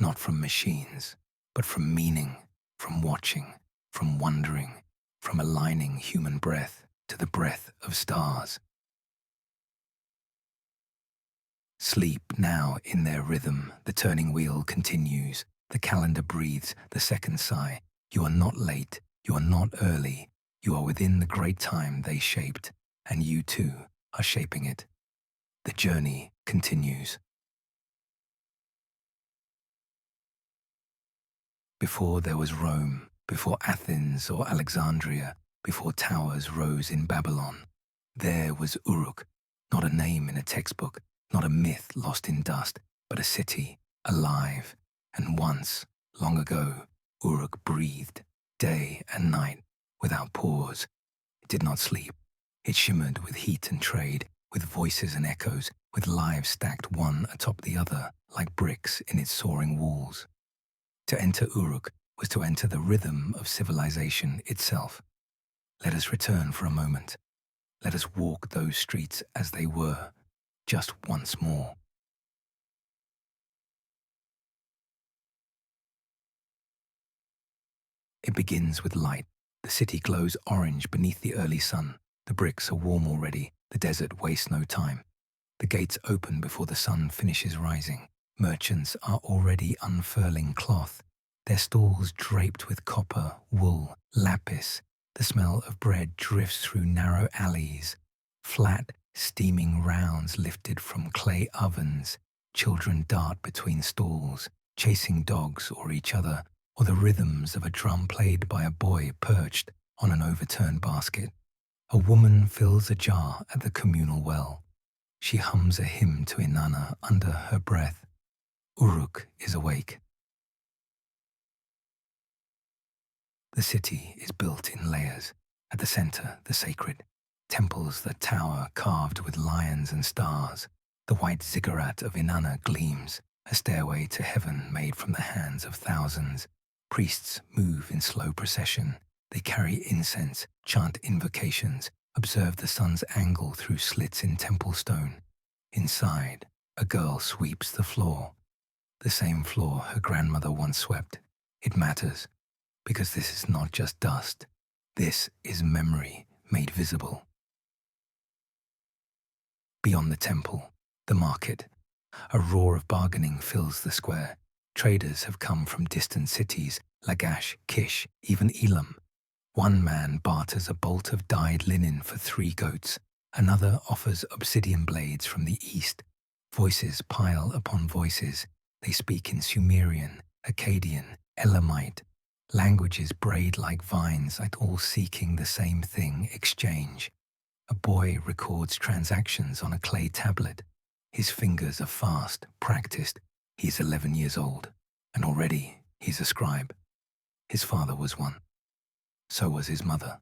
Not from machines, but from meaning, from watching, from wondering, from aligning human breath to the breath of stars. Sleep now in their rhythm, the turning wheel continues, the calendar breathes, the seconds sigh. You are not late, you are not early, you are within the great time they shaped, and you too are shaping it. The journey continues. Before there was Rome, before Athens or Alexandria, before towers rose in Babylon, there was Uruk, not a name in a textbook, not a myth lost in dust, but a city, alive. And once, long ago, Uruk breathed, day and night, without pause. It did not sleep. It shimmered with heat and trade, with voices and echoes, with lives stacked one atop the other, like bricks in its soaring walls. To enter Uruk was to enter the rhythm of civilization itself. Let us return for a moment. Let us walk those streets as they were, just once more. It begins with light. The city glows orange beneath the early sun. The bricks are warm already. The desert wastes no time. The gates open before the sun finishes rising. Merchants are already unfurling cloth, their stalls draped with copper, wool, lapis. The smell of bread drifts through narrow alleys. Flat, steaming rounds lifted from clay ovens. Children dart between stalls, chasing dogs or each other, or the rhythms of a drum played by a boy perched on an overturned basket. A woman fills a jar at the communal well. She hums a hymn to Inanna under her breath. Uruk is awake. The city is built in layers. At the center, the sacred. Temples that tower carved with lions and stars. The white ziggurat of Inanna gleams, a stairway to heaven made from the hands of thousands. Priests move in slow procession. They carry incense, chant invocations, observe the sun's angle through slits in temple stone. Inside, a girl sweeps the floor. The same floor her grandmother once swept. It matters, because this is not just dust. This is memory made visible. Beyond the temple, the market. A roar of bargaining fills the square. Traders have come from distant cities, Lagash, Kish, even Elam. One man barters a bolt of dyed linen for 3 goats. Another offers obsidian blades from the east. Voices pile upon voices. They speak in Sumerian, Akkadian, Elamite. Languages braid like vines, yet all seeking the same thing, exchange. A boy records transactions on a clay tablet. His fingers are fast, practiced. He's 11 years old, and already he's a scribe. His father was one. So was his mother.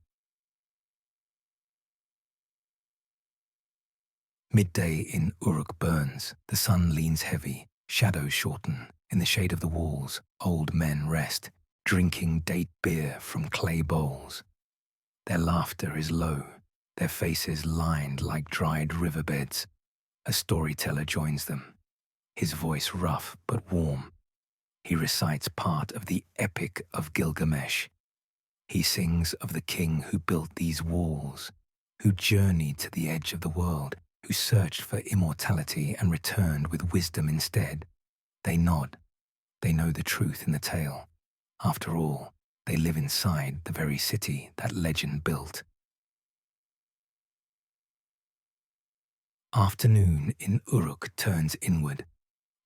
Midday in Uruk burns. The sun leans heavy. Shadows shorten. In the shade of the walls, old men rest, drinking date beer from clay bowls. Their laughter is low, their faces lined like dried riverbeds. A storyteller joins them, his voice rough but warm. He recites part of the Epic of Gilgamesh. He sings of the king who built these walls, who journeyed to the edge of the world, who searched for immortality and returned with wisdom instead. They nod. They know the truth in the tale. After all, They live inside the very city that legend built. Afternoon in Uruk turns inward.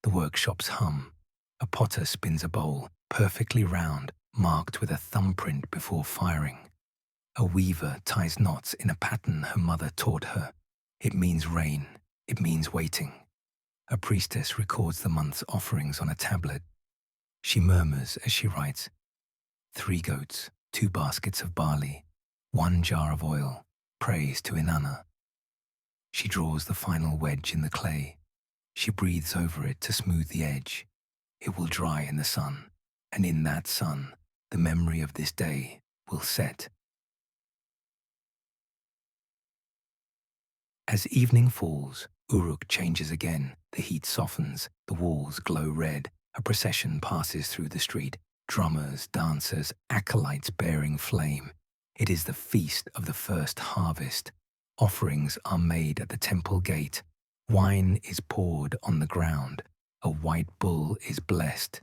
The workshops hum. A potter spins a bowl, perfectly round, marked with a thumbprint before firing. A weaver ties knots in a pattern her mother taught her. It means rain. It means waiting. A priestess records the month's offerings on a tablet. She murmurs as she writes, 3 goats, 2 baskets of barley, 1 jar of oil, praise to Inanna. She draws the final wedge in the clay. She breathes over it to smooth the edge. It will dry in the sun, and in that sun, the memory of this day will set. As evening falls, Uruk changes again. The heat softens, the walls glow red. A procession passes through the street. Drummers, dancers, acolytes bearing flame. It is the feast of the first harvest. Offerings are made at the temple gate. Wine is poured on the ground. A white bull is blessed.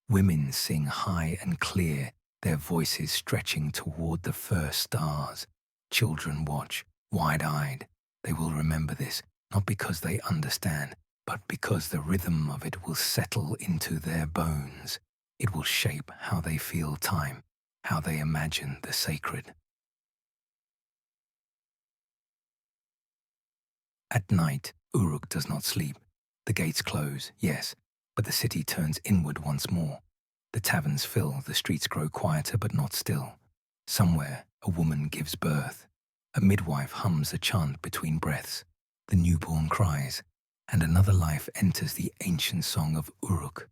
Women sing high and clear, their voices stretching toward the first stars. Children watch, wide-eyed. They will remember this, not because they understand, but because the rhythm of it will settle into their bones. It will shape how they feel time, how they imagine the sacred. At night, Uruk does not sleep. The gates close, yes, but the city turns inward once more. The taverns fill, the streets grow quieter but not still. Somewhere, a woman gives birth. A midwife hums a chant between breaths. The newborn cries, and another life enters the ancient song of Uruk.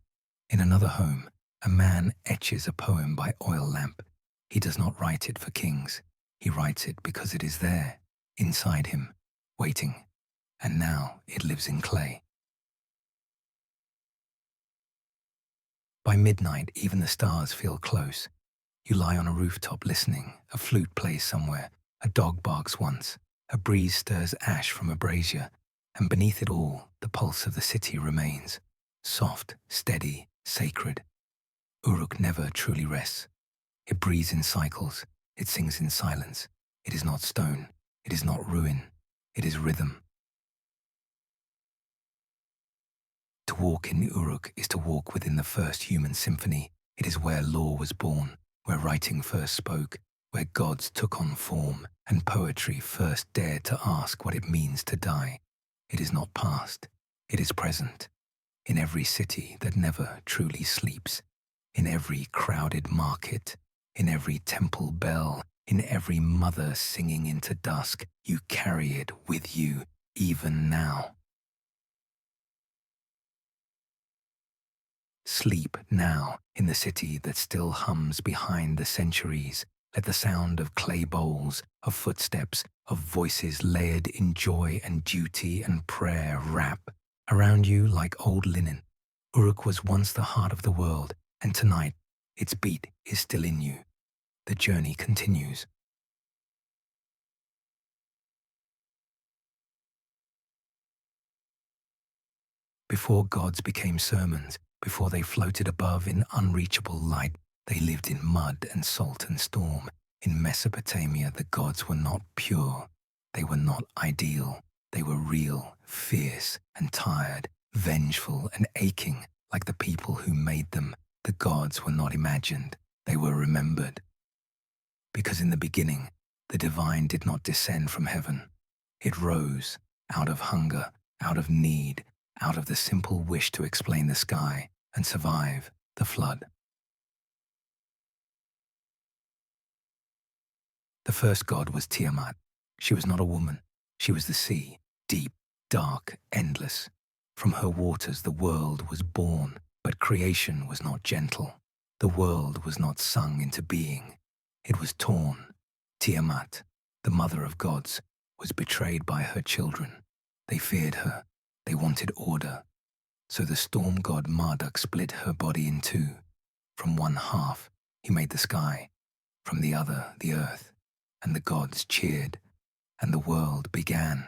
In another home, a man etches a poem by oil lamp. He does not write it for kings. He writes it because it is there, inside him, waiting. And now it lives in clay. By midnight, even the stars feel close. You lie on a rooftop listening. A flute plays somewhere. A dog barks once. A breeze stirs ash from a brazier. And beneath it all, the pulse of the city remains. Soft, steady, sacred. Uruk never truly rests. It breathes in cycles. It sings in silence. It is not stone. It is not ruin. It is rhythm. To walk in Uruk is to walk within the first human symphony. It is where law was born, where writing first spoke, where gods took on form, and poetry first dared to ask what it means to die. It is not past, it is present. In every city that never truly sleeps, in every crowded market, in every temple bell, in every mother singing into dusk, you carry it with you, even now. Sleep now in the city that still hums behind the centuries. Let the sound of clay bowls, of footsteps, of voices layered in joy and duty and prayer wrap around you like old linen. Uruk was once the heart of the world, and tonight its beat is still in you. The journey continues. Before gods became sermons, before they floated above in unreachable light, they lived in mud and salt and storm. In Mesopotamia, the gods were not pure. They were not ideal. They were real, fierce and tired, vengeful and aching, like the people who made them. The gods were not imagined. They were remembered. Because in the beginning, the divine did not descend from heaven. It rose out of hunger, out of need, out of the simple wish to explain the sky and survive the flood. The first god was Tiamat. She was not a woman. She was the sea, deep, dark, endless. From her waters the world was born, but creation was not gentle. The world was not sung into being. It was torn. Tiamat, the mother of gods, was betrayed by her children. They feared her. They wanted order. So the storm god Marduk split her body in two. From one half, he made the sky. From the other, the earth. And the gods cheered. And the world began.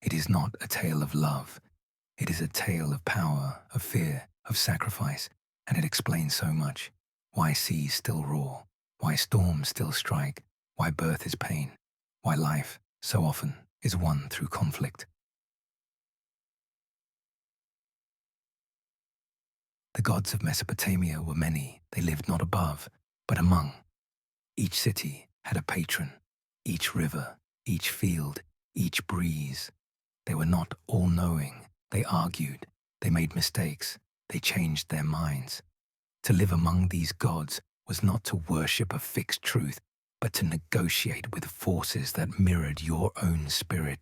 It is not a tale of love. It is a tale of power, of fear, of sacrifice. And it explains so much. Why seas still roar. why storms still strike, why birth is pain, why life, so often, is won through conflict. The gods of Mesopotamia were many. They lived not above, but among. Each city had a patron, each river, each field, each breeze. They were not all-knowing. They argued, they made mistakes, they changed their minds. To live among these gods was not to worship a fixed truth, but to negotiate with forces that mirrored your own spirit.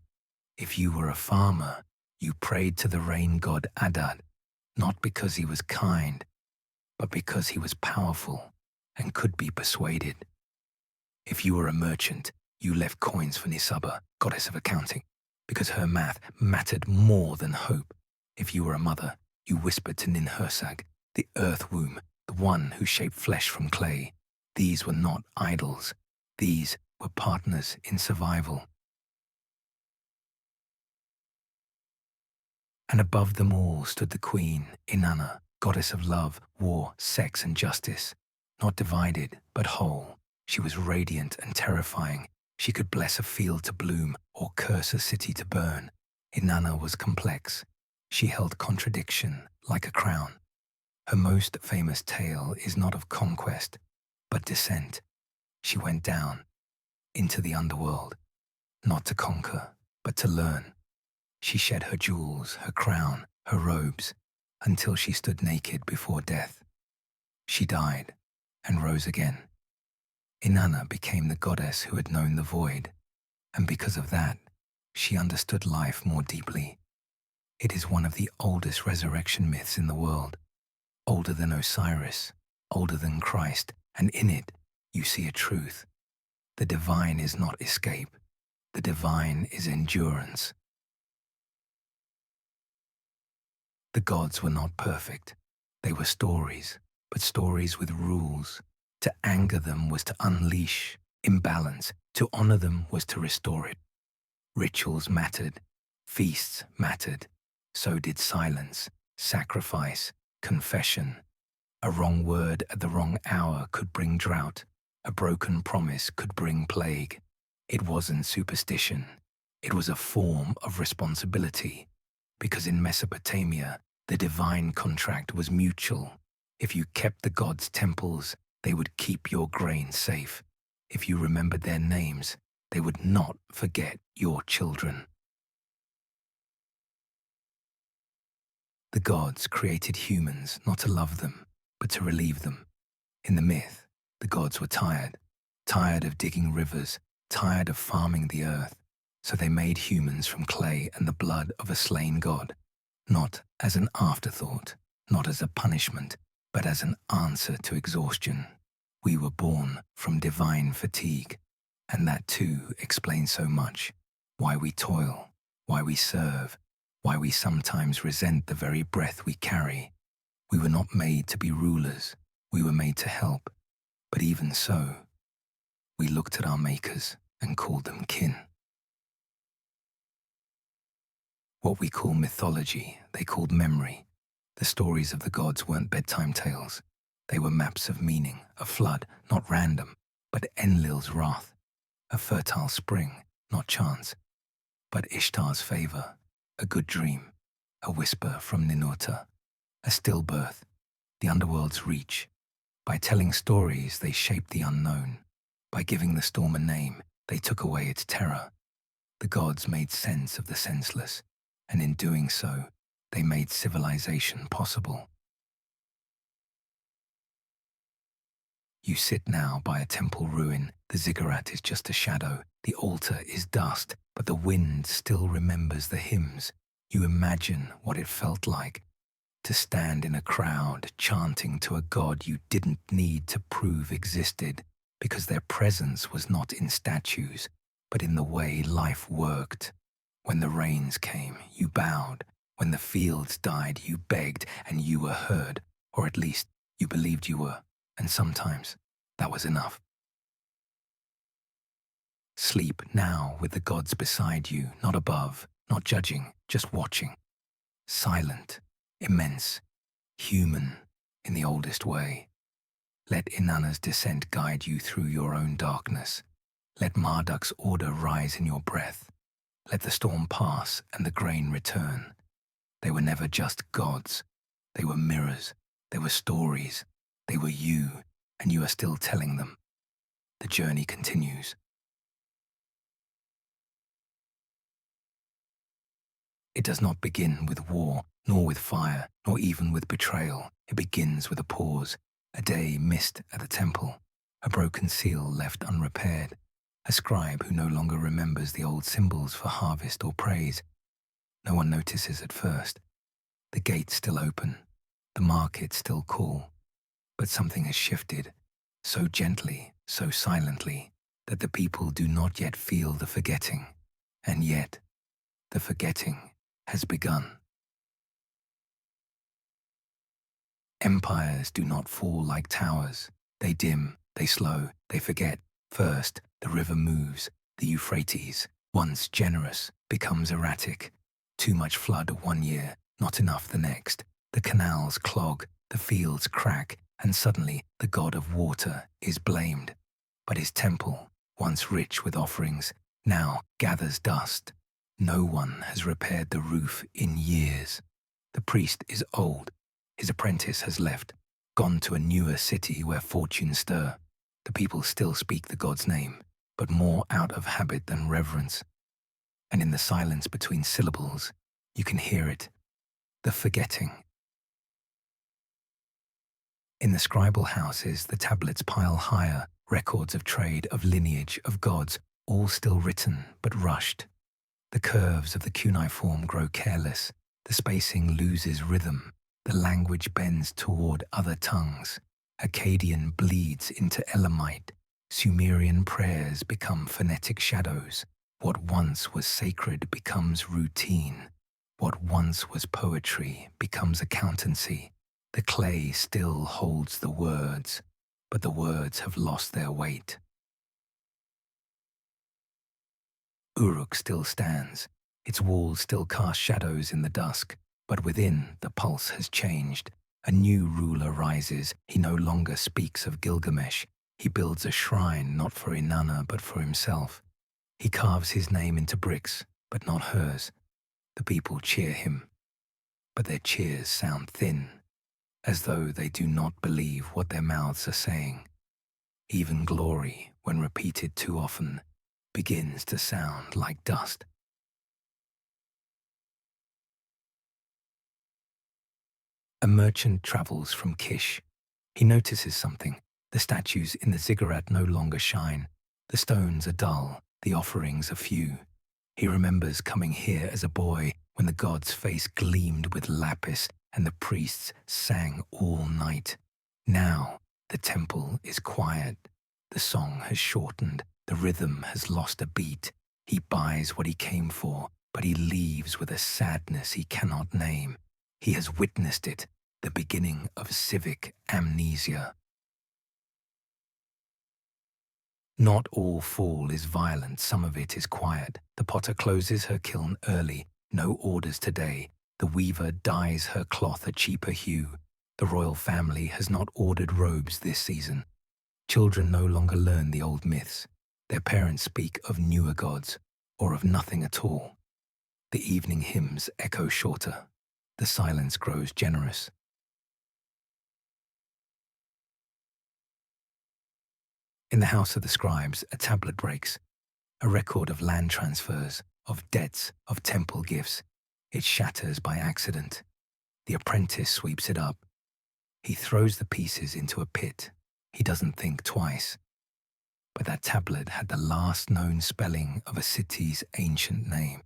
If you were a farmer, you prayed to the rain god Adad, not because he was kind, but because he was powerful and could be persuaded. If you were a merchant, you left coins for Nisaba, goddess of accounting, because her math mattered more than hope. If you were a mother, you whispered to Ninhursag, the earth womb, the one who shaped flesh from clay. These were not idols. These were partners in survival. And above them all stood the queen, Inanna, goddess of love, war, sex, and justice. Not divided, but whole. She was radiant and terrifying. She could bless a field to bloom or curse a city to burn. Inanna was complex. She held contradiction like a crown. Her most famous tale is not of conquest, but descent. She went down into the underworld, not to conquer, but to learn. She shed her jewels, her crown, her robes, until she stood naked before death. She died and rose again. Inanna became the goddess who had known the void, and because of that, she understood life more deeply. It is one of the oldest resurrection myths in the world, older than Osiris, older than Christ, and in it you see a truth. The divine is not escape. The divine is endurance. The gods were not perfect. They were stories, but stories with rules. To anger them was to unleash imbalance. To honor them was to restore it. Rituals mattered. Feasts mattered. So did silence, sacrifice, confession. A wrong word at the wrong hour could bring drought. A broken promise could bring plague. It wasn't superstition. It was a form of responsibility. Because in Mesopotamia, the divine contract was mutual. If you kept the gods' temples, they would keep your grain safe. If you remembered their names, they would not forget your children. The gods created humans not to love them, but to relieve them. In the myth, the gods were tired of digging rivers, tired of farming the earth, so they made humans from clay and the blood of a slain god, not as an afterthought, not as a punishment, but as an answer to exhaustion. We were born from divine fatigue, and that too explains so much. Why we toil, why we serve, why we sometimes resent the very breath we carry. We were not made to be rulers, we were made to help. But even so, we looked at our makers and called them kin. What we call mythology, they called memory. The stories of the gods weren't bedtime tales. They were maps of meaning, a flood, not random, but Enlil's wrath, a fertile spring, not chance, but Ishtar's favor, a good dream, a whisper from Ninurta, a stillbirth, the underworld's reach. By telling stories, they shaped the unknown. By giving the storm a name, they took away its terror. The gods made sense of the senseless, and in doing so, they made civilization possible. You sit now by a temple ruin. The ziggurat is just a shadow. The altar is dust, but the wind still remembers the hymns. You imagine what it felt like to stand in a crowd chanting to a god you didn't need to prove existed, because their presence was not in statues, but in the way life worked. When the rains came, you bowed. When the fields died, you begged, and you were heard, or at least you believed you were, and sometimes that was enough. Sleep now with the gods beside you, not above, not judging, just watching. Silent, immense, human in the oldest way. Let Inanna's descent guide you through your own darkness. Let Marduk's order rise in your breath. Let the storm pass and the grain return. They were never just gods. They were mirrors. They were stories. They were you, and you are still telling them. The journey continues. It does not begin with war, nor with fire, nor even with betrayal. It begins with a pause, a day missed at the temple, a broken seal left unrepaired, a scribe who no longer remembers the old symbols for harvest or praise. No one notices at first. The gates still open, the market still cool, but something has shifted, so gently, so silently, that the people do not yet feel the forgetting, and yet the forgetting has begun. Empires do not fall like towers. They dim, they slow, they forget. First, the river moves. The Euphrates, once generous, becomes erratic. Too much flood one year, not enough the next. The canals clog, the fields crack, and suddenly the god of water is blamed. But his temple, once rich with offerings, now gathers dust. No one has repaired the roof in years. The priest is old. His apprentice has left, gone to a newer city where fortunes stir. The people still speak the god's name, but more out of habit than reverence. And in the silence between syllables, you can hear it, the forgetting. In the scribal houses, the tablets pile higher, records of trade, of lineage, of gods, all still written but rushed. The curves of the cuneiform grow careless, the spacing loses rhythm, the language bends toward other tongues. Akkadian bleeds into Elamite, Sumerian prayers become phonetic shadows. What once was sacred becomes routine. What once was poetry becomes accountancy. The clay still holds the words, but the words have lost their weight. Uruk still stands. Its walls still cast shadows in the dusk, but within the pulse has changed. A new ruler rises. He no longer speaks of Gilgamesh. He builds a shrine not for Inanna but for himself. He carves his name into bricks, but not hers. The people cheer him, but their cheers sound thin, as though they do not believe what their mouths are saying. Even glory, when repeated too often, begins to sound like dust. A merchant travels from Kish. He notices something. The statues in the ziggurat no longer shine. The stones are dull, the offerings are few. He remembers coming here as a boy when the god's face gleamed with lapis and the priests sang all night. Now the temple is quiet. The song has shortened. The rhythm has lost a beat. He buys what he came for, but he leaves with a sadness he cannot name. He has witnessed it, the beginning of civic amnesia. Not all fall is violent, some of it is quiet. The potter closes her kiln early, no orders today. The weaver dyes her cloth a cheaper hue. The royal family has not ordered robes this season. Children no longer learn the old myths. Their parents speak of newer gods, or of nothing at all. The evening hymns echo shorter. The silence grows generous. In the house of the scribes, a tablet breaks, a record of land transfers, of debts, of temple gifts. It shatters by accident. The apprentice sweeps it up. He throws the pieces into a pit. He doesn't think twice. But that tablet had the last known spelling of a city's ancient name.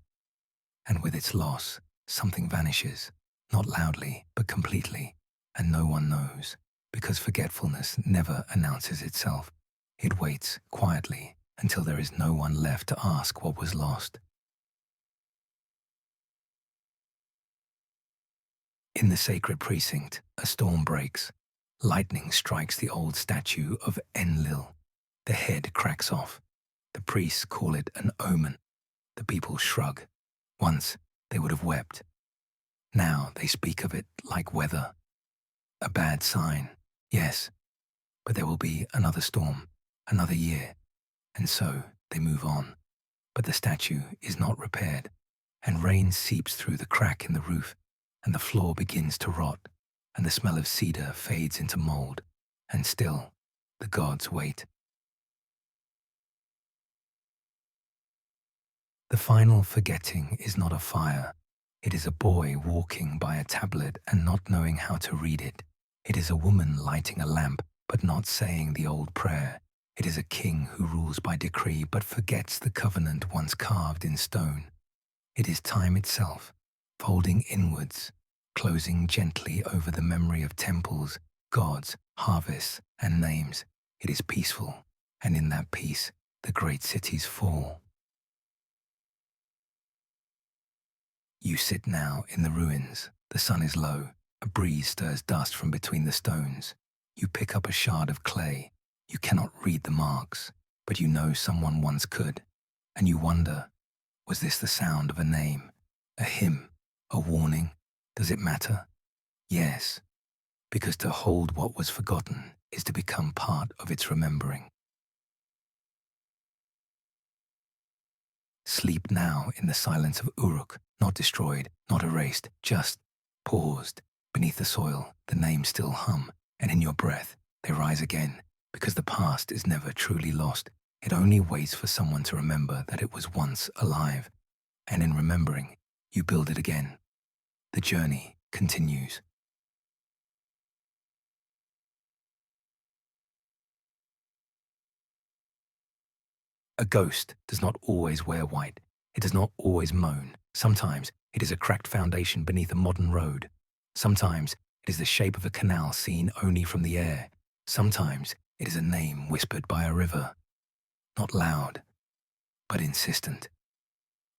And with its loss, something vanishes, not loudly, but completely, and no one knows, because forgetfulness never announces itself. It waits quietly until there is no one left to ask what was lost. In the sacred precinct, a storm breaks. Lightning strikes the old statue of Enlil. The head cracks off. The priests call it an omen. The people shrug. Once, they would have wept. Now they speak of it like weather. A bad sign, yes, But there will be another storm, another year, and so they move on. But the statue is not repaired, and rain seeps through the crack in the roof, and the floor begins to rot, and the smell of cedar fades into mold, and still the gods wait. The final forgetting is not a fire. It is a boy walking by a tablet and not knowing how to read it. It is a woman lighting a lamp but not saying the old prayer. It is a king who rules by decree but forgets the covenant once carved in stone. It is time itself, folding inwards, closing gently over the memory of temples, gods, harvests, and names. It is peaceful, and in that peace, the great cities fall. You sit now in the ruins. The sun is low. A breeze stirs dust from between the stones. You pick up a shard of clay. You cannot read the marks, but you know someone once could. And you wonder, was this the sound of a name, a hymn, a warning? Does it matter? Yes, because to hold what was forgotten is to become part of its remembering. Sleep now in the silence of Uruk, not destroyed, not erased, just paused. Beneath the soil, the names still hum, and in your breath, they rise again, because the past is never truly lost. It only waits for someone to remember that it was once alive, and in remembering, you build it again. The journey continues. A ghost does not always wear white. It does not always moan. Sometimes it is a cracked foundation beneath a modern road. Sometimes it is the shape of a canal seen only from the air. Sometimes it is a name whispered by a river. Not loud, but insistent.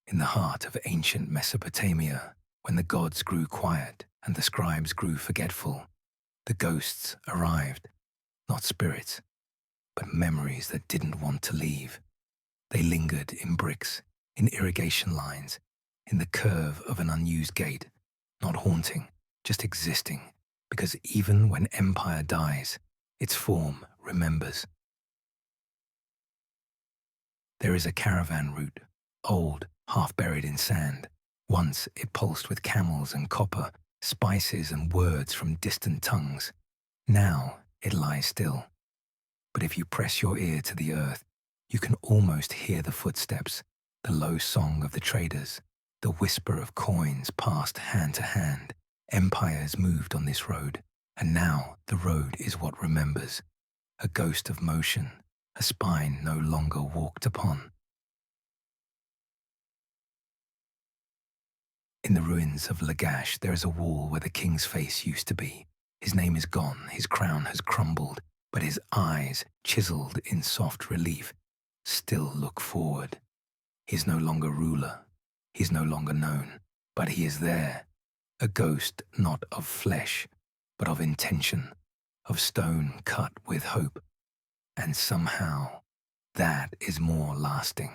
In the heart of ancient Mesopotamia, when the gods grew quiet and the scribes grew forgetful, the ghosts arrived, not spirits, but memories that didn't want to leave. They lingered in bricks, in irrigation lines, in the curve of an unused gate, not haunting, just existing, because even when empire dies, its form remembers. There is a caravan route, old, half buried in sand. Once it pulsed with camels and copper, spices and words from distant tongues. Now it lies still. But if you press your ear to the earth, you can almost hear the footsteps, the low song of the traders, the whisper of coins passed hand to hand. Empires moved on this road, and now the road is what remembers, a ghost of motion, a spine no longer walked upon. In the ruins of Lagash, there is a wall where the king's face used to be. His name is gone, his crown has crumbled, but his eyes, chiseled in soft relief, still look forward. He is no longer ruler, he is no longer known, but he is there, a ghost not of flesh, but of intention, of stone cut with hope, and somehow that is more lasting.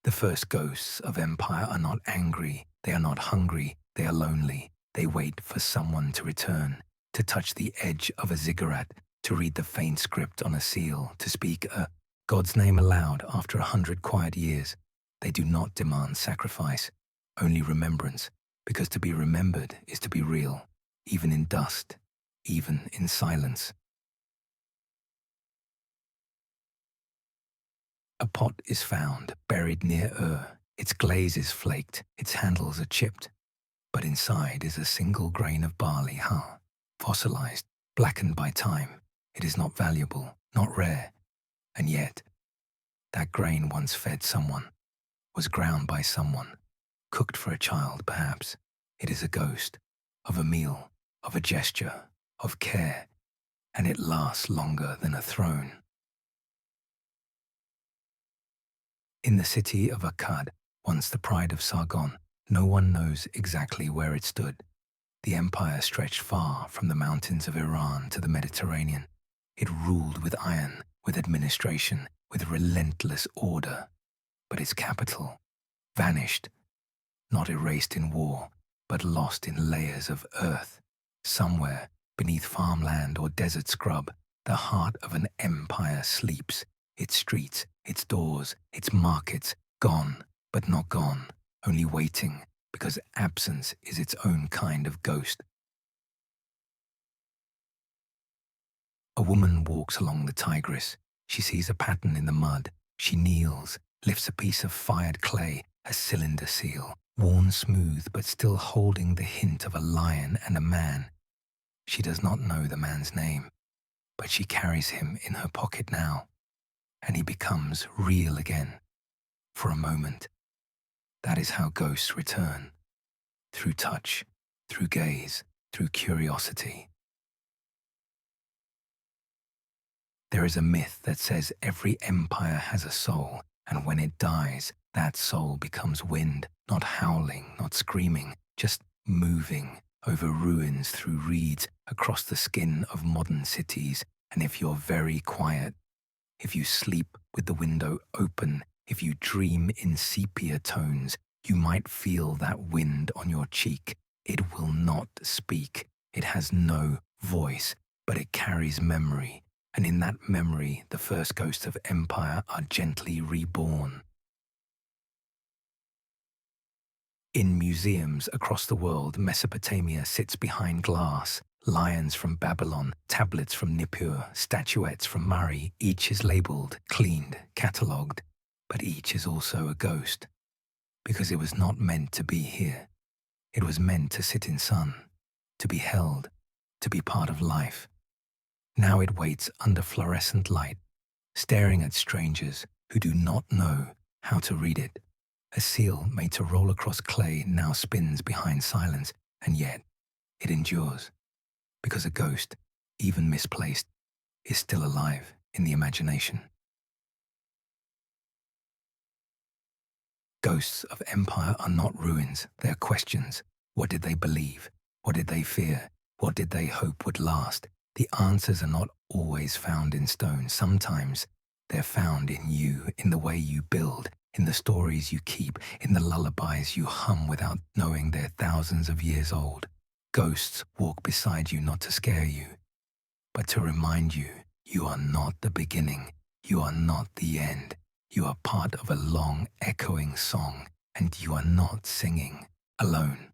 The first ghosts of empire are not angry, they are not hungry, they are lonely. They wait for someone to return, to touch the edge of a ziggurat, to read the faint script on a seal, to speak a God's name aloud after 100 quiet years. They do not demand sacrifice, only remembrance, because to be remembered is to be real, even in dust, even in silence. A pot is found, buried near Ur. Its glaze is flaked, its handles are chipped. But inside is a single grain of barley, fossilized, blackened by time. It is not valuable, not rare. And yet, that grain once fed someone, was ground by someone, cooked for a child perhaps. It is a ghost of a meal, of a gesture, of care, and it lasts longer than a throne. In the city of Akkad, once the pride of Sargon, no one knows exactly where it stood. The empire stretched far from the mountains of Iran to the Mediterranean. It ruled with iron, with administration, with relentless order. But its capital vanished, not erased in war, but lost in layers of earth. Somewhere, Beneath farmland or desert scrub, the heart of an empire sleeps. Its streets, its doors, its markets, gone, but not gone, only waiting, because absence is its own kind of ghost. A woman walks along the Tigris. She sees a pattern in the mud. She kneels, lifts a piece of fired clay, a cylinder seal, worn smooth but still holding the hint of a lion and a man. She does not know the man's name, but she carries him in her pocket now, and he becomes real again, for a moment. That is how ghosts return, through touch, through gaze, through curiosity. There is a myth that says every empire has a soul, and when it dies, that soul becomes wind, not howling, not screaming, just moving over ruins, through reeds, across the skin of modern cities. And if you're very quiet, if you sleep with the window open, if you dream in sepia tones, you might feel that wind on your cheek. It will not speak. It has no voice, but it carries memory. And in that memory, the first ghosts of empire are gently reborn. In museums across the world, Mesopotamia sits behind glass. Lions from Babylon, tablets from Nippur, statuettes from Mari, each is labeled, cleaned, catalogued, but each is also a ghost. Because it was not meant to be here. It was meant to sit in sun, to be held, to be part of life. Now it waits under fluorescent light, staring at strangers who do not know how to read it. A seal made to roll across clay now spins behind silence, and yet it endures, because a ghost, even misplaced, is still alive in the imagination. Ghosts of empire are not ruins, they are questions. What did they believe? What did they fear? What did they hope would last? The answers are not always found in stone. Sometimes they're found in you, in the way you build, in the stories you keep, in the lullabies you hum without knowing they're thousands of years old. Ghosts walk beside you not to scare you, but to remind you, you are not the beginning, you are not the end. You are part of a long, echoing song, and you are not singing alone.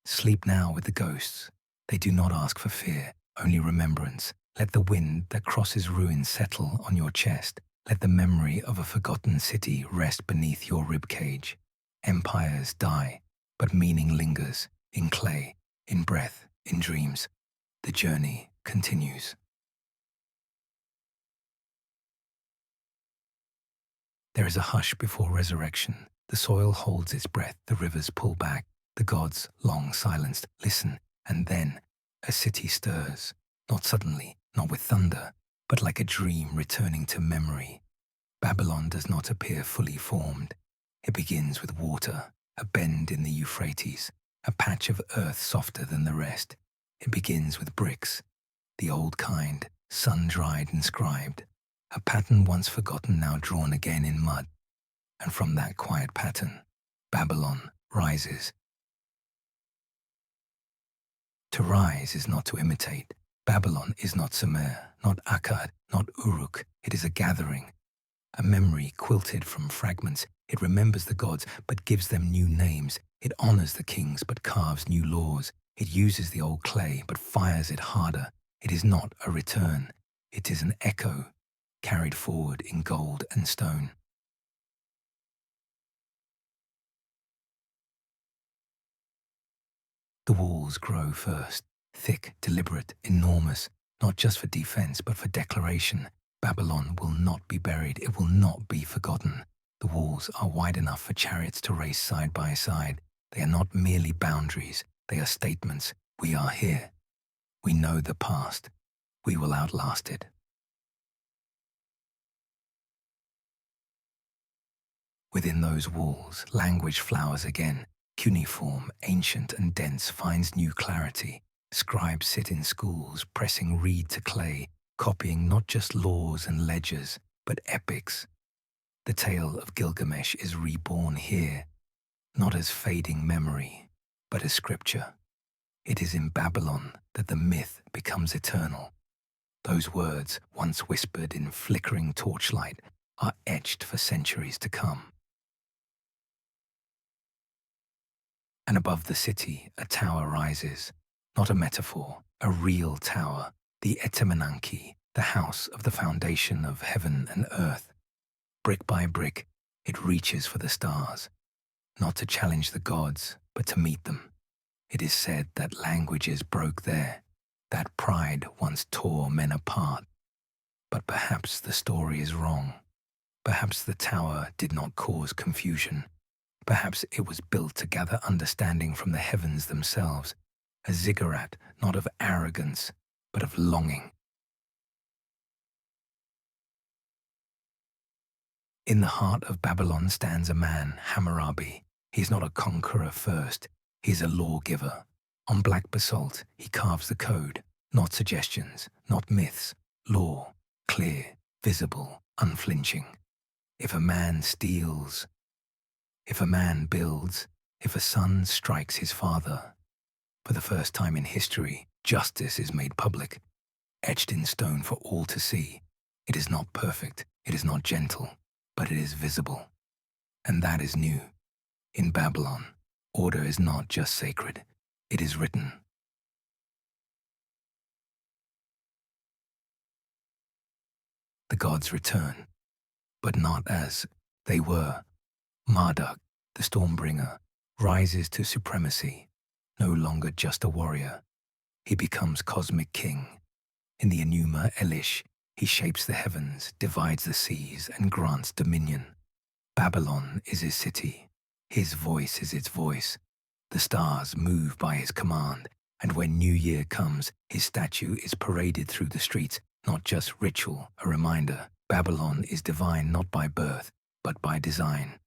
Sleep now with the ghosts. They do not ask for fear, only remembrance. Let the wind that crosses ruins settle on your chest. Let the memory of a forgotten city rest beneath your ribcage. Empires die, but meaning lingers, in clay, in breath, in dreams. The journey continues. There is a hush before resurrection. The soil holds its breath, the rivers pull back, the gods, long silenced, listen, and then a city stirs, not suddenly, not with thunder, but like a dream returning to memory. Babylon does not appear fully formed. It begins with water, a bend in the Euphrates, a patch of earth softer than the rest. It begins with bricks, the old kind, sun-dried and scribed, a pattern once forgotten now drawn again in mud. And from that quiet pattern, Babylon rises. To rise is not to imitate. Babylon is not Sumer, not Akkad, not Uruk. It is a gathering, a memory quilted from fragments. It remembers the gods, but gives them new names. It honors the kings, but carves new laws. It uses the old clay, but fires it harder. It is not a return. It is an echo, carried forward in gold and stone. The walls grow first, thick, deliberate, enormous, not just for defense, but for declaration. Babylon will not be buried. It will not be forgotten. The walls are wide enough for chariots to race side by side. They are not merely boundaries. They are statements. We are here. We know the past. We will outlast it. Within those walls, language flowers again. Cuneiform, ancient and dense, finds new clarity. Scribes sit in schools, pressing reed to clay, copying not just laws and ledgers, but epics. The tale of Gilgamesh is reborn here, not as fading memory, but as scripture. It is in Babylon that the myth becomes eternal. Those words, once whispered in flickering torchlight, are etched for centuries to come. And above the city, a tower rises, not a metaphor, a real tower, the Etemenanki, the house of the foundation of heaven and earth. Brick by brick, it reaches for the stars, not to challenge the gods, but to meet them. It is said that languages broke there, that pride once tore men apart. But perhaps the story is wrong. Perhaps the tower did not cause confusion. Perhaps it was built to gather understanding from the heavens themselves, a ziggurat not of arrogance, but of longing. In the heart of Babylon stands a man, Hammurabi. He is not a conqueror first, he is a lawgiver. On black basalt, he carves the code, not suggestions, not myths, law, clear, visible, unflinching. If a man steals, if a man builds, if a son strikes his father, for the first time in history, justice is made public, etched in stone for all to see. It is not perfect, it is not gentle, but it is visible. And that is new. In Babylon, order is not just sacred, it is written. The gods return, but not as they were. Marduk, the Stormbringer, rises to supremacy, no longer just a warrior. He becomes cosmic king. In the Enuma Elish, he shapes the heavens, divides the seas, and grants dominion. Babylon is his city. His voice is its voice. The stars move by his command, and when New Year comes, his statue is paraded through the streets, not just ritual, a reminder. Babylon is divine not by birth, but by design.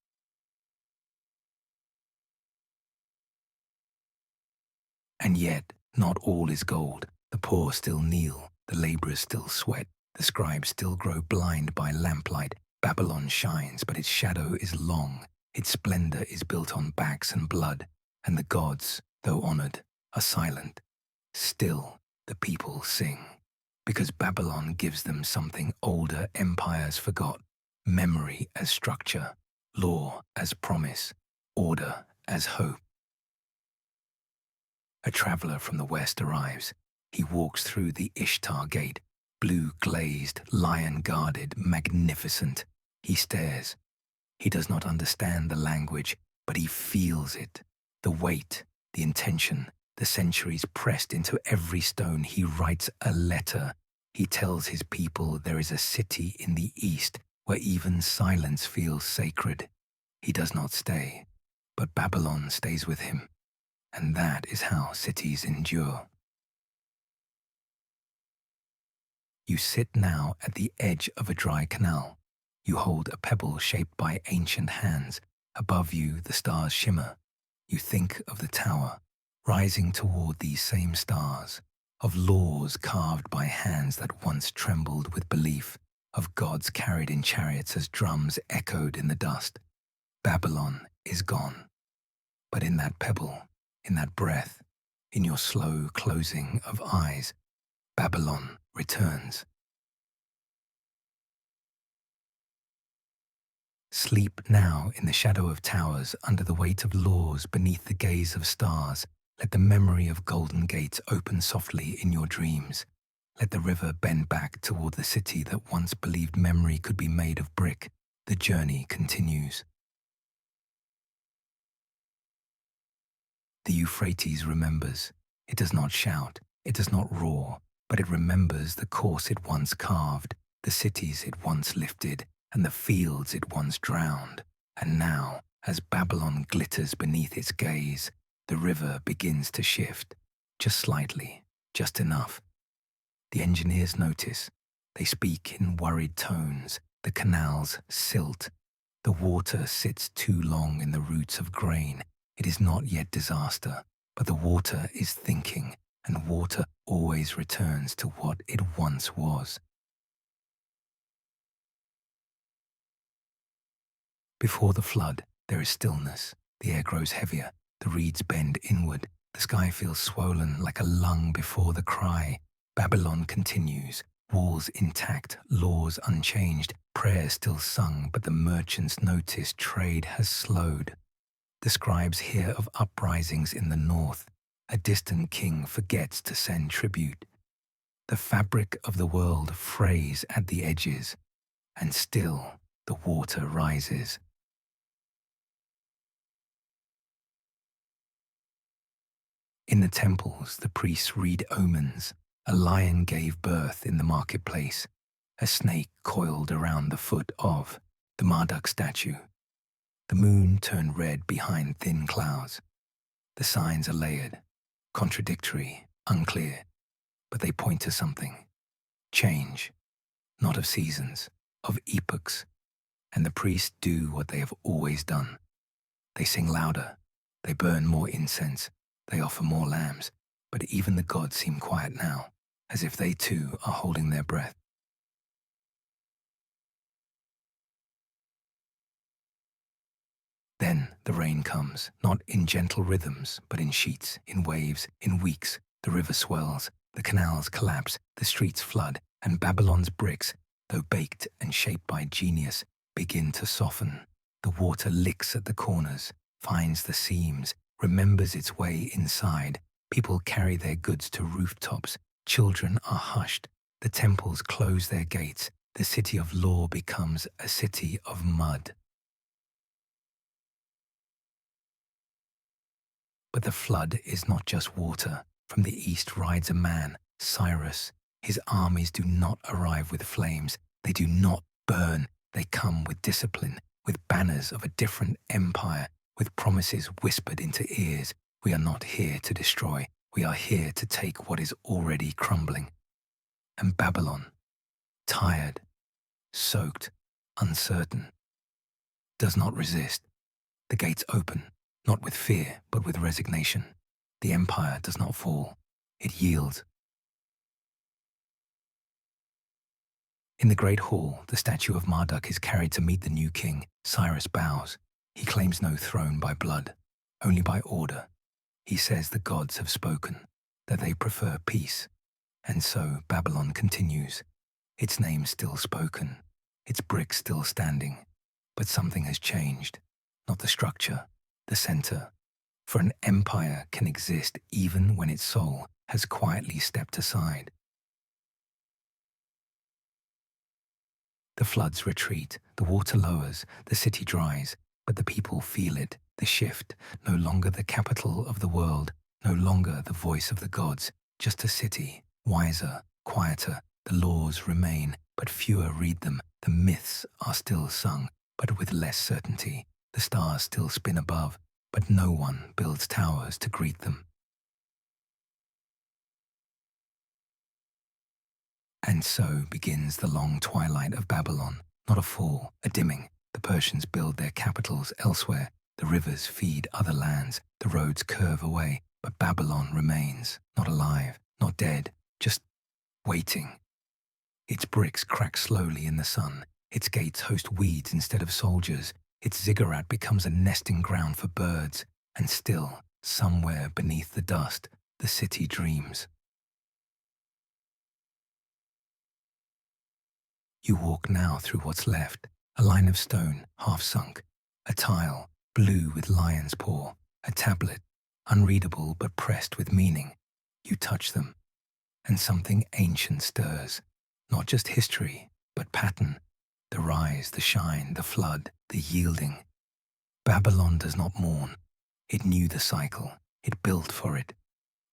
And yet, not all is gold. The poor still kneel, the laborers still sweat, the scribes still grow blind by lamplight. Babylon shines, but its shadow is long. Its splendor is built on backs and blood, and the gods, though honored, are silent. Still, the people sing, because Babylon gives them something older empires forgot: memory as structure, law as promise, order as hope. A traveler from the west arrives. He walks through the Ishtar gate, blue-glazed, lion-guarded, magnificent. He stares. He does not understand the language, but he feels it. The weight, the intention, the centuries pressed into every stone. He writes a letter. He tells his people there is a city in the east where even silence feels sacred. He does not stay, but Babylon stays with him. And that is how cities endure. You sit now at the edge of a dry canal. You hold a pebble shaped by ancient hands. Above you, the stars shimmer. You think of the tower, rising toward these same stars, of laws carved by hands that once trembled with belief, of gods carried in chariots as drums echoed in the dust. Babylon is gone. But in that pebble, in that breath, in your slow closing of eyes, Babylon returns. Sleep now in the shadow of towers, under the weight of laws, beneath the gaze of stars. Let the memory of golden gates open softly in your dreams. Let the river bend back toward the city that once believed memory could be made of brick. The journey continues. The Euphrates remembers. It does not shout, it does not roar, but it remembers the course it once carved, the cities it once lifted, and the fields it once drowned. And now, as Babylon glitters beneath its gaze, the river begins to shift, just slightly, just enough. The engineers notice. They speak in worried tones. The canals silt. The water sits too long in the roots of grain. It is not yet disaster, but the water is thinking, and water always returns to what it once was. Before the flood, there is stillness. The air grows heavier. The reeds bend inward. The sky feels swollen like a lung before the cry. Babylon continues, walls intact, laws unchanged, prayers still sung, but the merchants notice trade has slowed. The scribes hear of uprisings in the north. A distant king forgets to send tribute. The fabric of the world frays at the edges, and still the water rises. In the temples, the priests read omens. A lion gave birth in the marketplace. A snake coiled around the foot of the Marduk statue. The moon turned red behind thin clouds. The signs are layered, contradictory, unclear, but they point to something. Change, not of seasons, of epochs. And the priests do what they have always done. They sing louder, they burn more incense, they offer more lambs, but even the gods seem quiet now, as if they too are holding their breath. Then the rain comes, not in gentle rhythms, but in sheets, in waves, in weeks. The river swells, the canals collapse, the streets flood, and Babylon's bricks, though baked and shaped by genius, begin to soften. The water licks at the corners, finds the seams, remembers its way inside. People carry their goods to rooftops. Children are hushed. The temples close their gates. The city of law becomes a city of mud. But the flood is not just water. From the east rides a man, Cyrus. His armies do not arrive with flames. They do not burn. They come with discipline, with banners of a different empire, with promises whispered into ears. We are not here to destroy. We are here to take what is already crumbling. And Babylon, tired, soaked, uncertain, does not resist. The gates open, not with fear, but with resignation. The empire does not fall. It yields. In the great hall, the statue of Marduk is carried to meet the new king. Cyrus bows. He claims no throne by blood, only by order. He says the gods have spoken, that they prefer peace. And so Babylon continues, its name still spoken, its bricks still standing. But something has changed, not the structure, the center. For an empire can exist even when its soul has quietly stepped aside. The floods retreat, the water lowers, the city dries, but the people feel it, the shift, no longer the capital of the world, no longer the voice of the gods, just a city, wiser, quieter. The laws remain, but fewer read them. The myths are still sung, but with less certainty. The stars still spin above, but no one builds towers to greet them. And so begins the long twilight of Babylon, not a fall, a dimming. The Persians build their capitals elsewhere. The rivers feed other lands. The roads curve away. But Babylon remains, not alive, not dead, just waiting. Its bricks crack slowly in the sun. Its gates host weeds instead of soldiers. Its ziggurat becomes a nesting ground for birds. And still, somewhere beneath the dust, the city dreams. You walk now through what's left, a line of stone, half sunk, a tile, blue with lion's paw, a tablet, unreadable but pressed with meaning. You touch them, and something ancient stirs, not just history, but pattern, the rise, the shine, the flood, the yielding. Babylon does not mourn. It knew the cycle. It built for it.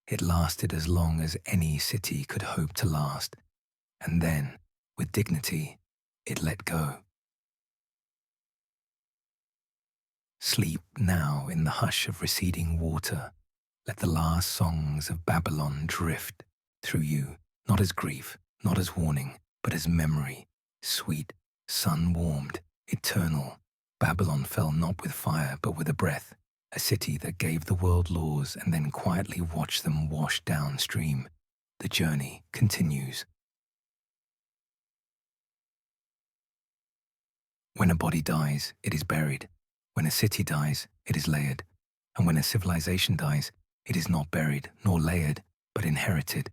It lasted as long as any city could hope to last. And then, with dignity, it let go. Sleep now in the hush of receding water. Let the last songs of Babylon drift through you, not as grief, not as warning, but as memory, sweet, sun-warmed, eternal. Babylon fell not with fire, but with a breath, a city that gave the world laws and then quietly watched them wash downstream. The journey continues. When a body dies, it is buried. When a city dies, it is layered. And when a civilization dies, It is not buried nor layered, but inherited.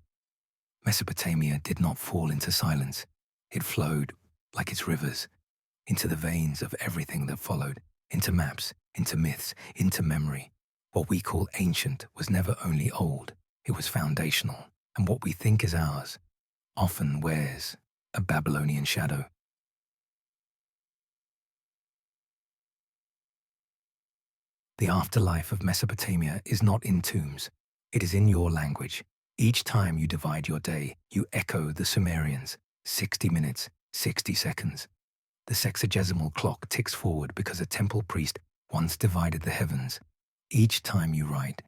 Mesopotamia did not fall into silence. It flowed, like its rivers, into the veins of everything that followed, into maps, into myths, into memory. What we call ancient was never only old, it was foundational, and what we think is ours often wears a Babylonian shadow. The afterlife of Mesopotamia is not in tombs, it is in your language. Each time you divide your day, you echo the Sumerians, 60 minutes, 60 seconds. The sexagesimal clock ticks forward because a temple priest once divided the heavens. Each time you write,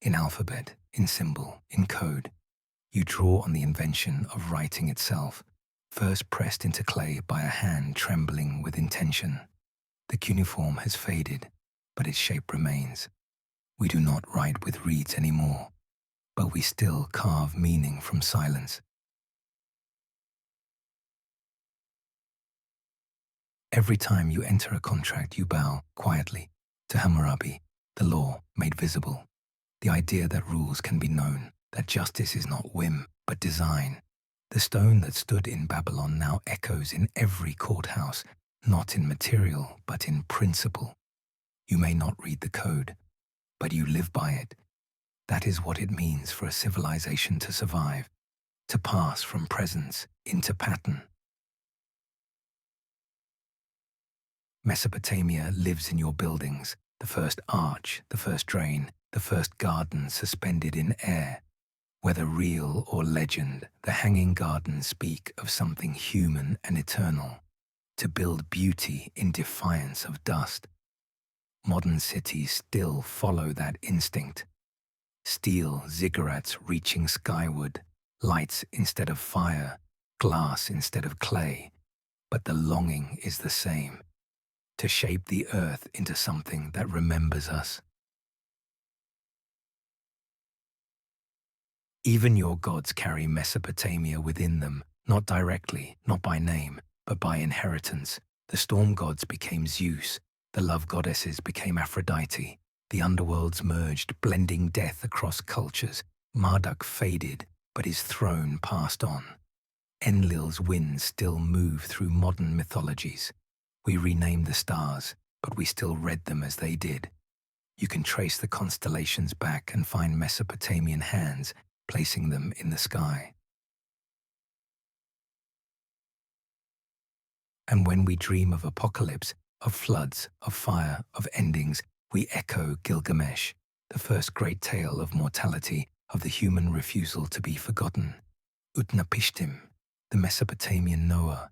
in alphabet, in symbol, in code, you draw on the invention of writing itself, first pressed into clay by a hand trembling with intention. The cuneiform has faded, but its shape remains. We do not write with reeds anymore, but we still carve meaning from silence. Every time you enter a contract, you bow quietly to Hammurabi, the law made visible, the idea that rules can be known, that justice is not whim, but design. The stone that stood in Babylon now echoes in every courthouse, not in material, but in principle. You may not read the code, but you live by it. That is what it means for a civilization to survive, to pass from presence into pattern. Mesopotamia lives in your buildings, the first arch, the first drain, the first garden suspended in air. Whether real or legend, the hanging gardens speak of something human and eternal, to build beauty in defiance of dust. Modern cities still follow that instinct. Steel ziggurats reaching skyward, lights instead of fire, glass instead of clay. But the longing is the same, to shape the earth into something that remembers us. Even your gods carry Mesopotamia within them, not directly, not by name, but by inheritance. The storm gods became Zeus, the love goddesses became Aphrodite, the underworlds merged, blending death across cultures. Marduk faded, but his throne passed on. Enlil's winds still move through modern mythologies. We rename the stars, but we still read them as they did. You can trace the constellations back and find Mesopotamian hands placing them in the sky. And when we dream of apocalypse, of floods, of fire, of endings, we echo Gilgamesh, the first great tale of mortality, of the human refusal to be forgotten. Utnapishtim, the Mesopotamian Noah,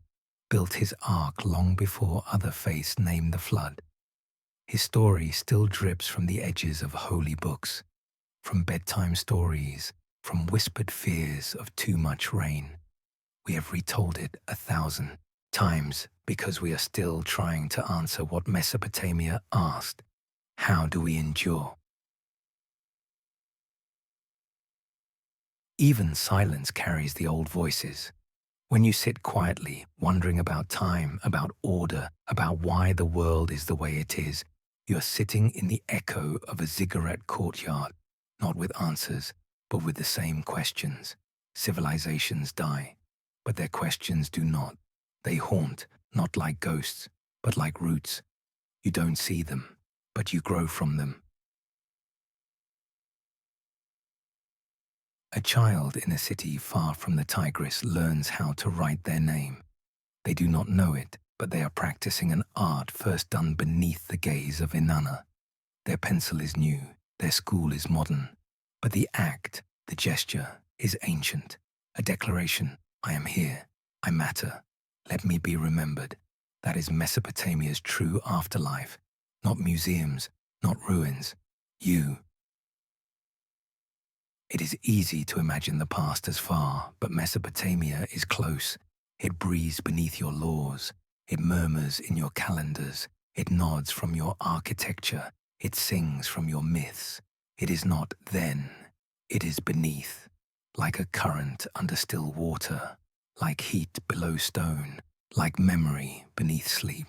built his ark long before other faiths named the flood. His story still drips from the edges of holy books, from bedtime stories, from whispered fears of too much rain. We have retold it 1,000 times because we are still trying to answer what Mesopotamia asked: how do we endure? Even silence carries the old voices. When you sit quietly, wondering about time, about order, about why the world is the way it is, you are sitting in the echo of a ziggurat courtyard, not with answers, but with the same questions. Civilizations die, but their questions do not. They haunt, not like ghosts, but like roots. You don't see them, but you grow from them. A child in a city far from the Tigris learns how to write their name. They do not know it, but they are practicing an art first done beneath the gaze of Inanna. Their pencil is new, their school is modern, but the act, the gesture, is ancient. A declaration: I am here, I matter, let me be remembered. That is Mesopotamia's true afterlife. Not museums, not ruins. You. It is easy to imagine the past as far, but Mesopotamia is close. It breathes beneath your laws. It murmurs in your calendars. It nods from your architecture. It sings from your myths. It is not then. It is beneath, like a current under still water, like heat below stone, like memory beneath sleep.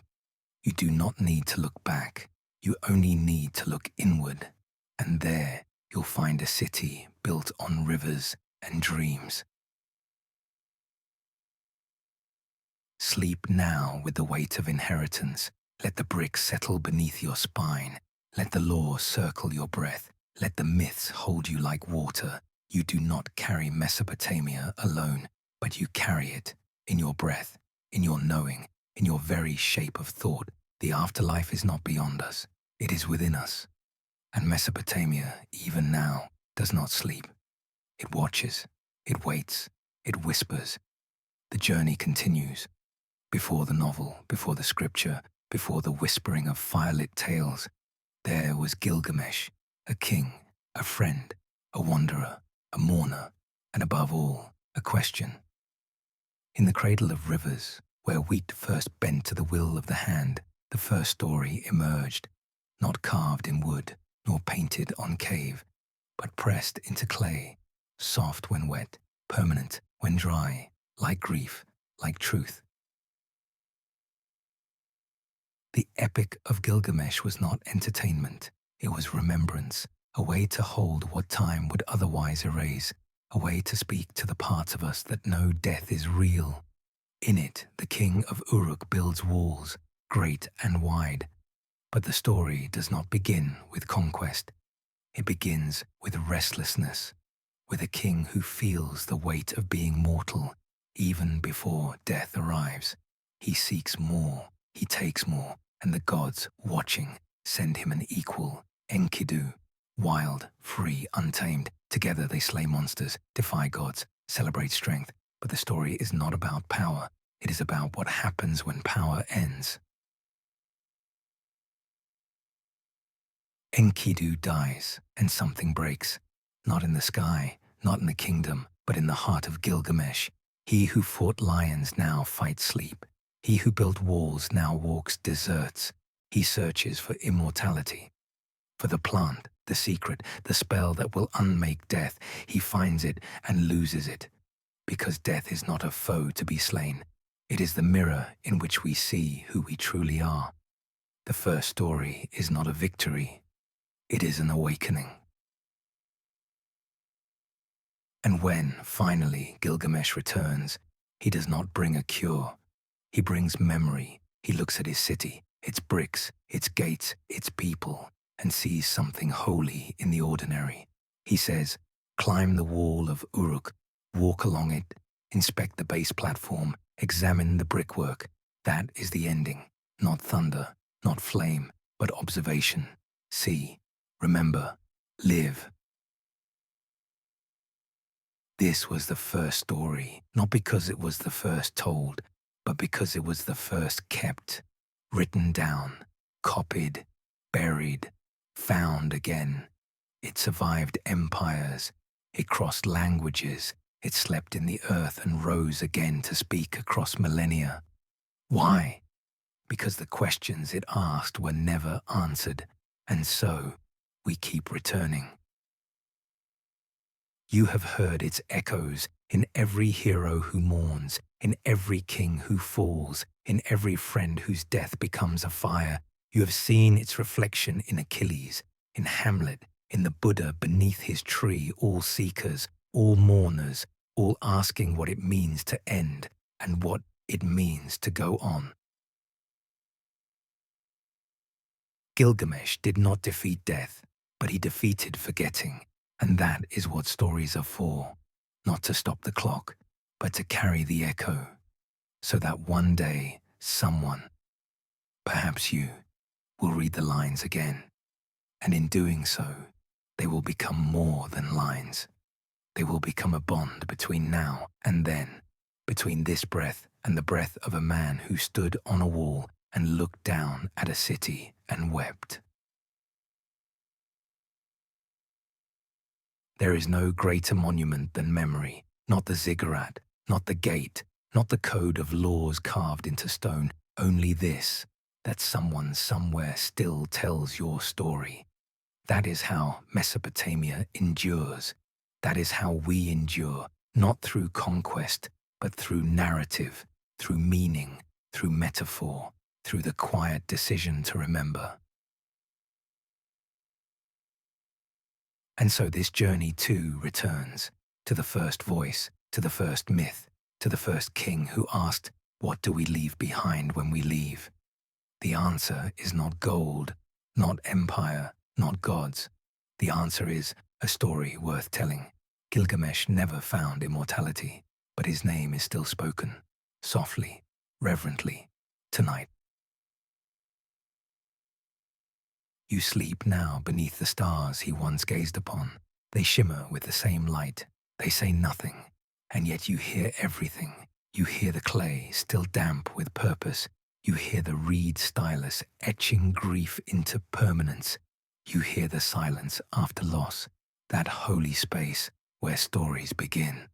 You do not need to look back. You only need to look inward. And there, you'll find a city built on rivers and dreams. Sleep now with the weight of inheritance. Let the bricks settle beneath your spine. Let the law circle your breath. Let the myths hold you like water. You do not carry Mesopotamia alone, but you carry it in your breath, in your knowing, in your very shape of thought. The afterlife is not beyond us. It is within us. And Mesopotamia, even now, does not sleep. It watches, it waits, it whispers. The journey continues. Before the novel, before the scripture, before the whispering of firelit tales, there was Gilgamesh, a king, a friend, a wanderer, a mourner, and above all, a question. In the cradle of rivers, where wheat first bent to the will of the hand, the first story emerged, not carved in wood, nor painted on cave, but pressed into clay, soft when wet, permanent when dry, like grief, like truth. The Epic of Gilgamesh was not entertainment, it was remembrance, a way to hold what time would otherwise erase, a way to speak to the parts of us that know death is real. In it, the king of Uruk builds walls, great and wide. But the story does not begin with conquest. It begins with restlessness, with a king who feels the weight of being mortal, even before death arrives. He seeks more, he takes more, and the gods, watching, send him an equal, Enkidu, wild, free, untamed. Together they slay monsters, defy gods, celebrate strength. But the story is not about power. It is about what happens when power ends. Enkidu dies, and something breaks. Not in the sky, not in the kingdom, but in the heart of Gilgamesh. He who fought lions now fights sleep. He who built walls now walks deserts. He searches for immortality, for the plant, the secret, the spell that will unmake death. He finds it and loses it, because death is not a foe to be slain. It is the mirror in which we see who we truly are. The first story is not a victory, it is an awakening. And when, finally, Gilgamesh returns, he does not bring a cure. He brings memory. He looks at his city, its bricks, its gates, its people, and sees something holy in the ordinary. He says, climb the wall of Uruk, walk along it, inspect the base platform, examine the brickwork. That is the ending. Not thunder, not flame, but observation. See, remember, live. This was the first story, not because it was the first told, but because it was the first kept, written down, copied, buried, found again. It survived empires, it crossed languages, it slept in the earth and rose again to speak across millennia. Why? Because the questions it asked were never answered, and so we keep returning. You have heard its echoes in every hero who mourns, in every king who falls, in every friend whose death becomes a fire. You have seen its reflection in Achilles, in Hamlet, in the Buddha beneath his tree, all seekers, all mourners, all asking what it means to end and what it means to go on. Gilgamesh did not defeat death, but he defeated forgetting, and that is what stories are for, not to stop the clock, but to carry the echo, so that one day someone, perhaps you, will read the lines again, and in doing so, they will become more than lines. They will become a bond between now and then, between this breath and the breath of a man who stood on a wall and looked down at a city and wept. There is no greater monument than memory, not the ziggurat, not the gate, not the code of laws carved into stone, only this, that someone somewhere still tells your story. That is how Mesopotamia endures. That is how we endure, not through conquest, but through narrative, through meaning, through metaphor, through the quiet decision to remember. And so this journey too returns to the first voice, to the first myth, to the first king who asked, "What do we leave behind when we leave?" The answer is not gold, not empire, not gods. The answer is a story worth telling. Gilgamesh never found immortality, but his name is still spoken, softly, reverently, tonight. You sleep now beneath the stars he once gazed upon. They shimmer with the same light. They say nothing, and yet you hear everything. You hear the clay still damp with purpose. You hear the reed stylus etching grief into permanence. You hear the silence after loss, that holy space where stories begin.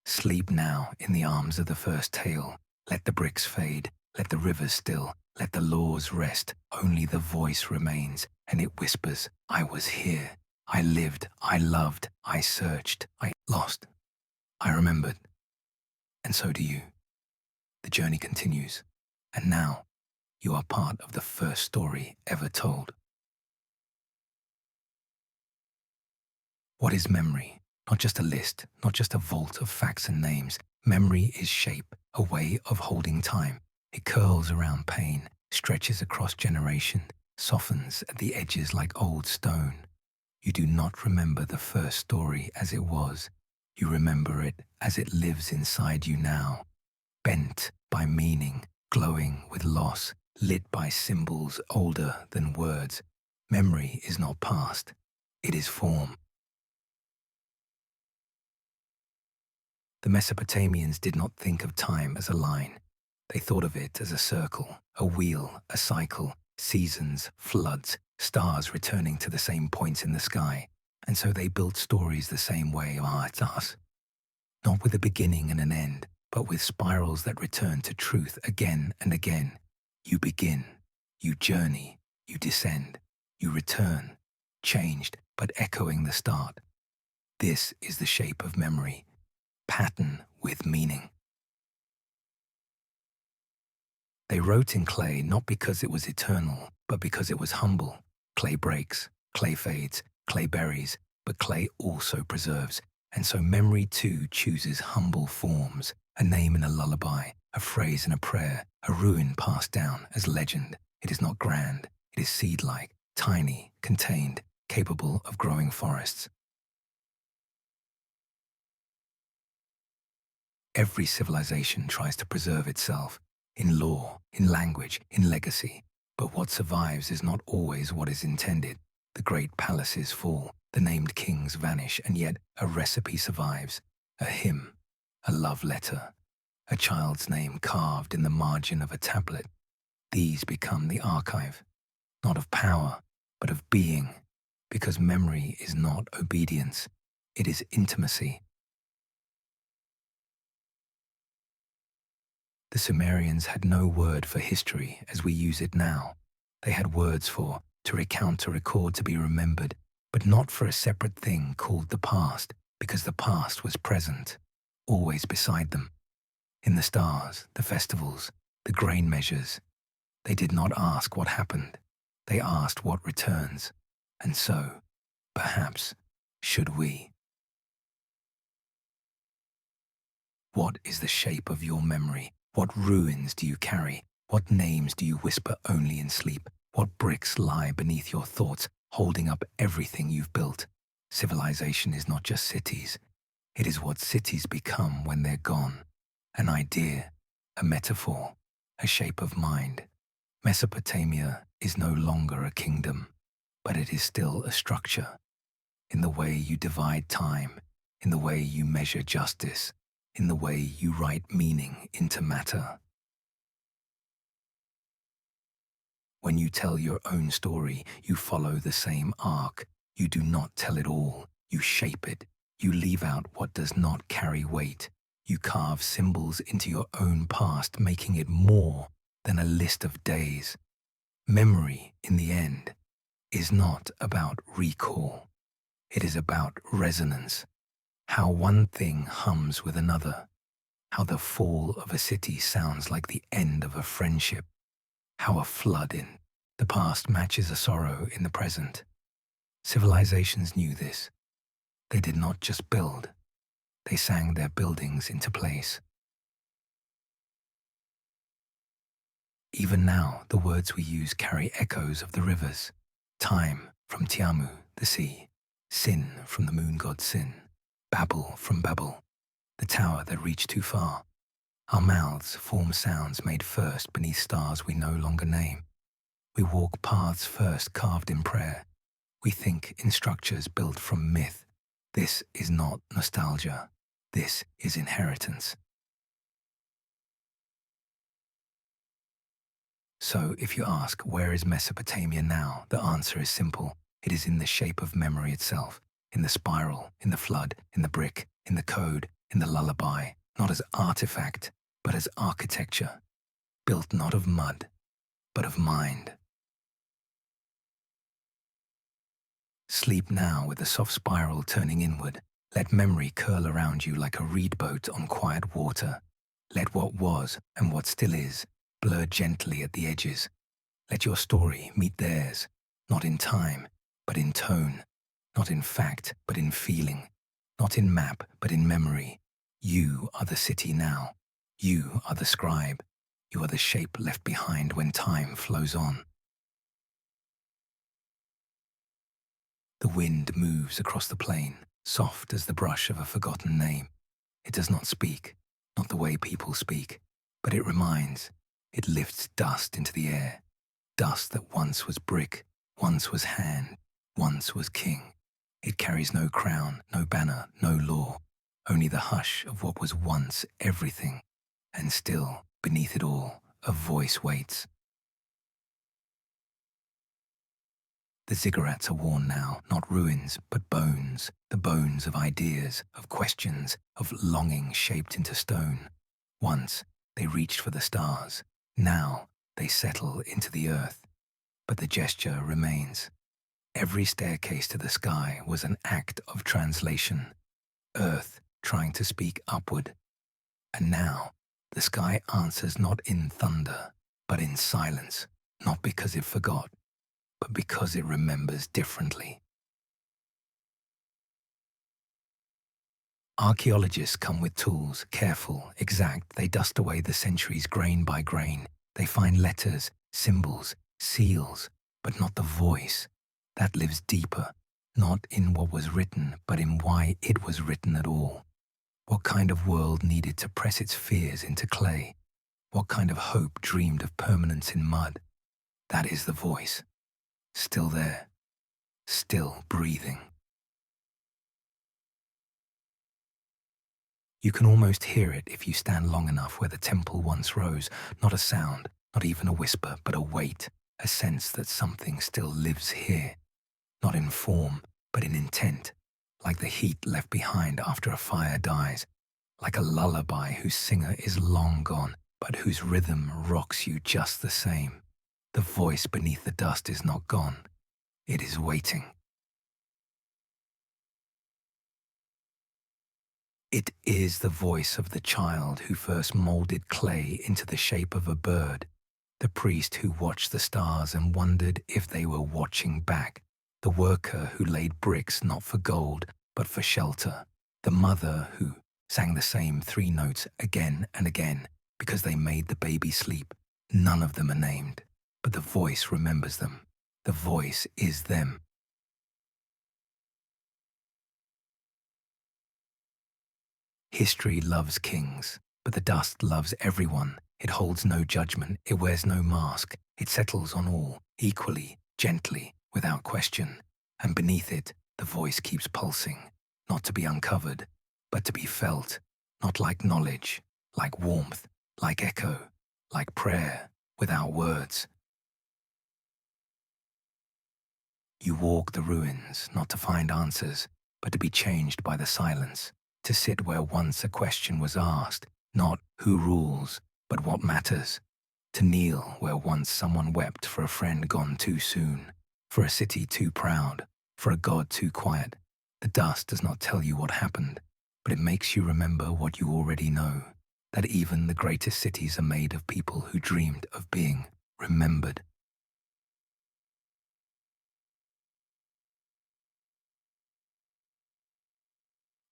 Sleep now in the arms of the first tale. Let the bricks fade, let the rivers still, let the laws rest. Only the voice remains, and it whispers, "I was here. I lived, I loved, I searched, I lost. I remembered." And so do you. The journey continues, and now you are part of the first story ever told. What is memory? Not just a list, not just a vault of facts and names. Memory is shape, a way of holding time. It curls around pain, stretches across generation, softens at the edges like old stone. You do not remember the first story as it was. You remember it as it lives inside you now, bent by meaning, glowing with loss, lit by symbols older than words. Memory is not past, it is form. The Mesopotamians did not think of time as a line. They thought of it as a circle, a wheel, a cycle, seasons, floods, stars returning to the same points in the sky. And so they built stories the same way as us. Not with a beginning and an end, but with spirals that return to truth again and again. You begin, you journey, you descend, you return, changed but echoing the start. This is the shape of memory, pattern with meaning. They wrote in clay not because it was eternal, but because it was humble. Clay breaks, clay fades, clay buries, but clay also preserves. And so memory too chooses humble forms, a name in a lullaby, a phrase in a prayer, a ruin passed down as legend. It is not grand, it is seed-like, tiny, contained, capable of growing forests. Every civilization tries to preserve itself, in law, in language, in legacy. But what survives is not always what is intended. The great palaces fall, the named kings vanish, and yet a recipe survives. A hymn, a love letter, a child's name carved in the margin of a tablet. These become the archive, not of power, but of being, because memory is not obedience, it is intimacy. The Sumerians had no word for history as we use it now. They had words for to recount, to record, to be remembered, but not for a separate thing called the past, because the past was present, always beside them. In the stars, the festivals, the grain measures, they did not ask what happened. They asked what returns. And so, perhaps, should we. What is the shape of your memory? What ruins do you carry? What names do you whisper only in sleep? What bricks lie beneath your thoughts, holding up everything you've built? Civilization is not just cities. It is what cities become when they're gone. An idea, a metaphor, a shape of mind. Mesopotamia is no longer a kingdom, but it is still a structure. In the way you divide time, in the way you measure justice, in the way you write meaning into matter. When you tell your own story, you follow the same arc. You do not tell it all. You shape it. You leave out what does not carry weight. You carve symbols into your own past, making it more than a list of days. Memory, in the end, is not about recall. It is about resonance. How one thing hums with another. How the fall of a city sounds like the end of a friendship. How a flood in The past matches a sorrow in the present. Civilizations knew this. They did not just build, they sang their buildings into place. Even now, the words we use carry echoes of the rivers. Time from Tiamu, the sea. Sin from the moon god Sin. Babel from Babel, the tower that reached too far. Our mouths form sounds made first beneath stars we no longer name. We walk paths first carved in prayer. We think in structures built from myth. This is not nostalgia. This is inheritance. So if you ask, where is Mesopotamia now? The answer is simple. It is in the shape of memory itself, in the spiral, in the flood, in the brick, in the code, in the lullaby, not as artifact, but as architecture, built not of mud, but of mind. Sleep now with the soft spiral turning inward. Let memory curl around you like a reed boat on quiet water. Let what was and what still is blur gently at the edges. Let your story meet theirs, not in time, but in tone, not in fact, but in feeling, not in map, but in memory. You are the city now. You are the scribe. You are the shape left behind when time flows on. The wind moves across the plain, soft as the brush of a forgotten name. It does not speak, not the way people speak, but it reminds. It lifts dust into the air, dust that once was brick, once was hand, once was king. It carries no crown, no banner, no law, only the hush of what was once everything. And still, beneath it all, a voice waits. The ziggurats are worn now, not ruins, but bones, the bones of ideas, of questions, of longing shaped into stone. Once, they reached for the stars. Now, they settle into the earth. But the gesture remains. Every staircase to the sky was an act of translation. Earth trying to speak upward. And now, the sky answers not in thunder, but in silence, not because it forgot, but because it remembers differently. Archaeologists come with tools, careful, exact. They dust away the centuries grain by grain. They find letters, symbols, seals, but not the voice. That lives deeper, not in what was written, but in why it was written at all. What kind of world needed to press its fears into clay? What kind of hope dreamed of permanence in mud? That is the voice. Still there, still breathing. You can almost hear it if you stand long enough where the temple once rose, not a sound, not even a whisper, but a weight, a sense that something still lives here, not in form, but in intent, like the heat left behind after a fire dies, like a lullaby whose singer is long gone, but whose rhythm rocks you just the same. The voice beneath the dust is not gone. It is waiting. It is the voice of the child who first molded clay into the shape of a bird, the priest who watched the stars and wondered if they were watching back, the worker who laid bricks not for gold, but for shelter, the mother who sang the same 3 notes again and again because they made the baby sleep. None of them are named, but the voice remembers them. The voice is them. History loves kings, but the dust loves everyone. It holds no judgment, it wears no mask. It settles on all, equally, gently, without question. And beneath it, the voice keeps pulsing, not to be uncovered, but to be felt, not like knowledge, like warmth, like echo, like prayer, without words. You walk the ruins, not to find answers, but to be changed by the silence. To sit where once a question was asked, not who rules, but what matters. To kneel where once someone wept for a friend gone too soon, for a city too proud, for a god too quiet. The dust does not tell you what happened, but it makes you remember what you already know, that even the greatest cities are made of people who dreamed of being remembered.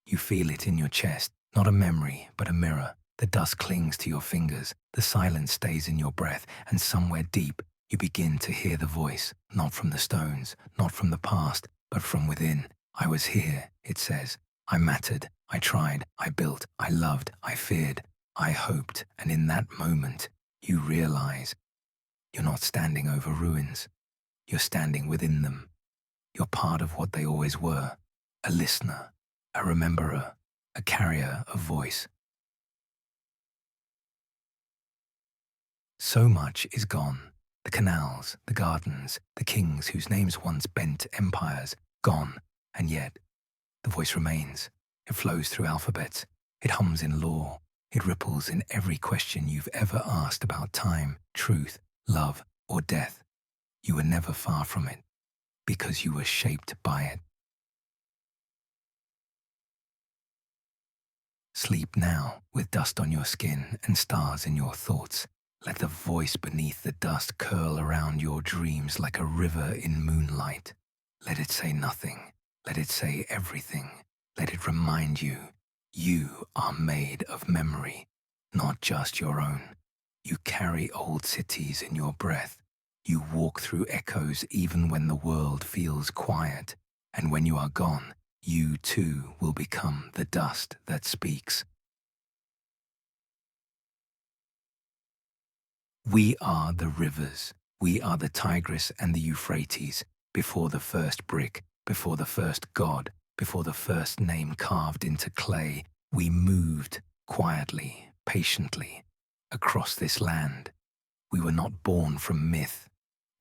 You feel it in your chest, not a memory, but a mirror. The dust clings to your fingers, the silence stays in your breath, and somewhere deep, you begin to hear the voice, not from the stones, not from the past, but from within. I was here, it says. I mattered, I tried, I built, I loved, I feared, I hoped, and in that moment, you realize you're not standing over ruins. You're standing within them. You're part of what they always were, a listener, a rememberer, a carrier of voice. So much is gone. The canals, the gardens, the kings whose names once bent empires, gone, and yet the voice remains. It flows through alphabets. It hums in law. It ripples in every question you've ever asked about time, truth, love, or death. You were never far from it, because you were shaped by it. Sleep now, with dust on your skin and stars in your thoughts. Let the voice beneath the dust curl around your dreams like a river in moonlight. Let it say nothing. Let it say everything. Let it remind you, you are made of memory, not just your own. You carry old cities in your breath. You walk through echoes even when the world feels quiet. And when you are gone, you too will become the dust that speaks. We are the rivers. We are the Tigris and the Euphrates. Before the first brick, before the first god, before the first name carved into clay, we moved quietly, patiently, across this land. We were not born from myth.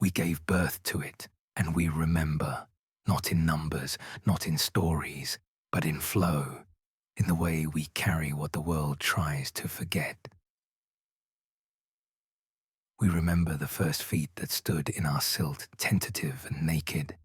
We gave birth to it, and we remember, not in numbers, not in stories, but in flow, in the way we carry what the world tries to forget. We remember the first feet that stood in our silt, tentative and naked.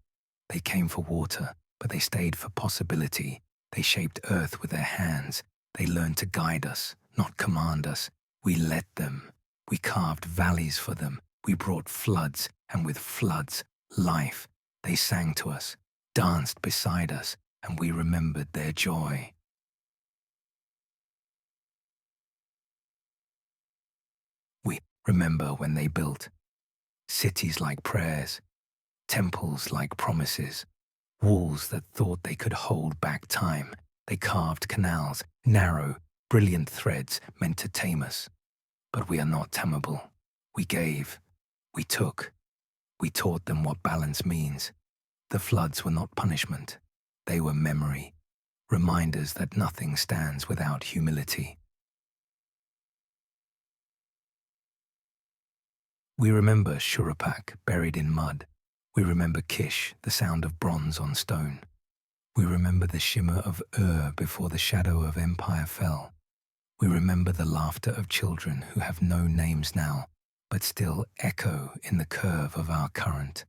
They came for water, but they stayed for possibility. They shaped earth with their hands. They learned to guide us, not command us. We let them. We carved valleys for them. We brought floods, and with floods, life. They sang to us, danced beside us, and we remembered their joy. We remember when they built cities like prayers, temples like promises, walls that thought they could hold back time. They carved canals, narrow, brilliant threads meant to tame us. But we are not tameable. We gave, we took, we taught them what balance means. The floods were not punishment. They were memory, reminders that nothing stands without humility. We remember Shuruppak buried in mud. We remember Kish, the sound of bronze on stone. We remember the shimmer of before the shadow of empire fell. We remember the laughter of children who have no names now, but still echo in the curve of our current.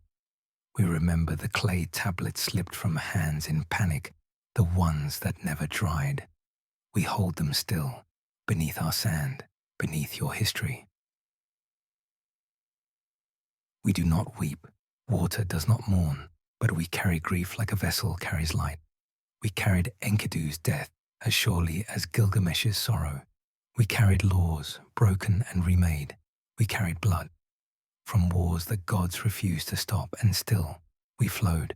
We remember the clay tablets slipped from hands in panic, the ones that never dried. We hold them still, beneath our sand, beneath your history. We do not weep. Water does not mourn, but we carry grief like a vessel carries light. We carried Enkidu's death as surely as Gilgamesh's sorrow. We carried laws, broken and remade. We carried blood from wars that gods refused to stop, and still we flowed,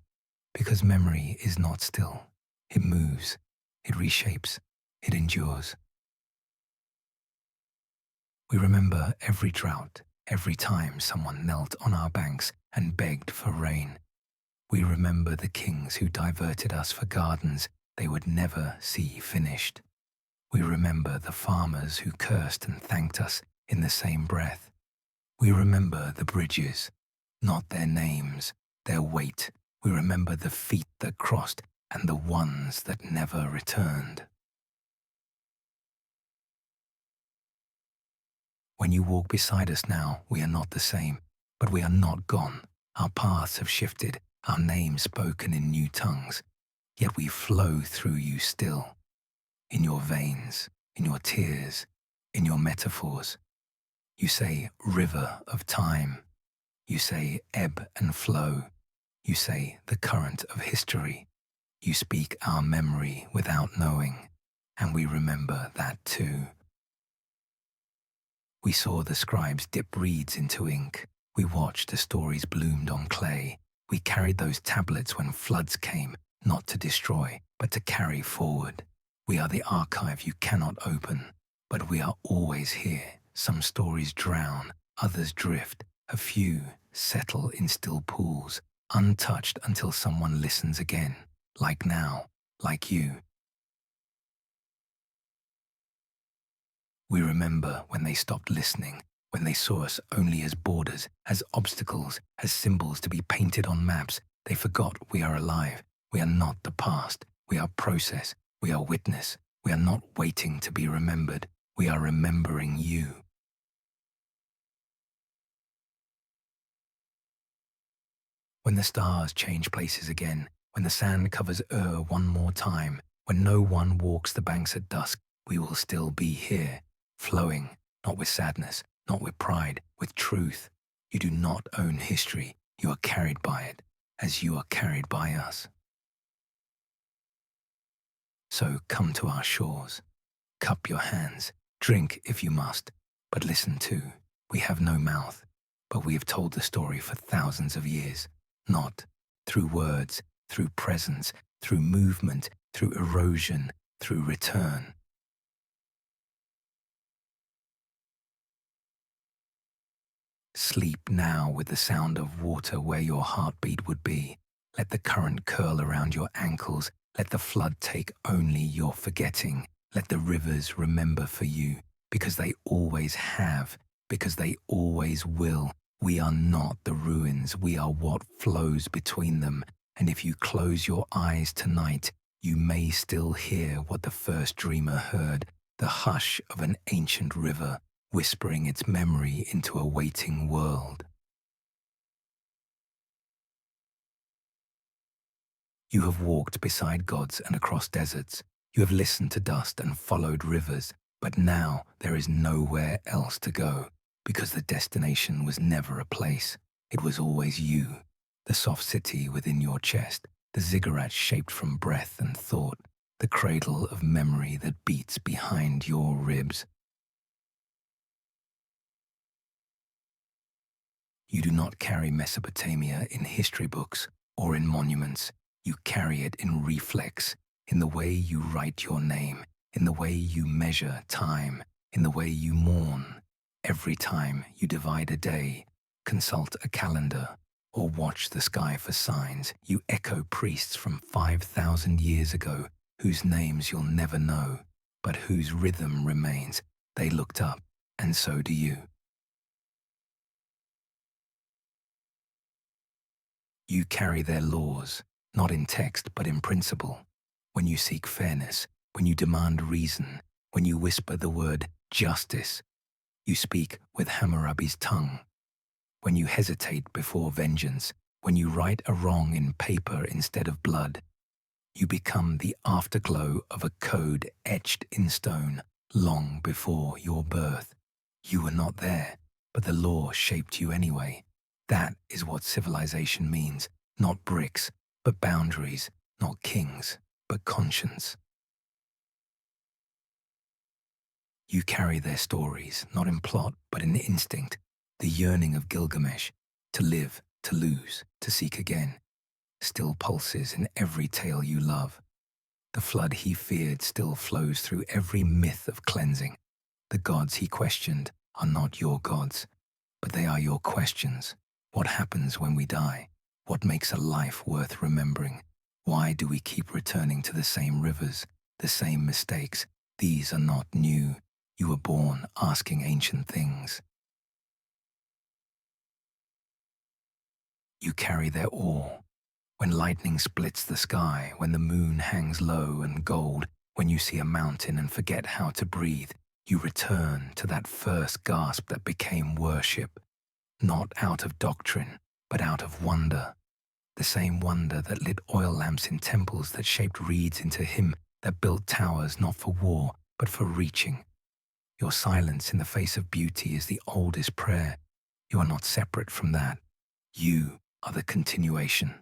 because memory is not still. It moves, it reshapes, it endures. We remember every drought, every time someone knelt on our banks and begged for rain. We remember the kings who diverted us for gardens they would never see finished. We remember the farmers who cursed and thanked us in the same breath. We remember the bridges, not their names, their weight. We remember the feet that crossed and the ones that never returned. When you walk beside us now, we are not the same, but we are not gone. Our paths have shifted, our names spoken in new tongues, yet we flow through you still. In your veins, in your tears, in your metaphors. You say river of time. You say ebb and flow. You say the current of history. You speak our memory without knowing, and we remember that too. We saw the scribes dip reeds into ink. We watched as stories bloomed on clay. We carried those tablets when floods came, not to destroy, but to carry forward. We are the archive you cannot open, but we are always here. Some stories drown, others drift, a few settle in still pools, untouched until someone listens again, like now, like you. We remember when they stopped listening, when they saw us only as borders, as obstacles, as symbols to be painted on maps. They forgot we are alive. We are not the past. We are process. We are witness. We are not waiting to be remembered. We are remembering you. When the stars change places again, when the sand covers one more time, when no one walks the banks at dusk, we will still be here, flowing, not with sadness, not with pride, with truth. You do not own history. You are carried by it, as you are carried by us. So come to our shores. Cup your hands. Drink if you must. But listen too. We have no mouth, but we have told the story for thousands of years. Not through words, through presence, through movement, through erosion, through return. Sleep now with the sound of water where your heartbeat would be. Let the current curl around your ankles. Let the flood take only your forgetting. Let the rivers remember for you, because they always have, because they always will. We are not the ruins, we are what flows between them. And if you close your eyes tonight, you may still hear what the first dreamer heard, the hush of an ancient river, whispering its memory into a waiting world. You have walked beside gods and across deserts. You have listened to dust and followed rivers, but now there is nowhere else to go, because the destination was never a place. It was always you, the soft city within your chest, the ziggurats shaped from breath and thought, the cradle of memory that beats behind your ribs. You do not carry Mesopotamia in history books or in monuments. You carry it in reflex, in the way you write your name, in the way you measure time, in the way you mourn. Every time you divide a day, consult a calendar, or watch the sky for signs, you echo priests from 5,000 years ago, whose names you'll never know, but whose rhythm remains. They looked up, and so do you. You carry their laws, not in text but in principle. When you seek fairness, when you demand reason, when you whisper the word justice, you speak with Hammurabi's tongue. When you hesitate before vengeance, when you write a wrong in paper instead of blood, you become the afterglow of a code etched in stone long before your birth. You were not there, but the law shaped you anyway. That is what civilization means, not bricks, but boundaries, not kings, but conscience. You carry their stories, not in plot, but in instinct, the yearning of Gilgamesh, to live, to lose, to seek again, still pulses in every tale you love. The flood he feared still flows through every myth of cleansing. The gods he questioned are not your gods, but they are your questions. What happens when we die? What makes a life worth remembering? Why do we keep returning to the same rivers, the same mistakes? These are not new. You were born asking ancient things. You carry their awe. When lightning splits the sky, when the moon hangs low and gold, when you see a mountain and forget how to breathe, you return to that first gasp that became worship. Not out of doctrine, but out of wonder. The same wonder that lit oil lamps in temples, that shaped reeds into hymn, that built towers not for war, but for reaching. Your silence in the face of beauty is the oldest prayer. You are not separate from that. You are the continuation.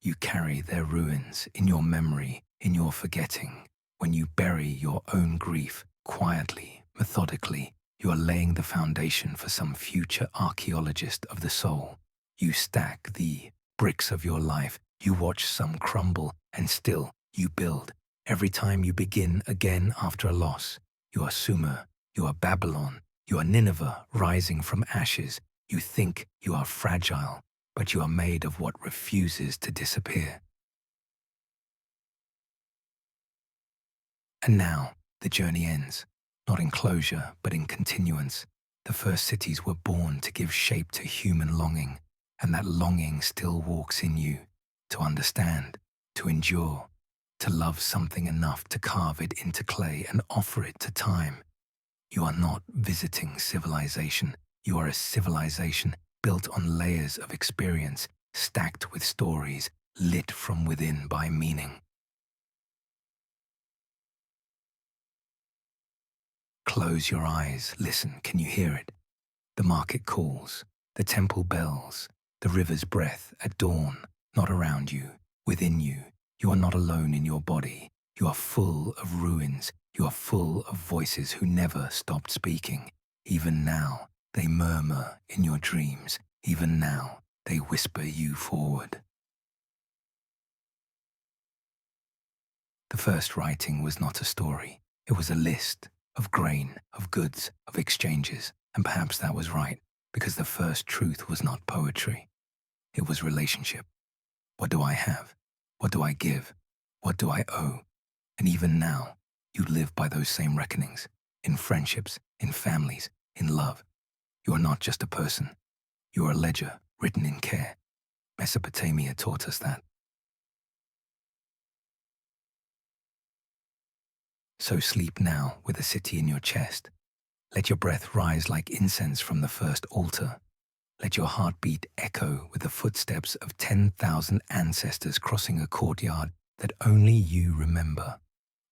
You carry their ruins in your memory, in your forgetting. When you bury your own grief quietly, methodically, you are laying the foundation for some future archaeologist of the soul. You stack the bricks of your life, you watch some crumble, and still you build. Every time you begin again after a loss, you are Sumer, you are Babylon, you are Nineveh rising from ashes. You think you are fragile, but you are made of what refuses to disappear. And now, the journey ends, not in closure, but in continuance. The first cities were born to give shape to human longing, and that longing still walks in you, to understand, to endure, to love something enough to carve it into clay and offer it to time. You are not visiting civilization, you are a civilization built on layers of experience, stacked with stories, lit from within by meaning. Close your eyes, listen, can you hear it? The market calls, the temple bells, the river's breath at dawn, not around you, within you. You are not alone in your body. You are full of ruins. You are full of voices who never stopped speaking. Even now, they murmur in your dreams. Even now, they whisper you forward. The first writing was not a story. It was a list of grain, of goods, of exchanges. And perhaps that was right, because the first truth was not poetry. It was relationship. What do I have? What do I give? What do I owe? And even now, you live by those same reckonings, in friendships, in families, in love. You are not just a person. You are a ledger written in care. Mesopotamia taught us that. So sleep now with a city in your chest. Let your breath rise like incense from the first altar. Let your heartbeat echo with the footsteps of 10,000 ancestors crossing a courtyard that only you remember.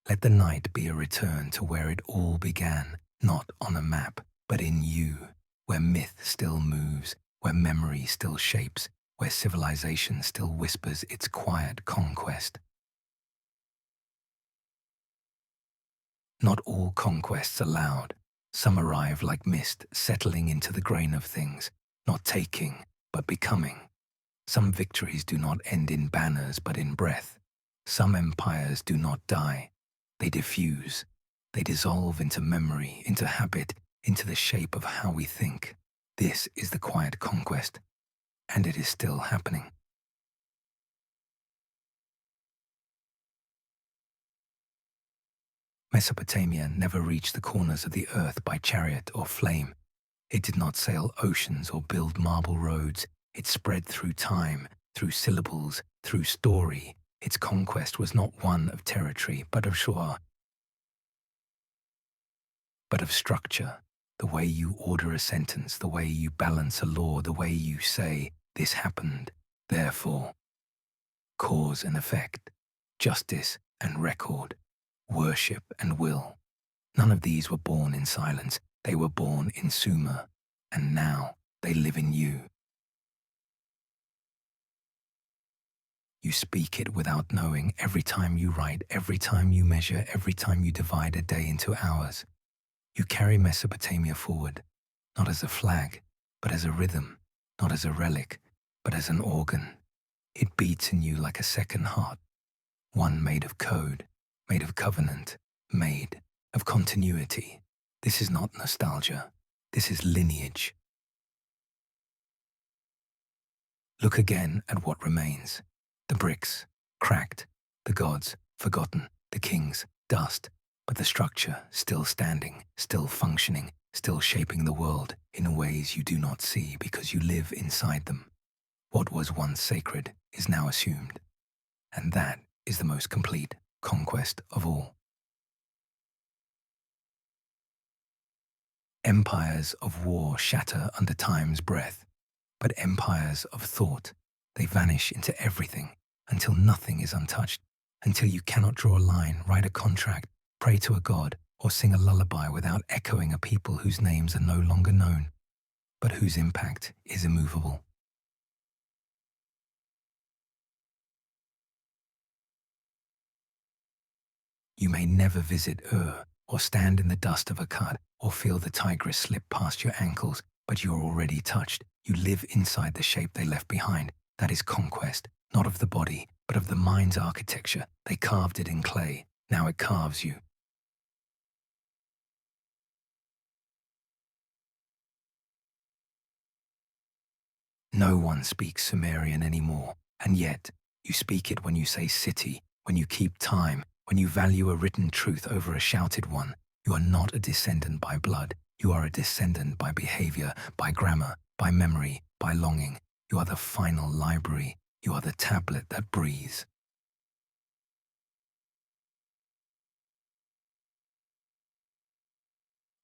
Let the night be a return to where it all began, not on a map, but in you, where myth still moves, where memory still shapes, where civilization still whispers its quiet conquest. Not all conquests are loud. Some arrive like mist, settling into the grain of things, not taking, but becoming. Some victories do not end in banners, but in breath. Some empires do not die. They diffuse. They dissolve into memory, into habit, into the shape of how we think. This is the quiet conquest, and it is still happening. Mesopotamia never reached the corners of the earth by chariot or flame. It did not sail oceans or build marble roads. It spread through time, through syllables, through story. Its conquest was not one of territory, but of shua, but of structure. The way you order a sentence, the way you balance a law, the way you say, this happened, therefore. Cause and effect, justice and record, worship and will. None of these were born in silence. They were born in Sumer, and now they live in you. You speak it without knowing every time you write, every time you measure, every time you divide a day into hours. You carry Mesopotamia forward, not as a flag, but as a rhythm, not as a relic, but as an organ. It beats in you like a second heart, one made of code, made of covenant, made of continuity. This is not nostalgia. This is lineage. Look again at what remains. The bricks, cracked, the gods, forgotten, the kings, dust, but the structure still standing, still functioning, still shaping the world in ways you do not see because you live inside them. What was once sacred is now assumed, and that is the most complete conquest of all. Empires of war shatter under time's breath, but empires of thought, they vanish into everything until nothing is untouched, until you cannot draw a line, write a contract, pray to a god, or sing a lullaby without echoing a people whose names are no longer known, but whose impact is immovable. You may never visit Ur, or stand in the dust of Akkad, or feel the Tigris slip past your ankles, but you're already touched. You live inside the shape they left behind. That is conquest, not of the body, but of the mind's architecture. They carved it in clay. Now it carves you. No one speaks Sumerian anymore, and yet you speak it when you say city, when you keep time, when you value a written truth over a shouted one. You are not a descendant by blood. You are a descendant by behavior, by grammar, by memory, by longing. You are the final library. You are the tablet that breathes.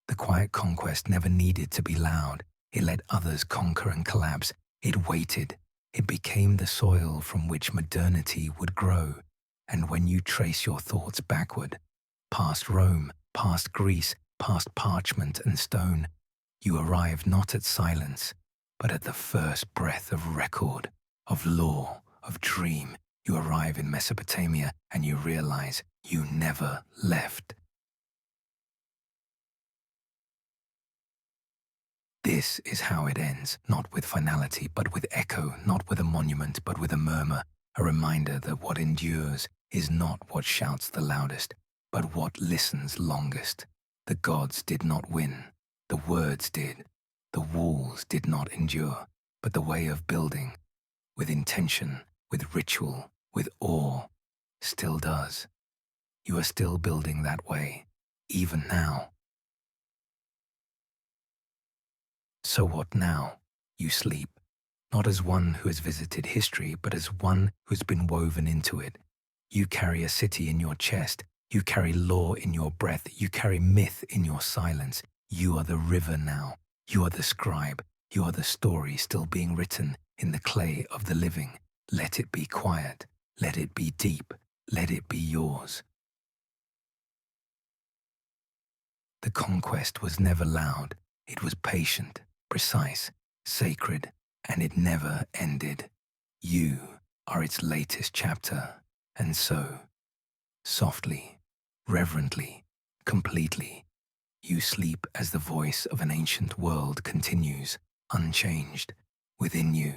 The quiet conquest never needed to be loud. It let others conquer and collapse. It waited. It became the soil from which modernity would grow. And when you trace your thoughts backward, past Rome, past Greece, past parchment and stone, you arrive not at silence, but at the first breath of record, of law, of dream. You arrive in Mesopotamia and you realize you never left. This is how it ends, not with finality, but with echo, not with a monument, but with a murmur, a reminder that what endures is not what shouts the loudest, but what listens longest. The gods did not win, the words did. The walls did not endure, but the way of building, with intention, with ritual, with awe, still does. You are still building that way, even now. So what now? You sleep, not as one who has visited history, but as one who has been woven into it. You carry a city in your chest. You carry law in your breath. You carry myth in your silence. You are the river now. You are the scribe. You are the story still being written in the clay of the living. Let it be quiet. Let it be deep. Let it be yours. The conquest was never loud. It was patient, precise, sacred, and it never ended. You are its latest chapter, and so, softly, reverently, completely, you sleep as the voice of an ancient world continues, unchanged, within you.